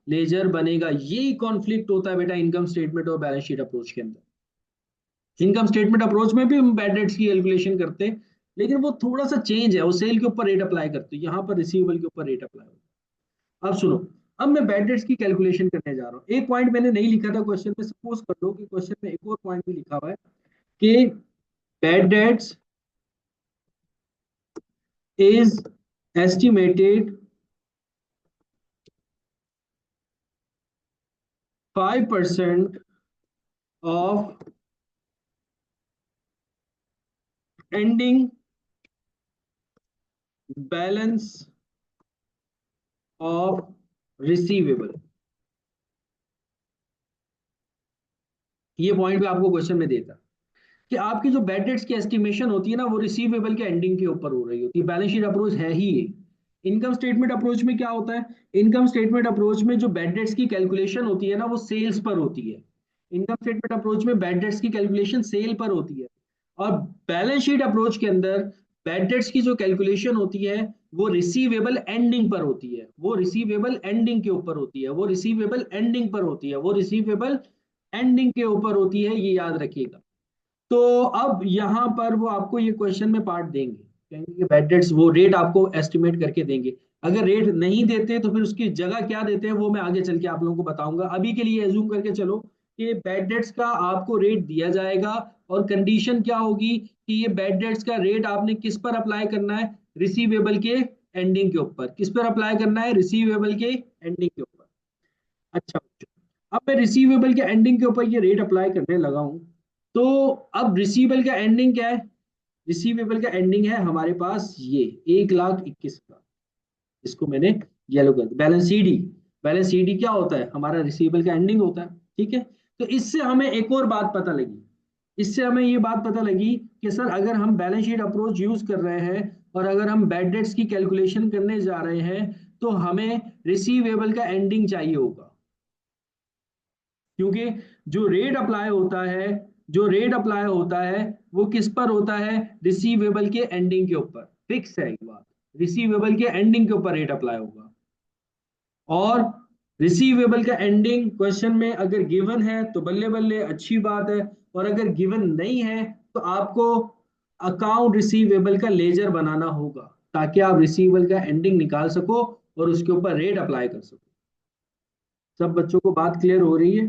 लेजर बनेगा। यही कॉन्फ्लिक्ट होता है बेटा इनकम स्टेटमेंट और बैलेंस शीट अप्रोच के अंदर। इनकम स्टेटमेंट अप्रोच में भी हम बैड डेट्स की कैलकुलेशन करते हैं, लेकिन वो थोड़ा सा चेंज है, वो सेल के ऊपर रेट अप्लाई करते हैं, यहाँ पर रिसीवेबल के ऊपर रेट अप्लाई होता है। अब सुनो, अब मैं बैड डेट्स की कैलकुलेशन करने जा रहा हूँ। एक पॉइंट मैंने नहीं लिखा था क्वेश्चन में, सपोज कर लो कि क्वेश्चन में एक और पॉइंट भी लिखा हुआ है कि bad debts is estimated 5% of ending balance of receivable। ये पॉइंट भी आपको क्वेश्चन में देता कि आपकी जो बैड डेट्स की एस्टिमेशन होती है ना, वो रिसीवेबल के एंडिंग के ऊपर हो रही होती है। बैलेंस शीट अप्रोच है ही ये। इनकम स्टेटमेंट अप्रोच में क्या होता है, इनकम स्टेटमेंट अप्रोच में जो बैड डेट्स की कैलकुलेशन होती है ना, वो सेल्स पर होती है। इनकम स्टेटमेंट अप्रोच में बैड डेट्स की कैलकुलेशन सेल पर होती है। और बैलेंस शीट अप्रोच के अंदर बैड डेट्स की जो कैलकुलेशन होती है, वो रिसीवेबल एंडिंग पर होती है, वो रिसीवेबल एंडिंग के ऊपर होती है, वो रिसीवेबल एंडिंग पर होती है, वो रिसीवेबल एंडिंग के ऊपर होती है, ये याद रखिएगा। तो अब यहाँ पर वो आपको ये क्वेश्चन में पार्ट देंगे, कहेंगे कि बैड डेट्स वो रेट आपको एस्टिमेट करके देंगे। अगर रेट नहीं देते तो फिर उसकी जगह क्या देते हैं वो मैं आगे चल के आप लोगों को बताऊंगा। अभी के लिए एज्यूम करके चलो कि बैड डेट्स का आपको रेट दिया जाएगा, और कंडीशन क्या होगी कि ये बैड डेट्स का रेट आपने किस पर अप्लाई करना है, रिसीवेबल के एंडिंग के ऊपर। किस पर अप्लाई करना है, रिसीवेबल के एंडिंग के ऊपर। अच्छा, अब मैं रिसीवेबल के एंडिंग के ऊपर ये रेट अप्लाई करने लगा हूं। तो अब रिसीवेबल का एंडिंग क्या है, रिसीवेबल का एंडिंग है हमारे पास ये 1,21,000। इसको मैंने येलो कर दिया। बैलेंस सीडी, बैलेंस सीडी क्या होता है, हमारा रिसीवेबल का एंडिंग होता है। ठीक है, तो इससे हमें एक और बात पता लगी, इससे हमें ये बात पता लगी कि सर अगर हम बैलेंस शीट अप्रोच यूज कर रहे हैं और अगर हम बैड डेट्स की कैलकुलेशन करने जा रहे हैं, तो हमें रिसीवेबल का एंडिंग चाहिए होगा। क्योंकि जो रेट अप्लाई होता है, जो रेट अप्लाई होता है वो किस पर होता है, रिसीवेबल के एंडिंग के ऊपर। फिक्स है ये बात, रिसीवेबल के एंडिंग के ऊपर रेट अप्लाई होगा। और रिसीवेबल का एंडिंग क्वेश्चन में अगर गिवन है तो बल्ले बल्ले अच्छी बात है, और अगर गिवन नहीं है तो आपको अकाउंट रिसीवेबल का लेजर बनाना होगा, ताकि आप रिसीवेबल का एंडिंग निकाल सको और उसके ऊपर रेट अप्लाई कर सको। सब बच्चों को बात क्लियर हो रही है।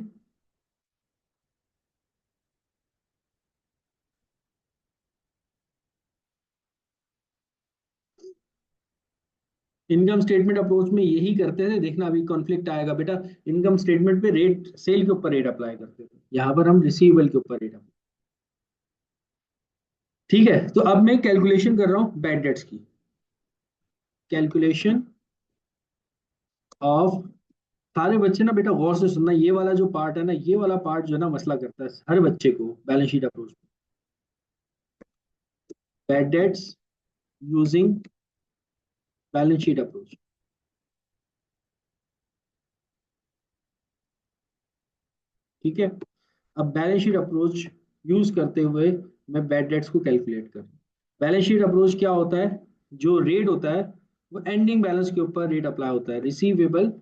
इनकम स्टेटमेंट अप्रोच में यही करते थे, देखना अभी कॉन्फ्लिक्ट आएगा बेटा। इनकम स्टेटमेंट पे रेट सेल के ऊपर रेट अप्लाई करते थे, यहाँ पर हम रिसीवेबल के ऊपर रेट अप्लाई। ठीक है, तो अब मैं कैलकुलेशन कर रहा हूँ बैड डेट्स की। कैलकुलेशन ऑफ, सारे बच्चे ना बेटा गौर से सुनना, ये वाला जो पार्ट है ना, ये वाला पार्ट जो है ना मसला करता है हर बच्चे को बैलेंस शीट अप्रोच में। Bad debts using balance sheet approach. ठीक है, अब बैलेंस शीट अप्रोच यूज करते हुए मैं बैड डेट्स को कैलकुलेट कर। बैलेंस शीट अप्रोच क्या होता है, जो रेट होता है वो एंडिंग बैलेंस के ऊपर रेट अप्लाई होता है। Receivable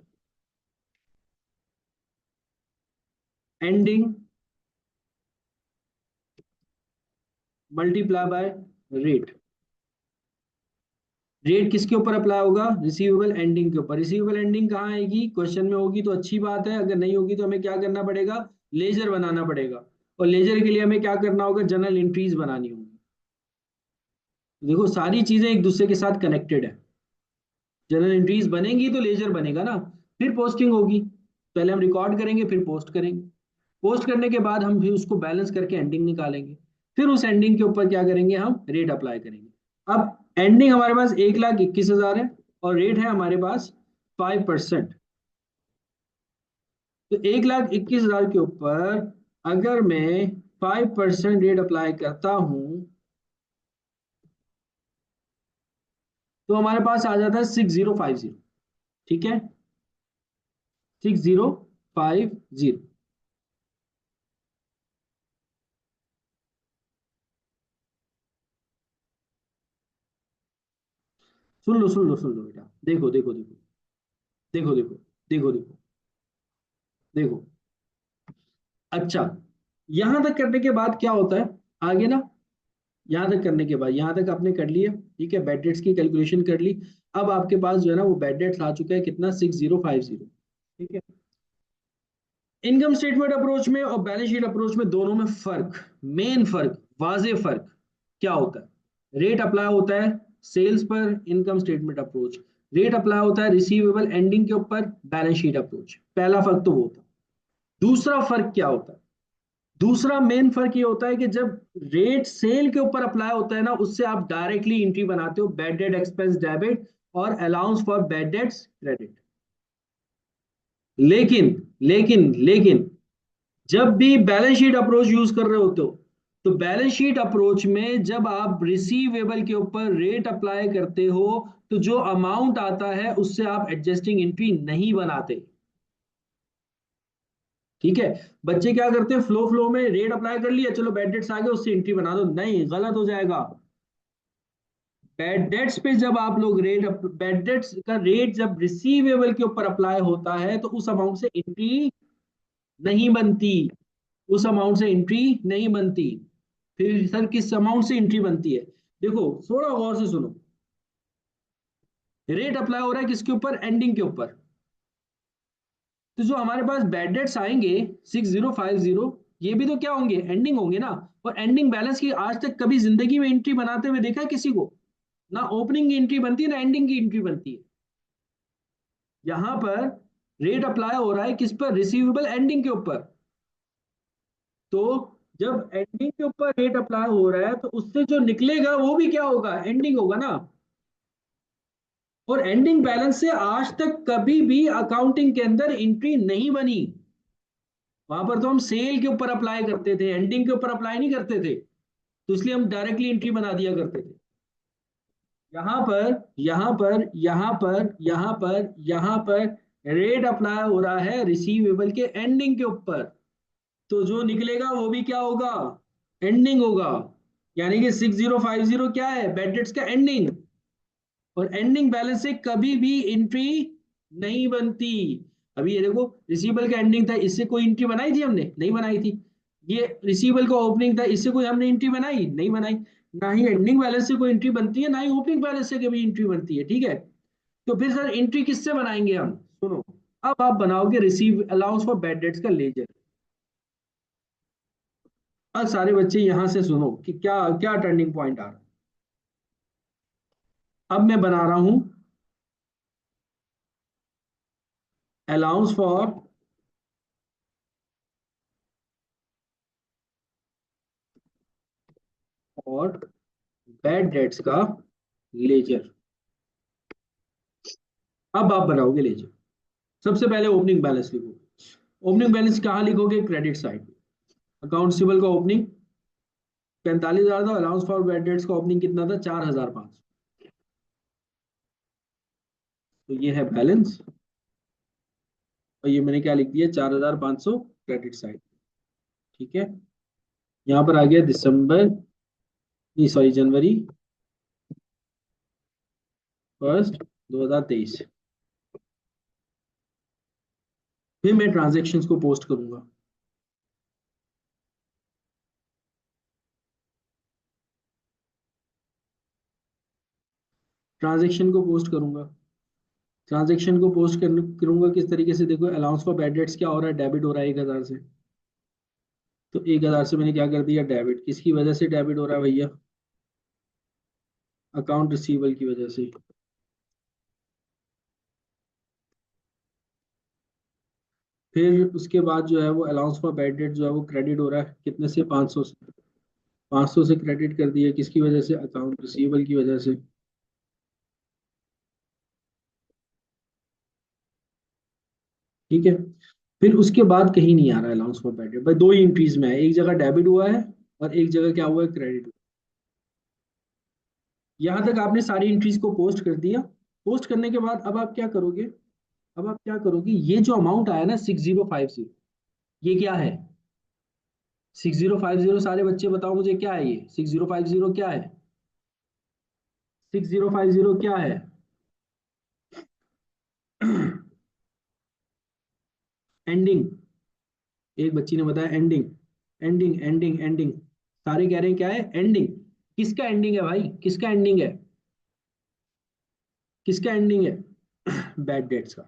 ending multiply by rate. Rate किसके ऊपर अप्लाई होगा, रिसीवेबल एंडिंग के ऊपर। रिसीवेबल एंडिंग कहाँ आएगी, क्वेश्चन में होगी तो अच्छी बात है, अगर नहीं होगी तो हमें क्या करना पड़ेगा, लेजर बनाना पड़ेगा। और लेजर के लिए हमें क्या करना होगा, जनरल एंट्रीज बनानी होगी। देखो सारी चीजें एक दूसरे के साथ कनेक्टेड है। जनरल एंट्रीज बनेंगी तो लेजर बनेगा ना, फिर पोस्टिंग होगी। पहले हम रिकॉर्ड करेंगे फिर पोस्ट करेंगे, पोस्ट करने के बाद हम फिर उसको बैलेंस करके एंडिंग निकालेंगे, फिर उस एंडिंग के ऊपर क्या करेंगे, हम रेट अप्लाई करेंगे। अब एंडिंग हमारे पास 1,21,000 है और रेट है हमारे पास 5%। तो 1,21,000 के ऊपर अगर मैं 5% रेट अप्लाई करता हूं तो हमारे पास आ जाता है 6050। ठीक है, 6050। सुन लो बेटा, देखो देखो देखो देखो देखो देखो देखो देखो। अच्छा, यहां तक करने के बाद क्या होता है आगे ना, यहां तक करने के बाद यहां तक आपने कर लिया, ठीक है, बेड डेट्स की कैलकुलेशन कर ली। अब आपके पास जो है ना वो बेड डेट्स आ चुका है कितना, 6050, ठीक है। इनकम स्टेटमेंट अप्रोच में और बैलेंस शीट अप्रोच में दोनों में फर्क, मेन फर्क, वाजे फर्क क्या होता है, रेट अप्लाई होता है सेल्स पर income statement approach, rate apply होता है रिसीवेबल एंडिंग के ऊपर बैलेंस शीट अप्रोच। पहला फर्क तो वो था। दूसरा फर्क क्या होता है, दूसरा मेन फर्क ये होता है कि जब रेट सेल के ऊपर अप्लाई होता है ना, उससे आप डायरेक्टली एंट्री बनाते हो बैड डेट एक्सपेंस डेबिट और allowance for bad debts credit. लेकिन लेकिन जब भी बैलेंस शीट अप्रोच यूज कर रहे होते हो, तो बैलेंस शीट अप्रोच में जब आप रिसीवेबल के ऊपर रेट अप्लाई करते हो, तो जो अमाउंट आता है उससे आप एडजस्टिंग एंट्री नहीं बनाते, ठीक है। बच्चे क्या करते हैं, फ्लो फ्लो में रेट अप्लाई कर लिया, चलो बैड डेट्स आ गए उससे एंट्री बना दो, नहीं, गलत हो जाएगा। बैड डेट्स पे जब आप लोग बैड डेट्स का रेट जब रिसीवेबल के ऊपर अप्लाई होता है तो उस अमाउंट से एंट्री नहीं बनती, उस अमाउंट से एंट्री नहीं बनती। फिर सर किस अमाउंट से एंट्री बनती है, देखो थोड़ा गौर से सुनो। रेट अप्लाई हो रहा है किसके ऊपर, एंडिंग के ऊपर। तो जो हमारे पास बैड डेट्स आएंगे 6050, ये भी तो क्या होंगे, एंडिंग होंगे ना। और एंडिंग बैलेंस की आज तक कभी जिंदगी में एंट्री बनाते हुए देखा है किसी को, ना ओपनिंग की एंट्री बनती है ना एंडिंग की एंट्री बनती है। यहां पर रेट अप्लाई हो रहा है किस पर, रिसीवेबल एंडिंग के ऊपर। तो जब एंडिंग के ऊपर रेट अप्लाई हो रहा है तो उससे जो निकलेगा वो भी क्या होगा, एंडिंग होगा ना। और एंडिंग बैलेंस से आज तक कभी भी अकाउंटिंग के अंदर एंट्री नहीं बनी। वहां पर तो हम सेल के ऊपर अप्लाई करते थे, एंडिंग के ऊपर अप्लाई नहीं करते थे, तो इसलिए हम डायरेक्टली एंट्री बना दिया करते थे। यहां पर यहां पर रेट अप्लाई हो रहा है रिसीवेबल के एंडिंग के ऊपर, तो जो निकलेगा वो भी क्या होगा, एंडिंग होगा। यानी कि 6050 क्या है, बैड डेट्स का एंडिंग। और एंडिंग बैलेंस से कभी भी एंट्री नहीं बनती। अभी ये देखो, रिसीवेबल का एंडिंग था, इससे कोई एंट्री बनाई थी हमने, नहीं बनाई थी। ये रिसीवेबल का ओपनिंग था, इससे कोई हमने एंट्री बनाई, नहीं बनाई। ना ही एंडिंग बैलेंस से कोई एंट्री बनती है, ना ही ओपनिंग बैलेंस से कभी एंट्री बनती है, ठीक है। तो फिर सर एंट्री किससे बनाएंगे हम, सुनो। अब आप बनाओगे receive allowance for bad dates का लेजर। अब सारे बच्चे यहां से सुनो कि क्या क्या टर्निंग पॉइंट आ रहा है। अब मैं बना रहा हूं अलाउंस फॉर और बैड डेट्स का लेजर। अब आप बनाओगे लेजर। सबसे पहले ओपनिंग बैलेंस लिखो। ओपनिंग बैलेंस कहाँ लिखोगे, क्रेडिट साइड। अकाउंट सिबल का ओपनिंग 45,000 था, अलाउंस फॉर बैड डेट्स का ओपनिंग कितना था, 4,500। तो ये है बैलेंस, और ये मैंने क्या लिख दिया, 4,500 क्रेडिट साइड, ठीक है। यहाँ पर आ गया दिसंबर, नहीं सॉरी, जनवरी 1 2023। फिर मैं ट्रांजेक्शन्स को पोस्ट करूंगा। ट्रांजेक्शन को पोस्ट करूंगा। ट्रांजेक्शन को पोस्ट करूंगा किस तरीके से, देखो अलाउंस फॉर बैड डेट्स क्या हो रहा है, डेबिट हो रहा है 1,000 से। तो 1,000 से मैंने क्या कर दिया, डेबिट। किसकी वजह से डेबिट हो रहा है भैया, अकाउंट रिसीवेबल की वजह से। फिर उसके बाद जो है वो अलाउंस फॉर बैड डेट जो है वो क्रेडिट हो रहा है कितने से, 500 से। 500 से क्रेडिट कर दिया, किसकी वजह से, अकाउंट रिसीवेबल की वजह से, ठीक है। फिर उसके बाद कहीं नहीं आ रहा है अलाउंस फॉर बैड डेट, भाई दो ही इंक्रीज में है, एक जगह डेबिट हुआ है और एक जगह क्या हुआ है, क्रेडिट हुआ। यहाँ तक आपने सारी एंट्रीज को पोस्ट कर दिया। पोस्ट करने के बाद अब आप क्या करोगे, अब आप क्या करोगे, ये जो अमाउंट आया ना 6050, ये क्या है, 6050, सारे बच्चे बताओ मुझे क्या है, ये 6050 क्या है, 6050 क्या है। एंडिंग, एक बच्ची ने बताया एंडिंग, एंडिंग एंडिंग एंडिंग, सारे कह रहे हैं क्या है, एंडिंग। किसका एंडिंग है भाई, किसका एंडिंग है, किसका एंडिंग है? बैड डेट्स का,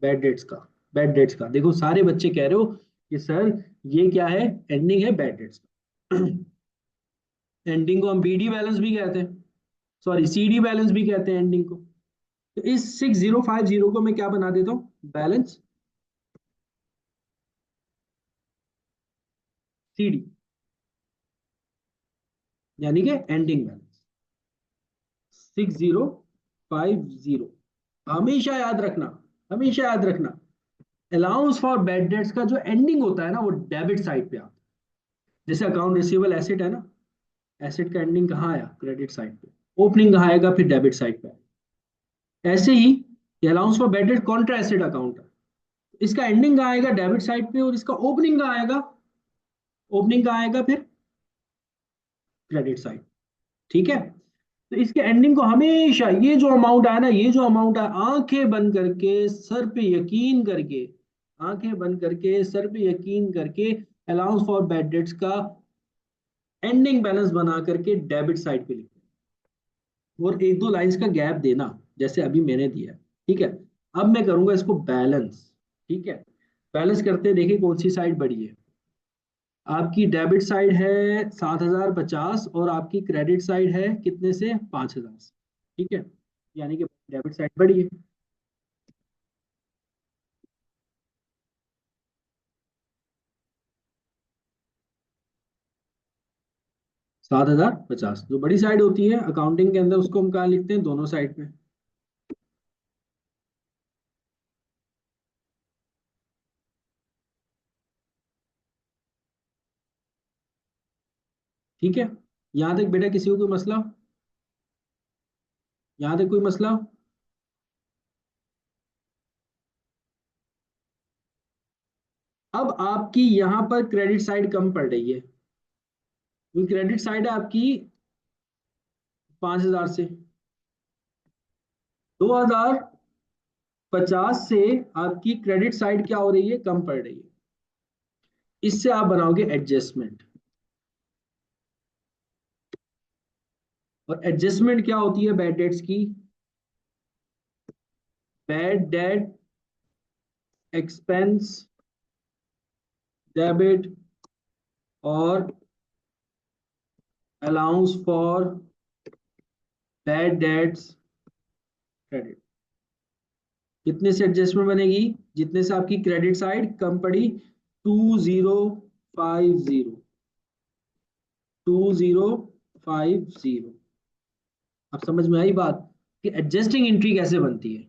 बैड डेट्स का, बैड डेट्स का। देखो सारे बच्चे कह रहे हो कि सर ये क्या है, एंडिंग है बैड डेट्स का। एंडिंग को हम बीडी बैलेंस भी कहते हैं, सॉरी सीडी बैलेंस भी कहते हैं एंडिंग को। तो इस 6050 को मैं क्या बना देता हूँ, बैलेंस सीडी, यानी कि एंडिंग बैलेंस 6050। हमेशा याद रखना, हमेशा याद रखना, अलाउंस फॉर बैड डेट्स का जो एंडिंग होता है ना वो डेबिट साइड पे आता है। जैसे अकाउंट रिसीवेबल एसेट है ना, एसेट का एंडिंग कहाँ आया, क्रेडिट साइड पे, ओपनिंग कहाँ आएगा, फिर डेबिट साइड पे। ऐसे ही allowance for bad debt contra asset account है, इसका एंडिंग कहाँ आएगा, डेबिट साइड पे, और इसका ओपनिंग कहाँ आएगा, ओपनिंग कहाँ आएगा फिर, क्रेडिट साइड। ठीक है, तो इसके एंडिंग को हमेशा ये जो अमाउंट आया ना, ये जो अमाउंट है, आंखें बंद करके सर पे यकीन करके, आंखें बंद करके सर पे यकीन करके अलाउंस फॉर बैड डेट्स का एंडिंग बैलेंस बना करके डेबिट साइड पे लिखना, और एक दो लाइंस का गैप देना, जैसे अभी मैंने दिया। ठीक है, अब मैं करूंगा इसको बैलेंस। ठीक है, बैलेंस करते हैं, देखिए कौन सी साइड बड़ी है। आपकी डेबिट साइड है 7050, और आपकी क्रेडिट साइड है कितने से, 5000 से। ठीक है, यानी कि डेबिट साइड बड़ी है। 7050 जो बड़ी साइड होती है अकाउंटिंग के अंदर, उसको हम कहाँ लिखते हैं, दोनों साइड पे। ठीक है, यहाँ तक बेटा किसी को कोई मसला, यहाँ तक कोई मसला? अब आपकी यहाँ पर क्रेडिट साइड कम पड़ रही है, क्योंकि क्रेडिट साइड है आपकी 5000 से, 2050 से आपकी क्रेडिट साइड क्या हो रही है, कम पड़ रही है। इससे आप बनाओगे एडजस्टमेंट, और एडजस्टमेंट क्या होती है बैड डेट्स की, बैड डेट एक्सपेंस डेबिट और allowance for bad debts credit. कितने से एडजस्टमेंट बनेगी, जितने से आपकी क्रेडिट साइड कम पड़ी, 2050, 2050। अब समझ में आई बात कि एडजस्टिंग एंट्री कैसे बनती है?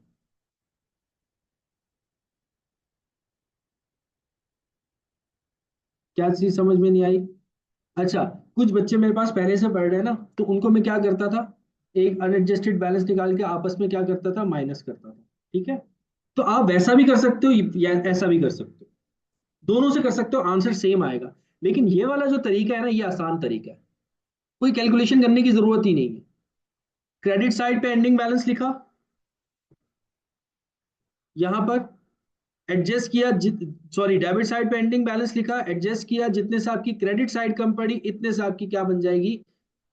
क्या चीज समझ में नहीं आई? अच्छा, कुछ बच्चे मेरे पास पहले से पढ़ रहे हैं ना, तो उनको मैं क्या करता था, एक अनएडजस्टेड बैलेंस निकाल के आपस में क्या करता था, माइनस करता था। ठीक है, तो आप वैसा भी कर सकते हो या ऐसा भी कर सकते हो, दोनों से कर सकते हो, आंसर सेम आएगा। लेकिन ये वाला जो तरीका है ना, ये आसान तरीका है, कोई कैलकुलेशन करने की जरूरत ही नहीं है। क्रेडिट साइड पे एंडिंग बैलेंस लिखा, यहां पर एडजस्ट किया, सॉरी डेबिट साइड पे एंडिंग बैलेंस लिखा, एडजस्ट किया, जितने से आपकी क्रेडिट साइड कम पड़ी, इतने से आपकी क्या बन जाएगी,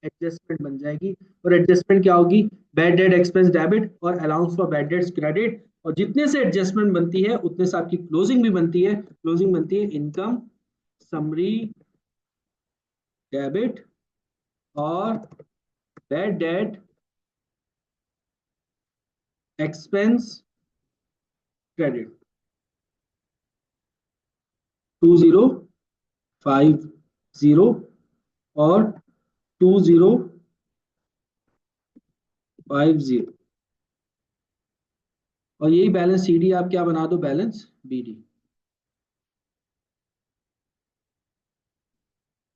एडजस्टमेंट बन जाएगी। और एडजस्टमेंट क्या होगी, बैड डेट एक्सपेंस डेबिट और allowance for bad debts credit, और जितने से एडजस्टमेंट बनती है उतने से आपकी क्लोजिंग भी बनती है, क्लोजिंग बनती है इनकम समरी डेबिट और बैड डेट एक्सपेंस क्रेडिट, 2050 और 2050, और यही बैलेंस सीडी आप क्या बना दो, बैलेंस बीडी।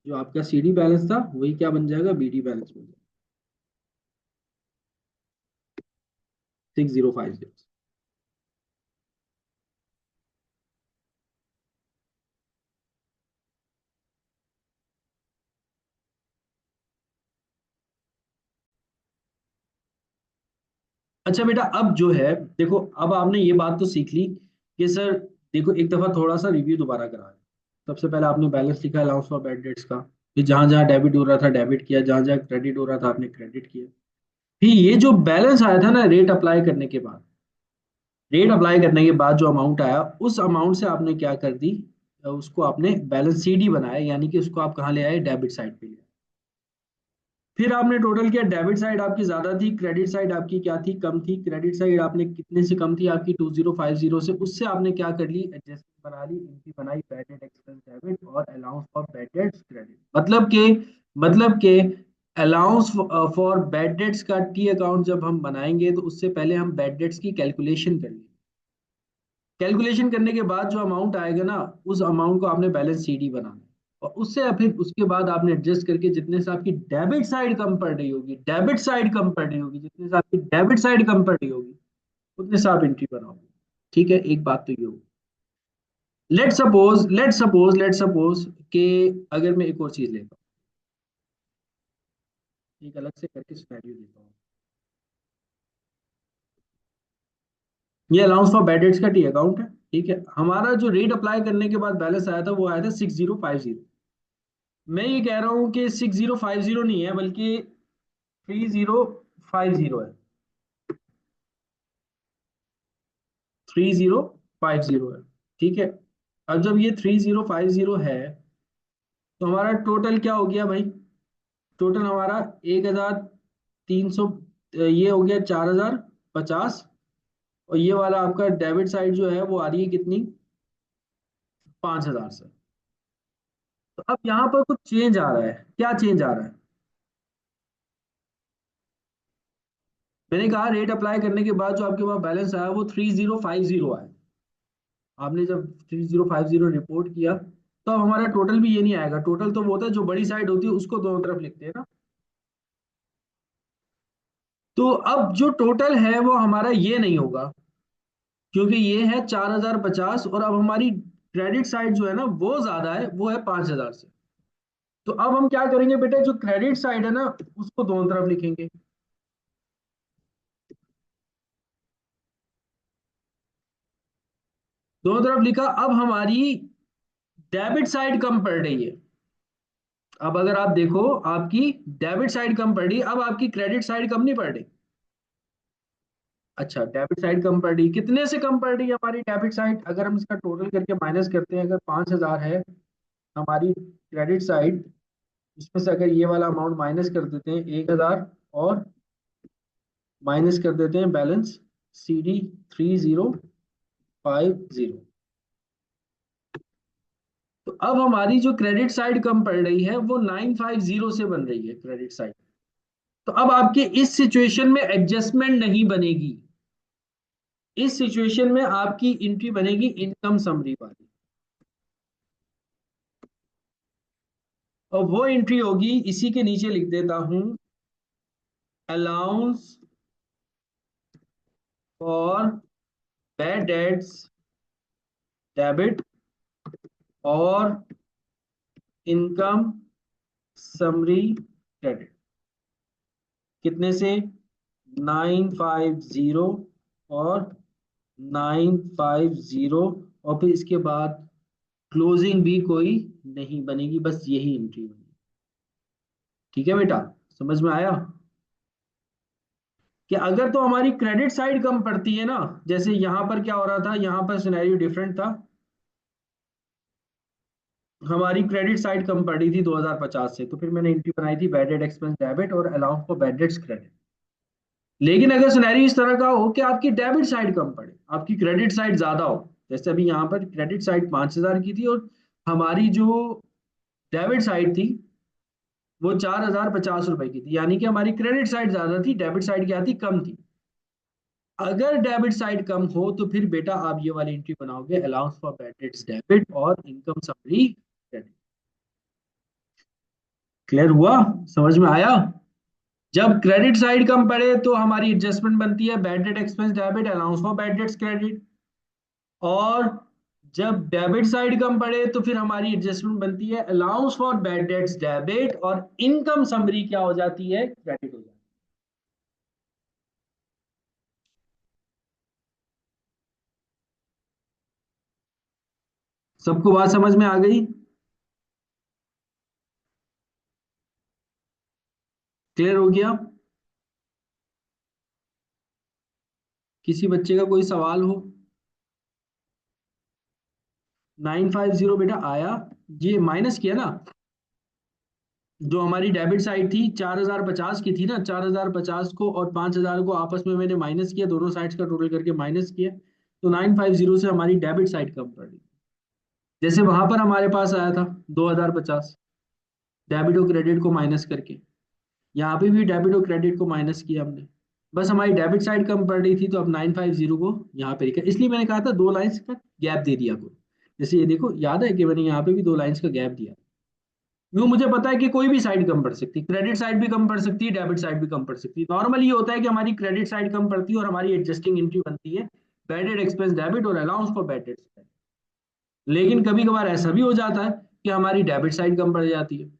जो आपका सीडी बैलेंस था वही क्या बन जाएगा, बीडी बैलेंस बन जाएगा, 6050। अच्छा बेटा, अब जो है देखो, अब आपने ये बात तो सीख ली कि सर देखो, एक दफा थोड़ा सा रिव्यू दोबारा करा है। सबसे पहले आपने बैलेंस लिखा अलाउंस फॉर बैड डेट्स का, फिर जहां जहां डेबिट हो रहा था डेबिट किया, जहां जहां क्रेडिट हो रहा था आपने क्रेडिट किया। फिर ये जो बैलेंस आया था ना रेट अप्लाई करने के बाद, रेट अप्लाई करने के बाद जो अमाउंट आया, उस अमाउंट से आपने क्या कर दी, उसको आपने बैलेंस सीडी बनाया, यानी कि उसको आप कहाँ ले आए, डेबिट साइड पे ले आए। फिर आपने टोटल किया, डेबिट साइड आपकी ज्यादा थी, क्रेडिट साइड आपकी क्या थी, कम थी। क्रेडिट साइड आपने कितने से कम थी आपकी, 2050 से, उससे आपने क्या कर ली, एडजस्टमेंट बना ली, एंट्री बनाई, बैड डेट एक्सपेंस डेबिट और allowance for bad debts credit. मतलब के अलाउंस फॉर बैड डेट्स का टी अकाउंट जब हम बनाएंगे तो उससे पहले हम बैड डेट्स की कैलकुलेशन कर लेंगे। कैलकुलेशन करने के बाद जो अमाउंट आएगा ना, उस अमाउंट को आपने बैलेंस सीडी बनाना है। और उससे फिर उसके बाद आपने एडजस्ट करके जितने से आपकी डेबिट साइड कम पड़ रही होगी, डेबिट साइड कम पड़ रही होगी, जितने से आपकी डेबिट साइड कम पड़ रही होगी, उतने से आप एंट्री बनाओगे। ठीक है, एक बात तो ये होगी। लेट सपोज कि अगर मैं एक और चीज लेता हूँ, एक अलग से करके सिनेरियो देता हूँ। ये अलाउंस फॉर बैड डेट्स का टी अकाउंट है। ठीक है, हमारा जो रेट अप्लाई करने के बाद बैलेंस आया था वो आया था 6050। मैं ये कह रहा हूँ कि 6050 नहीं है, बल्कि 3050 है। 3050 है। ठीक है, अब जब ये 3050 है तो हमारा टोटल क्या हो गया भाई, टोटल हमारा 1300, ये हो गया 4050। और ये वाला आपका डेबिट साइड जो है वो आ रही है कितनी, 5000 से। तो अब यहाँ पर कुछ चेंज आ रहा है, क्या चेंज आ रहा है, मैंने कहा रेट अप्लाई करने के बाद जो आपके पास बैलेंस आया वो 3050 आया। आपने जब 3050 रिपोर्ट किया तो अब हमारा टोटल भी ये नहीं आएगा। टोटल तो वो होता है जो बड़ी साइड होती है उसको दोनों तरफ लिखते हैं ना। तो अब जो टोटल है वो हमारा ये नहीं होगा, क्योंकि ये है 4050, और अब हमारी क्रेडिट साइड जो है ना वो ज्यादा है, वो है 5000 से। तो अब हम क्या करेंगे बेटे, जो क्रेडिट साइड है ना उसको दोनों तरफ लिखेंगे। दोनों तरफ लिखा, अब हमारी डेबिट साइड कम पड़ रही है। अब अगर आप देखो, आपकी डेबिट साइड कम पड़ रही है, अब आपकी क्रेडिट साइड कम नहीं पड़ रही। अच्छा, डेबिट साइड कम पड़ रही, कितने से कम पड़ रही है हमारी डेबिट साइड, अगर हम इसका टोटल करके माइनस करते हैं, अगर 5000 है हमारी क्रेडिट साइड, इसमें से अगर ये वाला अमाउंट माइनस कर देते हैं 1000, और माइनस कर देते हैं बैलेंस सी डी 3050, तो अब हमारी जो क्रेडिट साइड कम पड़ रही है वो 950 से बन रही है क्रेडिट साइड। तो अब आपके इस सिचुएशन में एडजस्टमेंट नहीं बनेगी, इस सिचुएशन में आपकी एंट्री बनेगी इनकम समरी वाली। और वो एंट्री होगी, इसी के नीचे लिख देता हूं, allowance for bad dates debit और इनकम समरी क्रेडिट। कितने से, 950 और 950, और फिर इसके बाद क्लोजिंग भी कोई नहीं बनेगी, बस यही एंट्री बनेगी। ठीक है बेटा, समझ में आया कि अगर तो हमारी क्रेडिट साइड कम पड़ती है ना, जैसे यहां पर क्या हो रहा था, यहां पर सिनेरियो डिफरेंट था, हमारी क्रेडिट साइड कम पड़ी थी 2050 से, तो फिर मैंने एंट्री बनाई थी बैड डेट एक्सपेंस डेबिट और allowance for bad debts credit. लेकिन अगर सिनेरियो इस तरह का हो कि आपकी डेबिट साइड कम पड़े, आपकी क्रेडिट साइड ज्यादा हो, जैसे अभी यहाँ पर क्रेडिट साइड 5000 की थी और हमारी जो डेबिट साइड थी वो 4050 रुपए की थी, यानी कि हमारी क्रेडिट साइड ज्यादा थी, डेबिट साइड क्या थी, कम थी। अगर डेबिट साइड कम हो तो फिर बेटा आप ये वाली एंट्री बनाओगे, allowance for bad dates debit और इनकम समरी क्रेडिट। क्लियर हुआ, समझ में आया। जब क्रेडिट साइड कम पड़े तो हमारी एडजस्टमेंट बनती है bad debt expense debit, allowance for bad debts credit. और जब डेबिट साइड कम पड़े तो फिर हमारी एडजस्टमेंट बनती है allowance for bad dates debit, और इनकम समरी क्या हो जाती है, क्रेडिट हो जाती है। सबको बात समझ में आ गई? क्लियर हो गया? किसी बच्चे का कोई सवाल हो? 950 बेटा आया, ये माइनस किया ना, जो हमारी डेबिट साइड थी 4050 की थी ना, 4050 को और 5000 को आपस में मैंने माइनस किया, दोनों साइड्स का टोटल करके माइनस किया, तो 950 से हमारी डेबिट साइड कम पड़ रही। जैसे वहां पर हमारे पास आया था 2050, डेबिट और क्रेडिट को माइनस करके, यहाँ पे भी डेबिट और क्रेडिट को माइनस किया हमने, बस हमारी डेबिट साइड कम पड़ रही थी, तो अब 950 को यहाँ पे लिखा, इसलिए मैंने कहा था दो लाइंस का गैप दे दिया करो। जैसे ये देखो, याद है कि मैंने यहाँ पे भी दो लाइंस का गैप दिया। यूं मुझे पता है कि कोई भी साइड कम पड़ सकती है, क्रेडिट साइड भी कम पड़ सकती है, डेबिट साइड भी कम पड़ सकती है। नॉर्मली ये होता है कि हमारी क्रेडिट साइड कम पड़ती है और हमारी एडजस्टिंग एंट्री बनती है बैड डेट एक्सपेंस डेबिट और अलाउंस फॉर बैड डेट्स। लेकिन कभी कभार ऐसा भी हो जाता है कि हमारी डेबिट साइड कम पड़ जाती है,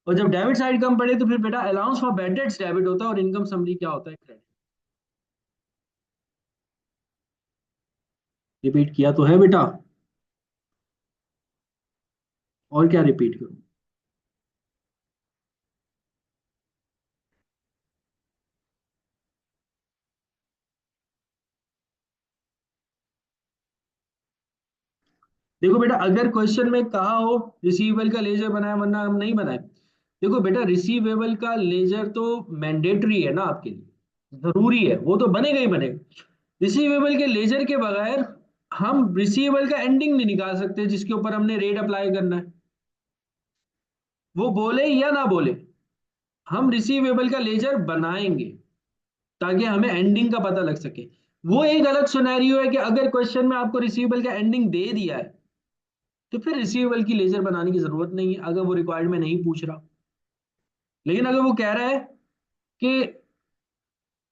और जब डेबिट साइड कम पड़े तो फिर बेटा allowance for bad dates debit होता है और इनकम समरी क्या होता है, क्रेडिट। रिपीट किया तो है बेटा, और क्या रिपीट करूं? देखो बेटा, अगर क्वेश्चन में कहा हो रिसीवेबल का लेजर बनाए वरना हम नहीं बनाए, देखो बेटा रिसीवेबल का लेजर तो मैंडेटरी है ना आपके लिए, जरूरी है, वो तो बनेगा ही बनेगा। रिसीवेबल के लेजर के बगैर हम रिसीवेबल का एंडिंग नहीं निकाल सकते जिसके ऊपर हमने रेट अप्लाई करना है, वो बोले या ना बोले, हम रिसीवेबल का लेजर बनाएंगे ताकि हमें एंडिंग का पता लग सके। वो एक अलग सिनेरियो है कि अगर क्वेश्चन में आपको रिसीवेबल का एंडिंग दे दिया है तो फिर रिसीवेबल की लेजर बनाने की जरूरत नहीं है, अगर वो रिक्वायर्ड में नहीं पूछ रहा। लेकिन अगर वो कह रहा है कि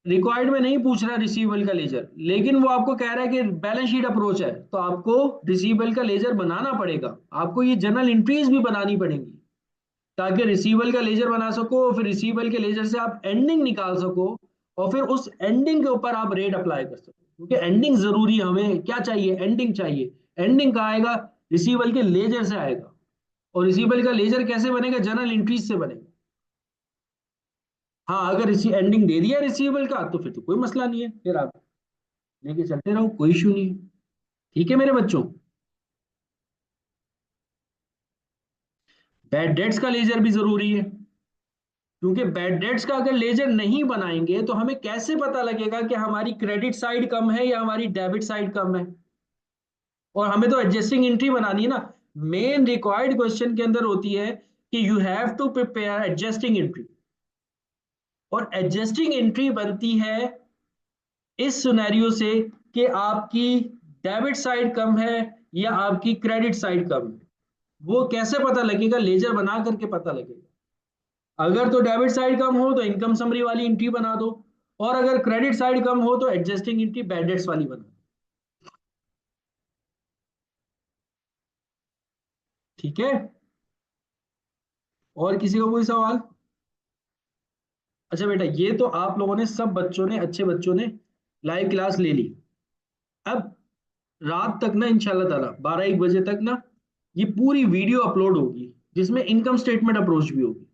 रिक्वायर्ड में नहीं पूछ रहा रिसीवेबल का लेजर, लेकिन वो आपको कह रहा है कि बैलेंस शीट अप्रोच है, तो आपको रिसीवेबल का लेजर बनाना पड़ेगा, आपको ये जनरल एंट्रीज भी बनानी पड़ेंगी ताकि रिसीवेबल का लेजर बना सको, फिर रिसीवेबल के लेजर से आप एंडिंग निकाल सको, और फिर उस एंडिंग के ऊपर आप रेट अप्लाई कर सको, क्योंकि एंडिंग जरूरी है, हमें क्या चाहिए, एंडिंग चाहिए। एंडिंग कहाँ आएगा? रिसीवेबल के लेजर से आएगा, और रिसीवेबल का लेजर कैसे बनेगा? जनरल एंट्रीज से बनेगा। हाँ, अगर इसी एंडिंग दे दिया रिसीवेबल का तो फिर तो कोई मसला नहीं है, फिर आप लेके चलते रहो, कोई इशू नहीं है। ठीक है मेरे बच्चों? बैड डेट्स का लेजर भी जरूरी है, क्योंकि बैड डेट्स का अगर लेजर नहीं बनाएंगे तो हमें कैसे पता लगेगा कि हमारी क्रेडिट साइड कम है या हमारी डेबिट साइड कम है, और हमें तो एडजस्टिंग एंट्री बनानी है ना। मेन रिक्वायर्ड क्वेश्चन के अंदर होती है कि you have to prepare adjusting entry, और एडजस्टिंग एंट्री बनती है इस सिनेरियो से कि आपकी डेबिट साइड कम है या आपकी क्रेडिट साइड कम है। वो कैसे पता लगेगा? लेजर बना करके पता लगेगा। अगर तो डेबिट साइड कम हो तो इनकम समरी वाली एंट्री बना दो, और अगर क्रेडिट साइड कम हो तो एडजस्टिंग एंट्री बैड डेट्स वाली बना दो। ठीक है? और किसी का कोई सवाल? अच्छा बेटा, ये तो आप लोगों ने, सब बच्चों ने, अच्छे बच्चों ने लाइव क्लास ले ली। अब रात तक ना इंशाल्लाह ताला 12-1 बजे तक ना ये पूरी वीडियो अपलोड होगी, जिसमें इनकम स्टेटमेंट अप्रोच भी होगी।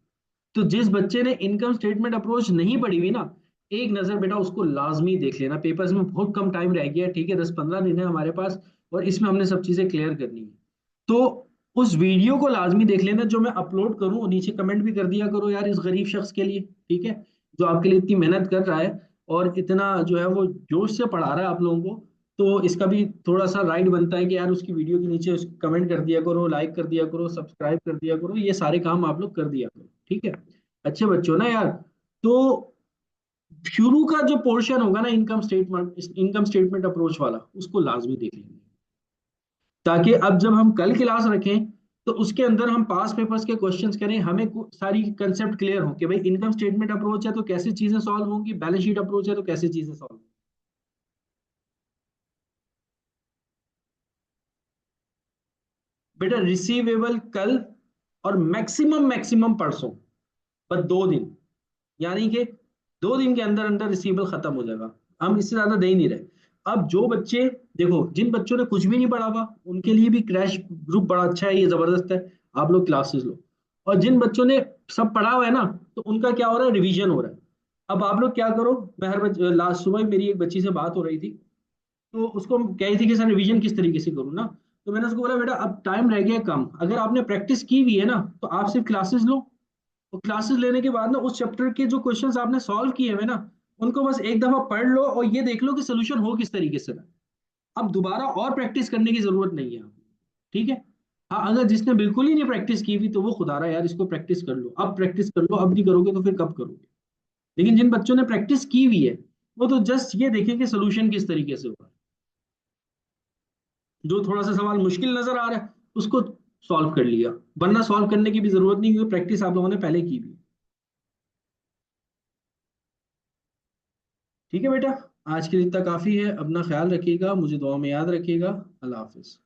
तो जिस बच्चे ने इनकम स्टेटमेंट अप्रोच नहीं पढ़ी हुई ना, एक नजर बेटा उसको लाजमी देख लेना, पेपर्स में बहुत कम टाइम रह गया है, ठीक है, 10-15 दिन है हमारे पास, और इसमें हमने सब चीजें क्लियर करनी है। तो उस वीडियो को लाजमी देख लेना जो मैं अपलोड करूं, और नीचे कमेंट भी कर दिया करो यार इस गरीब शख्स के लिए, ठीक है, जो आपके लिए इतनी मेहनत कर रहा है और इतना जो है वो जोश से पढ़ा रहा है आप लोगों को। तो इसका भी थोड़ा सा राइट बनता है कि यार उसकी वीडियो के नीचे कमेंट कर दिया करो, लाइक कर दिया करो, सब्सक्राइब कर दिया करो, ये सारे काम आप लोग कर दिया करो, ठीक है? अच्छे बच्चों ना यार। तो शुरू का जो पोर्शन होगा ना इनकम स्टेटमेंट अप्रोच वाला, उसको लाजमी देख लेंगे, ताकि अब जब हम कल क्लास रखें तो उसके अंदर हम पास पेपर्स के क्वेश्चंस करें, हमें सारी कंसेप्ट क्लियर हो कि भाई इनकम स्टेटमेंट अप्रोच है तो कैसे चीजें सॉल्व होंगी, बैलेंस शीट अप्रोच है तो कैसे चीजें सॉल्व। बेटा रिसीवेबल कल, और मैक्सिमम मैक्सिमम परसों, बस 2 दिन, यानी कि 2 दिन के अंदर अंदर रिसीवेबल खत्म हो जाएगा, हम इससे ज्यादा दे ही नहीं रहे। अब जो बच्चे देखो जिन बच्चों ने कुछ भी नहीं पढ़ा हुआ उनके लिए भी क्रैश ग्रुप बड़ा अच्छा है, ये जबरदस्त है, आप लोग क्लासेस लो। और जिन बच्चों ने सब पढ़ा हुआ है ना, तो उनका क्या हो रहा है, रिवीजन हो रहा है। अब आप लोग क्या करो, मैं हर लास्ट सुबह ही मेरी एक बच्ची से बात हो रही थी, तो उसको कह रही थी कि सर रिवीजन किस तरीके से करूँ ना। तो मैंने उसको बोला बेटा अब टाइम रह गया कम, अगर आपने प्रैक्टिस की हुई है ना तो आप सिर्फ क्लासेस लो, और क्लासेस लेने के बाद ना उस चैप्टर के जो क्वेश्चंस आपने सॉल्व किए हुए ना, उनको बस एक दफा पढ़ लो और ये देख लो कि सोल्यूशन हो किस तरीके से रहा है। अब दोबारा और प्रैक्टिस करने की जरूरत नहीं है आपको, ठीक है। हाँ अगर जिसने बिल्कुल ही नहीं प्रैक्टिस की हुई तो वो खुदा रहा यार, इसको प्रैक्टिस कर लो, अब प्रैक्टिस कर लो, अब नहीं करोगे तो फिर कब करोगे। लेकिन जिन बच्चों ने प्रैक्टिस की हुई है वो तो जस्ट ये देखें कि सोल्यूशन किस तरीके से होगा, जो थोड़ा सा सवाल मुश्किल नजर आ रहा है उसको सॉल्व कर लिया, वरना सॉल्व करने की भी जरूरत नहीं, क्योंकि प्रैक्टिस आप लोगों ने पहले की भी। ठीक है बेटा, आज के लिए इतना काफी है, अपना ख्याल रखिएगा, मुझे दुआ में याद रखिएगा। अल्लाह हाफिज।